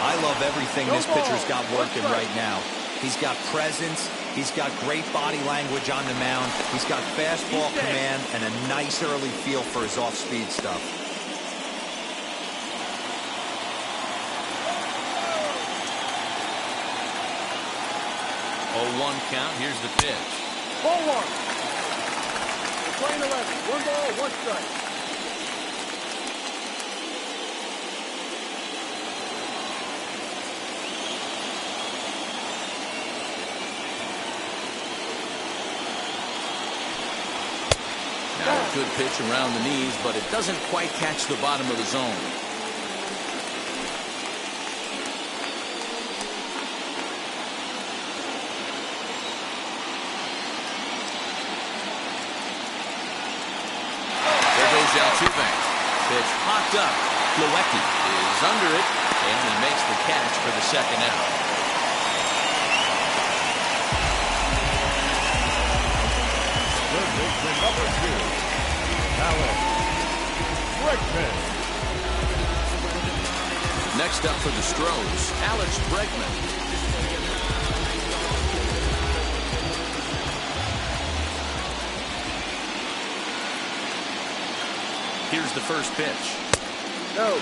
I love everything this pitcher's got working right now. He's got presence. He's got great body language on the mound. He's got fastball command and a nice early feel for his off-speed stuff. 0-1 count. Here's the pitch. Ball 1. We're playing 11. 1 ball, 1 strike. Good pitch around the knees, but it doesn't quite catch the bottom of the zone. There goes Altuve. Pitch popped up. Plawecki is under it, and he makes the catch for the second out. Number 2. Alex Bregman. Next up for the Stros, Alex Bregman. Here's the first pitch. No.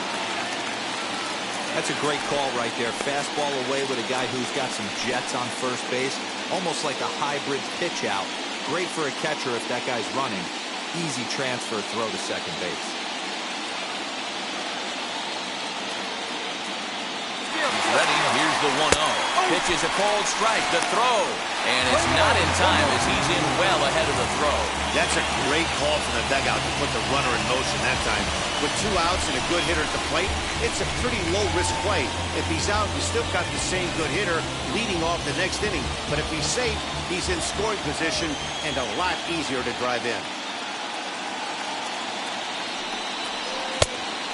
That's a great call right there. Fastball away with a guy who's got some jets on first base. Almost like a hybrid pitch out. Great for a catcher if that guy's running. Easy transfer throw to second base. He's ready. Here's the 1-0. Pitch is a cold strike. The throw. And it's not in time as he's in well ahead of the throw. That's a great call from the dugout to put the runner in motion that time. With 2 outs and a good hitter at the plate, it's a pretty low-risk play. If he's out, you still got the same good hitter leading off the next inning. But if he's safe, he's in scoring position and a lot easier to drive in.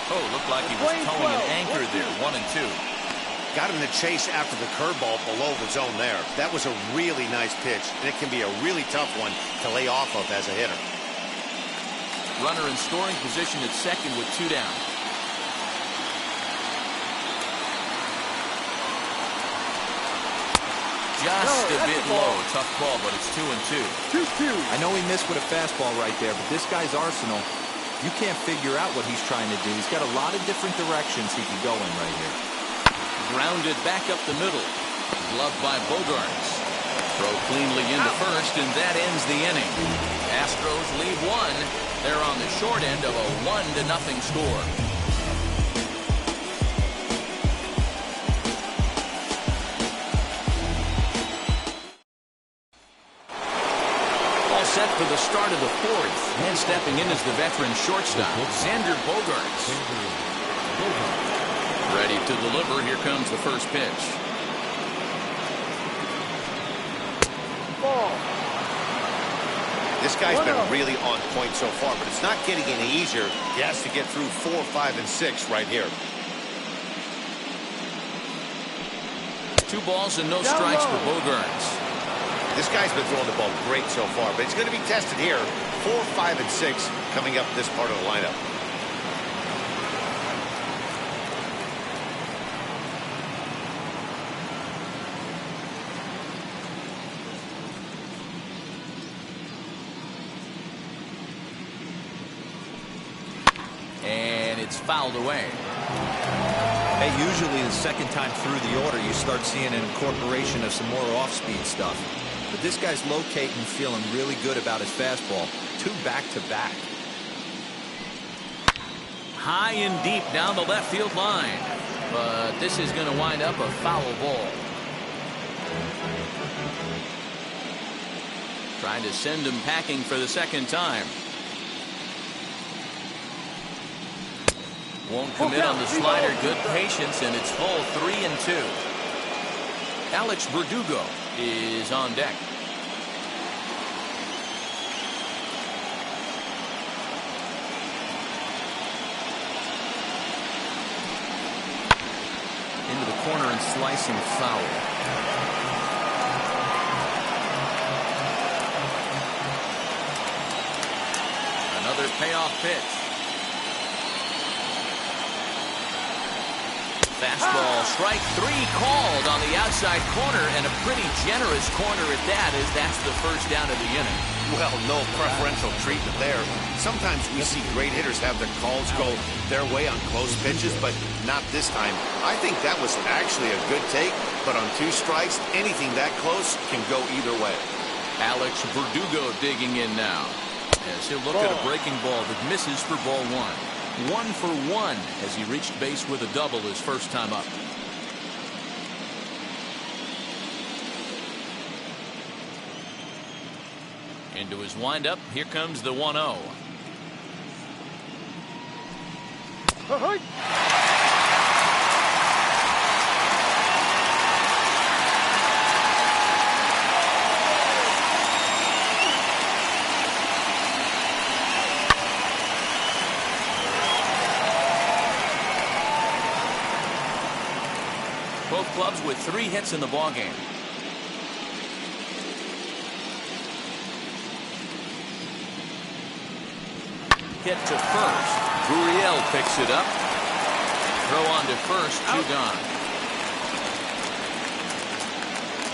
Oh, looked like he was towing an anchor there. 1 and 2. Got him to chase after the curveball below the zone there. That was a really nice pitch, and it can be a really tough one to lay off of as a hitter. Runner in scoring position at second with 2 down. Just a bit low. Tough call, but it's 2 and 2. 2-2. I know he missed with a fastball right there, but this guy's arsenal, you can't figure out what he's trying to do. He's got a lot of different directions he could go in right here. Grounded back up the middle. Gloved by Bogarts. Throw cleanly into first, and that ends the inning. Astros lead 1. They're on the short end of a 1-0 score. All set for the start of the 4th. And stepping in is the veteran shortstop, Xander Bogarts. Ready to deliver. Here comes the first pitch. Ball. This guy's been really on point so far, but it's not getting any easier. He has to get through 4, 5, and 6 right here. 2 balls and no strikes for Bogarts. This guy's been throwing the ball great so far, but it's going to be tested here. 4, 5, and 6 coming up this part of the lineup. And it's fouled away. Hey, usually the second time through the order, you start seeing an incorporation of some more off-speed stuff. But this guy's locating, feeling really good about his fastball. 2 back-to-back. High and deep down the left field line. But this is going to wind up a foul ball. Trying to send him packing for the second time. Won't commit on the slider. Good patience, and it's full 3 and 2. Alex Verdugo is on deck. Into the corner and slicing foul. Another payoff pitch. Fastball, strike 3 called on the outside corner, and a pretty generous corner at that, as that's the first down of the inning. Well, no preferential treatment there. Sometimes we see great hitters have their calls go their way on close pitches, but not this time. I think that was actually a good take, but on 2 strikes, anything that close can go either way. Alex Verdugo digging in now, as he'll look at a breaking ball that misses for ball 1. 1 for 1 as he reached base with a double his first time up. Into his windup. Here comes the 1-0. Both clubs with 3 hits in the ballgame. Hit to first. Gurriel picks it up. Throw on to first, 2 gone.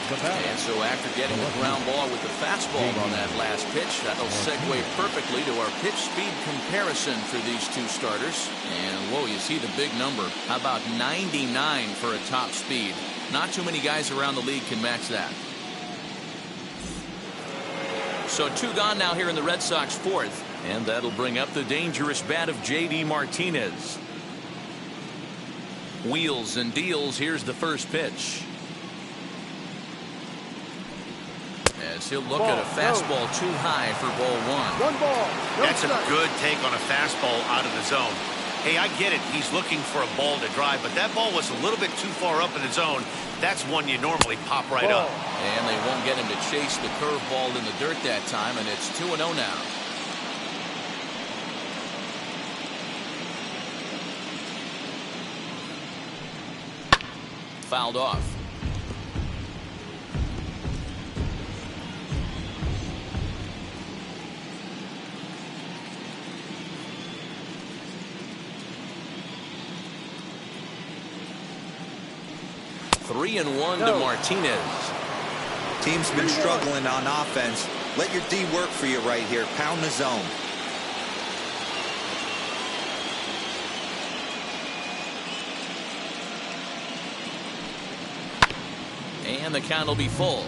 And so after getting the ground ball with the fastball on that last pitch, that'll segue perfectly to our pitch speed comparison for these two starters. And whoa, you see the big number. How about 99 for a top speed? Not too many guys around the league can match that. So 2 gone now here in the Red Sox 4th. And that'll bring up the dangerous bat of J.D. Martinez. Wheels and deals. Here's the first pitch. As he'll look at a fastball too high for ball 1. 1 ball. That's a good take on a fastball out of the zone. Hey, I get it. He's looking for a ball to drive, but that ball was a little bit too far up in the zone. That's one you normally pop right up. And they won't get him to chase the curveball in the dirt that time, and it's 2-0 now. Fouled off. Three and one to Martinez. Team's been struggling on offense. Let your D work for you right here. Pound the zone. And the count will be full.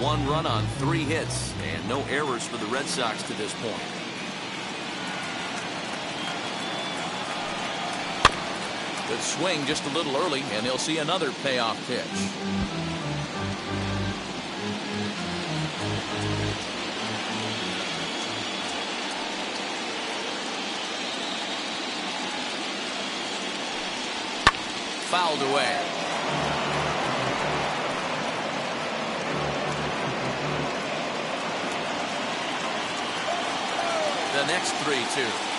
1 run on 3 hits and no errors for the Red Sox to this point. Good swing just a little early, and they'll see another payoff pitch. Fouled away. The next 3-2.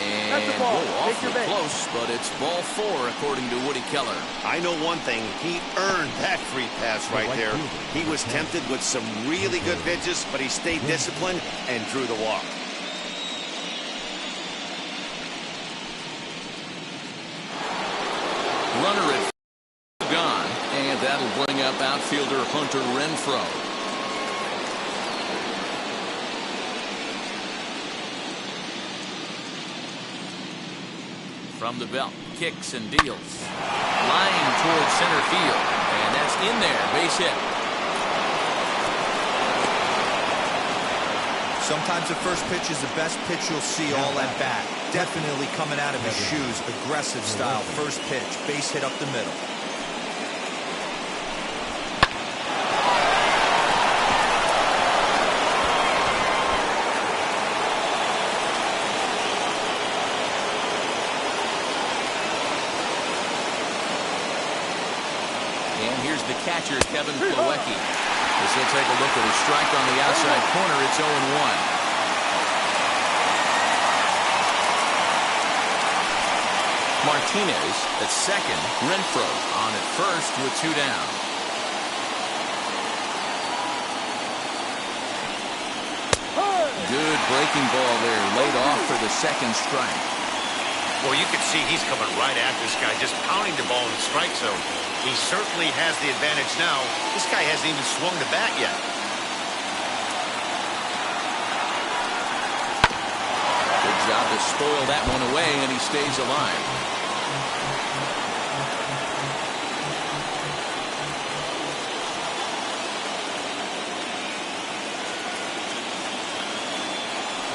And awfully close, but it's ball 4 according to Woody Keller. I know one thing. He earned that free pass right there. He was tempted with some really good pitches, but he stayed disciplined and drew the walk. Runner at gone, and that'll bring up outfielder Hunter Renfroe. From the belt, kicks and deals. Line towards center field, and that's in there, base hit. Sometimes the first pitch is the best pitch you'll see all at bat. Definitely coming out of his shoes, aggressive style. First pitch, base hit up the middle. The catcher, Kevin Plawecki. As he'll take a look at his strike on the outside corner, it's 0-1. Martinez at second, Renfroe on at first with 2 down. Good breaking ball there, laid off for the second strike. Well, you can see he's coming right at this guy, just pounding the ball in the strike zone. He certainly has the advantage now. This guy hasn't even swung the bat yet. Good job to spoil that one away, and he stays alive.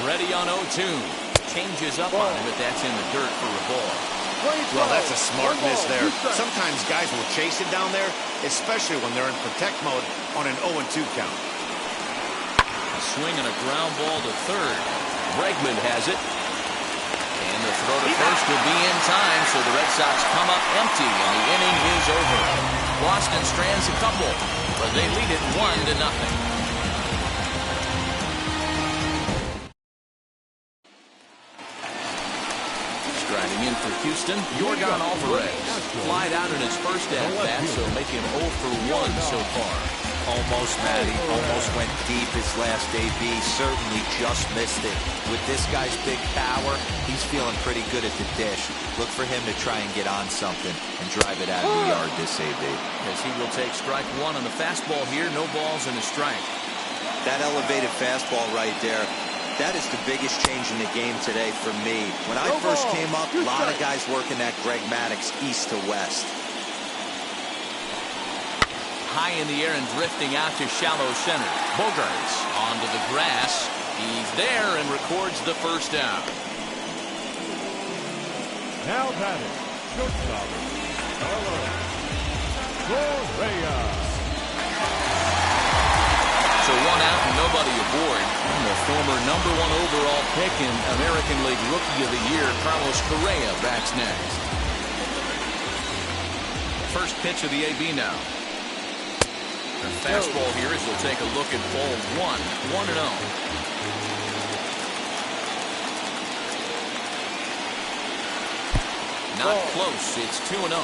Ready on 0-2. Changes up on him, but that's in the dirt for a ball. Well, that's a smart miss there. Sometimes guys will chase it down there, especially when they're in protect mode on an 0-2 count. A swing and a ground ball to third. Bregman has it. And the throw to first will be in time, so the Red Sox come up empty, and the inning is over. Boston strands a couple, but they lead it 1-0. Striding in for Houston, Yordan Alvarez. Flied out in his first at-bat, so make him 0 for 1 so far. Almost, Matty. Almost went deep his last AB. Certainly just missed it. With this guy's big power, he's feeling pretty good at the dish. Look for him to try and get on something and drive it out of the yard this AB. As he will take strike one on the fastball here. No balls and a strike. That elevated fastball right there, that is the biggest change in the game today for me. When I first came up, a lot of guys working that Greg Maddux east to west. High in the air and drifting out to shallow center. Bogarts onto the grass. He's there and records the first out. Now batting, shortstop, Carlos Correa. So one out and nobody aboard. And the former #1 overall pick and American League Rookie of the Year, Carlos Correa, bats next. First pitch of the AB now. The fastball here as we'll take a look at ball 1. 1-0. Not close. It's 2-0.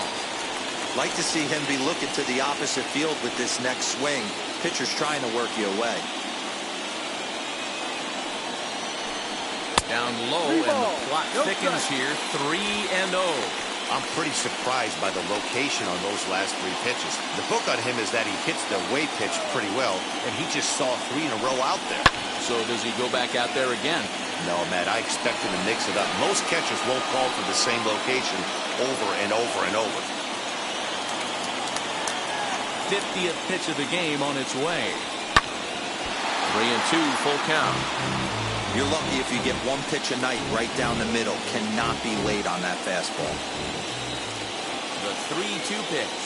Like to see him be looking to the opposite field with this next swing. Pitcher's trying to work you away. Down low and the clock thickens here. 3-0. I'm pretty surprised by the location on those last 3 pitches. The book on him is that he hits the away pitch pretty well, and he just saw 3 in a row out there. So does he go back out there again? No, Matt, I expect him to mix it up. Most catchers won't call for the same location over and over and over. 50th pitch of the game on its way. 3-2, full count. You're lucky if you get 1 pitch a night right down the middle. Cannot be late on that fastball. The 3-2 pitch.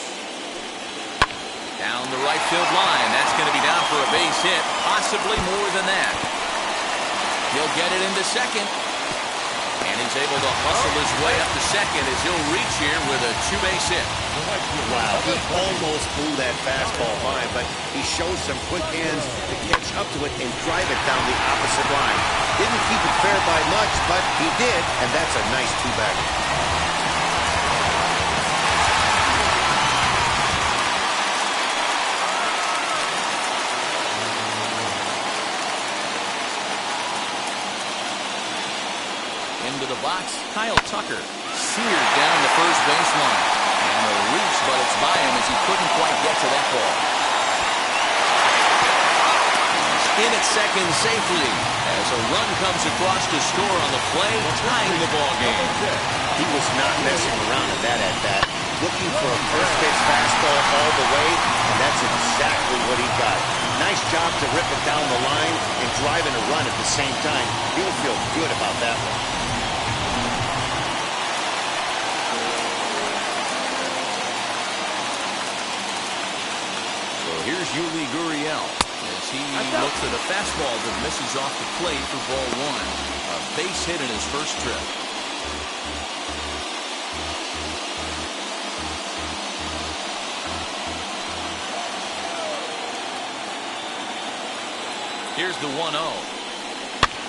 Down the right field line. That's going to be down for a base hit. Possibly more than that. He'll get it into second. And he's able to hustle his way up to second as he'll reach here with a 2-base hit. Wow, he almost blew that fastball by, but he shows some quick hands to catch up to it and drive it down the opposite line. Didn't keep it fair by much, but he did, and that's a nice 2-bagger. Into the box, Kyle Tucker. Seared down the first baseline. And a reach, but it's by him as he couldn't quite get to that ball. He's in at second safely as a run comes across to score on the play, tying the ball game. He was not messing around in that at-bat. Looking for a first-pitch fastball all the way, and that's exactly what he got. Nice job to rip it down the line and driving a run at the same time. He'll feel good about that one. Here's Yuli Gurriel as he looks at a fastball that misses off the plate for ball 1. A base hit in his first trip. Here's the 1-0.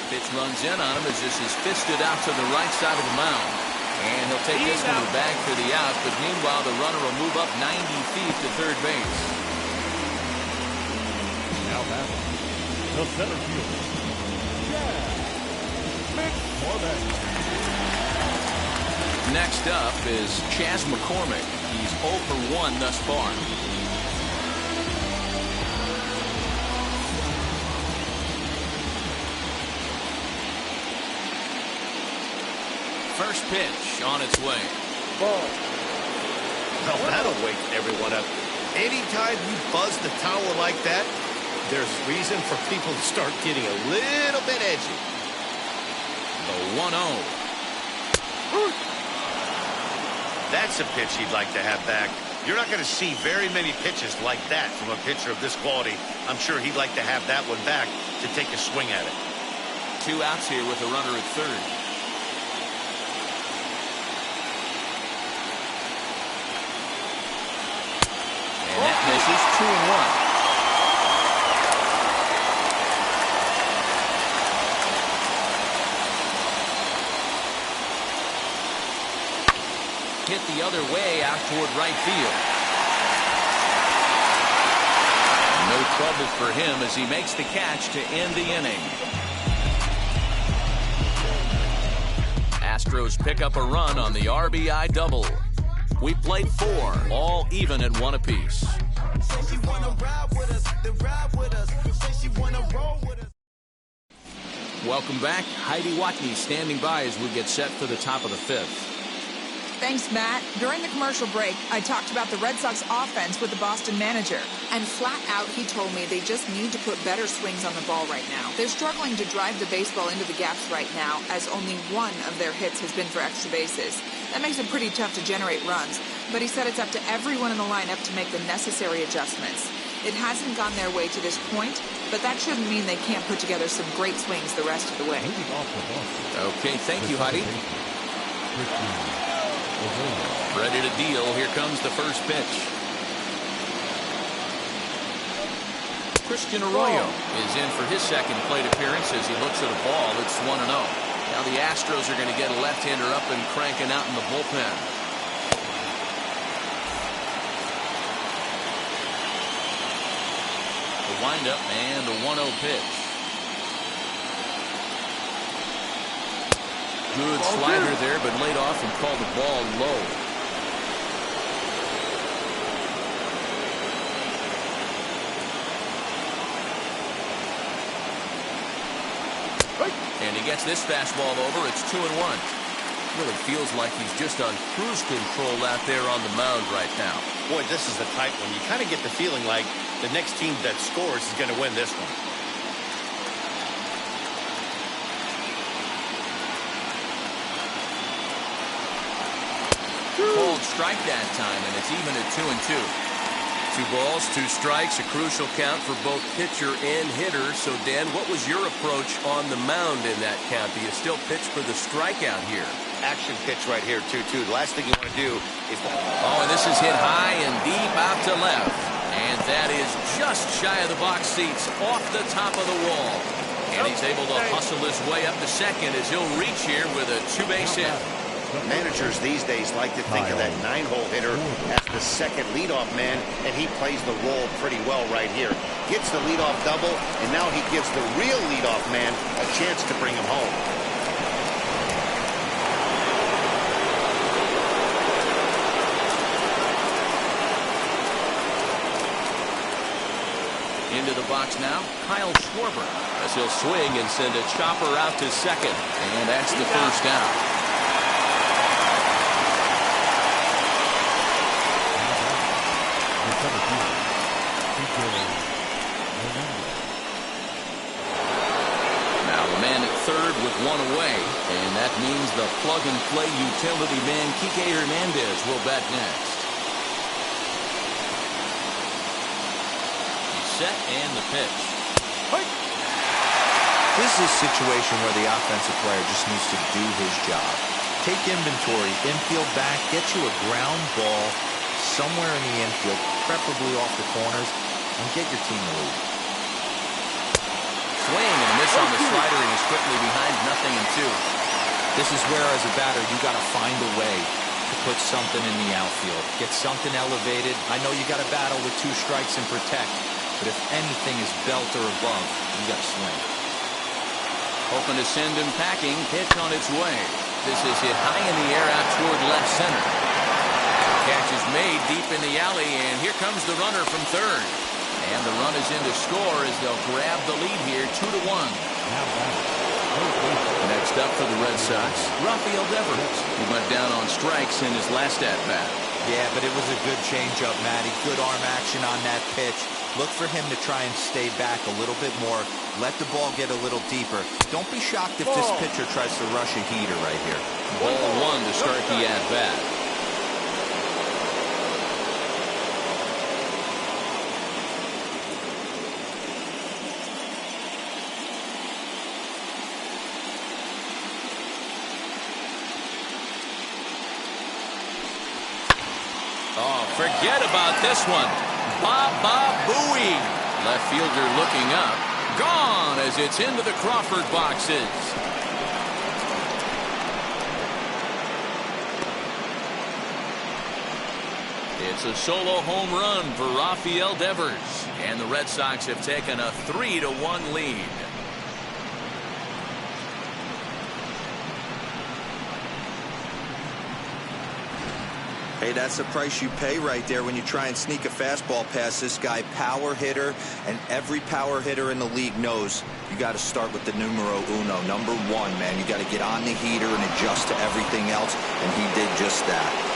Pitch runs in on him as this is fisted out to the right side of the mound. And he'll take this one to the bag for the out, but meanwhile the runner will move up 90 feet to third base. Now batting, the center fielder, McCormick. Next up is Chas McCormick. He's 0 for 1 thus far. First pitch on its way. Ball. Well, that'll wake everyone up. Anytime you buzz the tower like that, there's reason for people to start getting a little bit edgy. The 1-0. That's a pitch he'd like to have back. You're not going to see very many pitches like that from a pitcher of this quality. I'm sure he'd like to have that one back to take a swing at it. 2 outs here with a runner at third. And that misses. 2-1. Hit the other way out toward right field. No trouble for him as he makes the catch to end the inning. Astros pick up a run on the RBI double. We played 4, all even at 1 apiece. Welcome back. Heidi Watney standing by as we get set for the top of the 5th. Thanks, Matt. During the commercial break, I talked about the Red Sox offense with the Boston manager. And flat out, he told me they just need to put better swings on the ball right now. They're struggling to drive the baseball into the gaps right now, as only one of their hits has been for extra bases. That makes it pretty tough to generate runs. But he said it's up to everyone in the lineup to make the necessary adjustments. It hasn't gone their way to this point, but that shouldn't mean they can't put together some great swings the rest of the way. Okay, thank you, Heidi. Ready to deal. Here comes the first pitch. Christian Arroyo is in for his second plate appearance as he looks at a ball. It's 1-0. Now the Astros are going to get a left-hander up and cranking out in the bullpen. The windup and the 1-0 pitch. Good slider there, but laid off and called the ball low. And he gets this fastball over. It's 2-1. Really feels like he's just on cruise control out there on the mound right now. Boy, this is the type when you kind of get the feeling like the next team that scores is going to win this one. Called strike that time, and it's even at 2-2. 2 balls, 2 strikes, a crucial count for both pitcher and hitter. So, Dan, what was your approach on the mound in that count? Do you still pitch for the strikeout here? Action pitch right here, 2-2. The last thing you want to do is... Oh, and this is hit high and deep out to left. And that is just shy of the box seats, off the top of the wall. And he's able to hustle his way up to second as he'll reach here with a 2-base hit. Managers these days like to think of that 9-hole hitter as the second leadoff man, and he plays the role pretty well right here. Gets the leadoff double, and now he gives the real leadoff man a chance to bring him home. Into the box now, Kyle Schwarber, as he'll swing and send a chopper out to second. And that's the first down. Now the man at third with 1 away, and that means the plug-and-play utility man Kike Hernandez will bat next. He's set and the pitch. This is a situation where the offensive player just needs to do his job. Take inventory, infield back, get you a ground ball somewhere in the infield, preferably off the corners, and get your team the lead. Swing and a miss on the slider, and he's quickly behind 0-2. This is where, as a batter, you got to find a way to put something in the outfield. Get something elevated. I know you got to battle with 2 strikes and protect, but if anything is belt or above, you got to swing. Hoping to send him packing. Pitch on its way. This is hit high in the air out toward left center. Catch is made deep in the alley, and here comes the runner from third. And the run is in to score as they'll grab the lead here, 2-1. Next up for the Red Sox, Rafael Devers, who went down on strikes in his last at-bat. Yeah, but it was a good changeup, Matty. Good arm action on that pitch. Look for him to try and stay back a little bit more. Let the ball get a little deeper. Don't be shocked if this pitcher tries to rush a heater right here. Ball 1 to start the at-bat. Oh, forget about this one. Baba Booey. Left fielder looking up. Gone as it's into the Crawford boxes. It's a solo home run for Rafael Devers, and the Red Sox have taken a 3-1 lead. Hey, that's the price you pay right there when you try and sneak a fastball past this guy. Power hitter, and every power hitter in the league knows you got to start with the numero uno, number one, man. You got to get on the heater and adjust to everything else, and he did just that.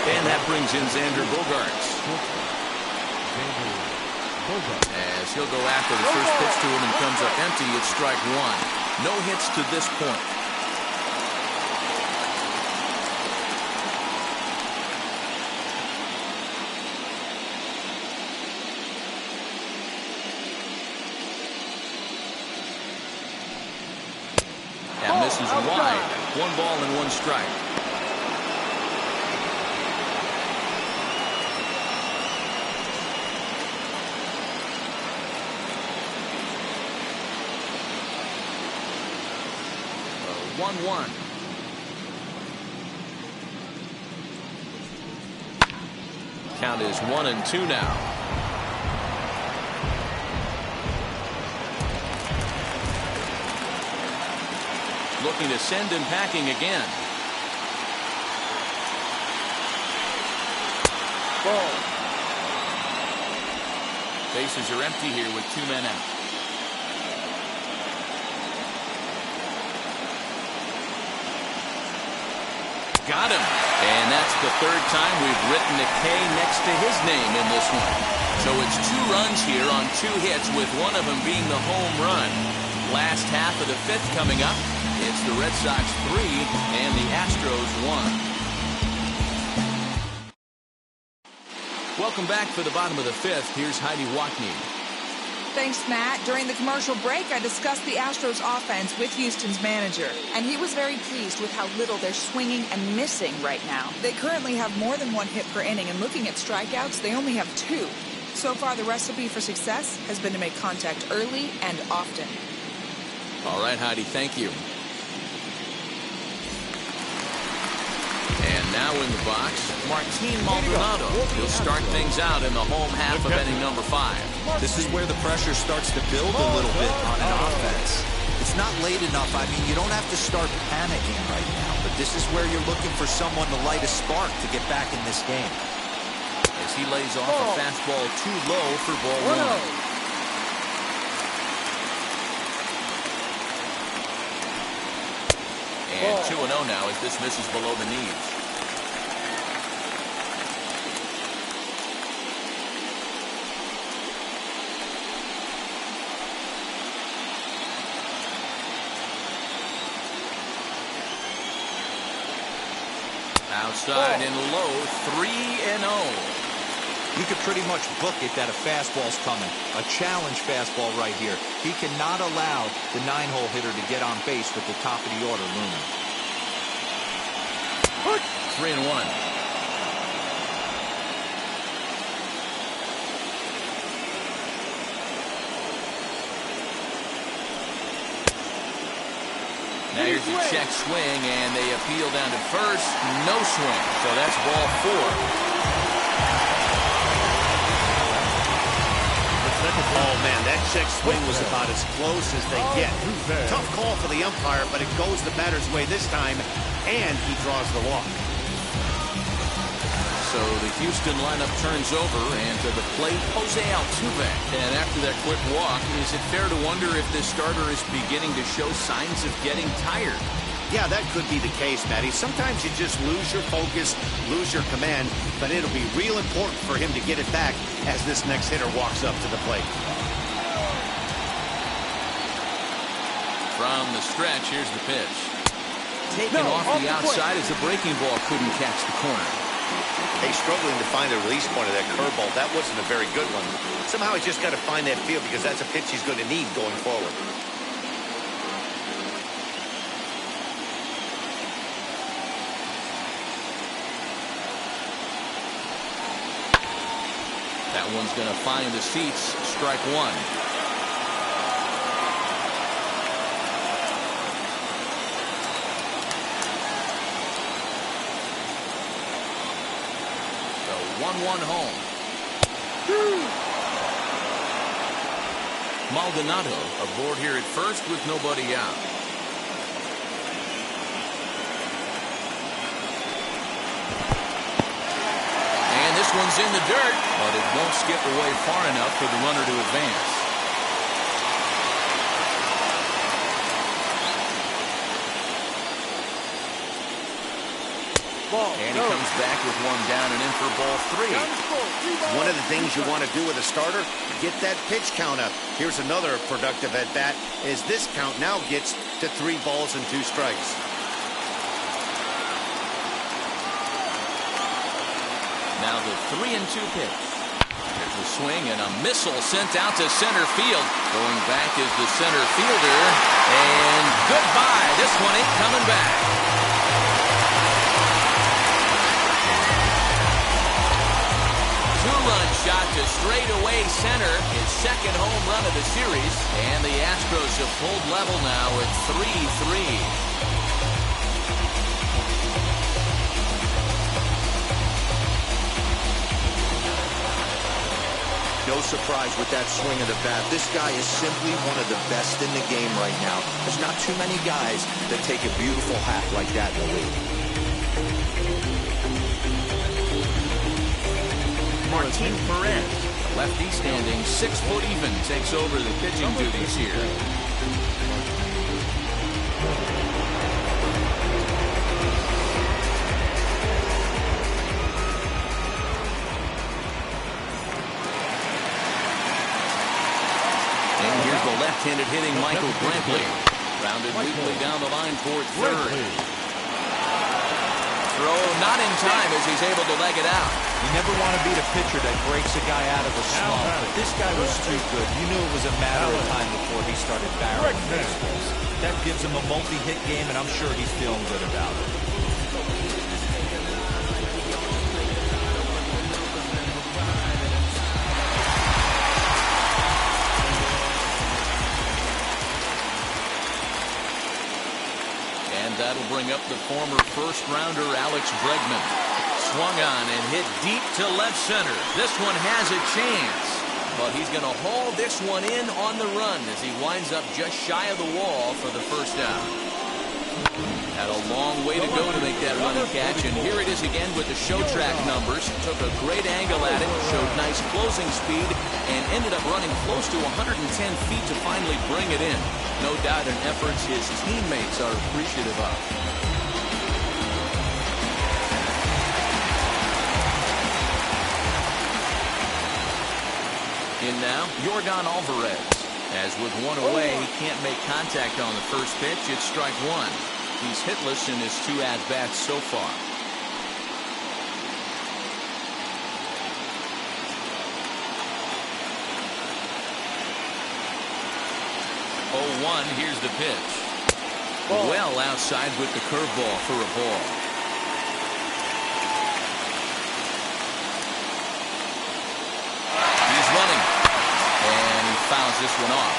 And that brings in Xander Bogaerts. As he'll go after the first pitch to him and comes up empty, it's strike one. No hits to this point. That misses wide. 1 ball and 1 strike. So 1-1. Count is 1-2 now. Looking to send him packing again. Ball. Bases are empty here with 2 men out. Got him. And that's the 3rd time we've written a K next to his name in this one. So it's 2 runs here on 2 hits, with one of them being the home run. Last half of the 5th coming up. It's the Red Sox 3 and the Astros 1. Welcome back for the bottom of the 5th. Here's Heidi Watney. Thanks, Matt. During the commercial break, I discussed the Astros offense with Houston's manager, and he was very pleased with how little they're swinging and missing right now. They currently have more than 1 hit per inning, and looking at strikeouts, they only have 2. So far, the recipe for success has been to make contact early and often. All right, Heidi, thank you. And now in the box, Martin Maldonado. He'll start things out in the home half of inning number 5. This is where the pressure starts to build a little bit on an offense. It's not late enough. I mean, you don't have to start panicking right now, but this is where you're looking for someone to light a spark to get back in this game. As he lays off a fastball too low for ball 1. And 2-0 now as this misses below the knees. Outside and low, 3-0. You could pretty much book it that a fastball's coming. A challenge fastball right here. He cannot allow the 9-hole hitter to get on base with the top of the order looming. 3-1. Now here's a check swing, and they appeal down to first. No swing, so that's ball 4. Oh, man, that check swing was about as close as they get. Tough call for the umpire, but it goes the batter's way this time, and he draws the walk. So the Houston lineup turns over, and to the plate, Jose Altuve. And after that quick walk, is it fair to wonder if this starter is beginning to show signs of getting tired? Yeah, that could be the case, Matty. Sometimes you just lose your focus, lose your command, but it'll be real important for him to get it back as this next hitter walks up to the plate. From the stretch, here's the pitch. Taken off the outside as the breaking ball couldn't catch the corner. Hey, struggling to find the release point of that curveball. That wasn't a very good one. Somehow he's just got to find that feel because that's a pitch he's going to need going forward. That one's going to find the seats. Strike 1. 1-1 home. Maldonado aboard here at first with nobody out. And this one's in the dirt, but it won't skip away far enough for the runner to advance. And he comes back with one down and in for ball 3. One of the things you want to do with a starter, get that pitch count up. Here's another productive at bat as this count now gets to 3 balls and 2 strikes. Now the 3-2 pitch. There's a swing and a missile sent out to center field. Going back is the center fielder. And goodbye. This one ain't coming back. Two-run shot to straightaway center. His second home run of the series. And the Astros have pulled level now at 3-3. No surprise with that swing of the bat. This guy is simply one of the best in the game right now. There's not too many guys that take a beautiful hack like that in the league. Martin Perez, lefty standing 6 foot even, takes over the pitching duties here. And here's the left-handed hitting Michael Brantley. Rounded weakly down the line toward third. Throw not in time as he's able to leg it out. You never want to beat a pitcher that breaks a guy out of a slump, but this guy was too good. You knew it was a matter of time before he started barreling baseballs. That gives him a multi-hit game, and I'm sure he's feeling good about it. And that'll bring up the former first-rounder Alex Bregman. Swung on and hit deep to left center. This one has a chance, but he's going to haul this one in on the run as he winds up just shy of the wall for the first out. Had a long way to go to make that running catch, and here it is again with the show track numbers. Took a great angle at it, showed nice closing speed, and ended up running close to 110 feet to finally bring it in. No doubt an effort his teammates are appreciative of. In now, Yordan Alvarez. As with one away, he can't make contact on the first pitch. It's strike one. He's hitless in his 2 at-bats so far. 0-1, here's the pitch. Well outside with the curveball for a ball. He's running. And he fouls this one off.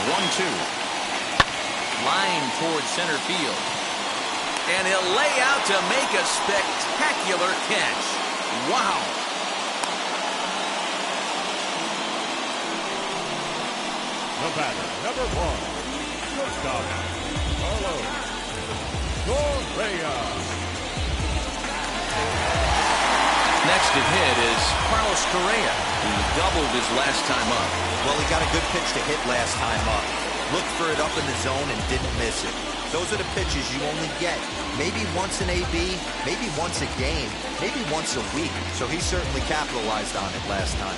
1-2. Line towards center field. And he'll lay out to make a spectacular catch. Wow. The batter, number 1, shortstop, Carlos Correa. Next to hit is Carlos Correa, who doubled his last time up. Well, he got a good pitch to hit last time up. Looked for it up in the zone and didn't miss it. Those are the pitches you only get maybe once an AB, maybe once a game, maybe once a week. So he certainly capitalized on it last time.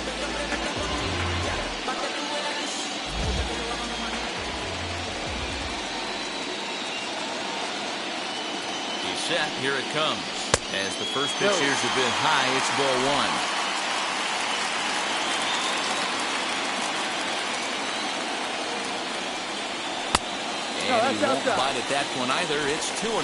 He's set. Here it comes. As the first pitch here's a bit high, it's ball 1. And he won't bite at that one either. It's 2-0.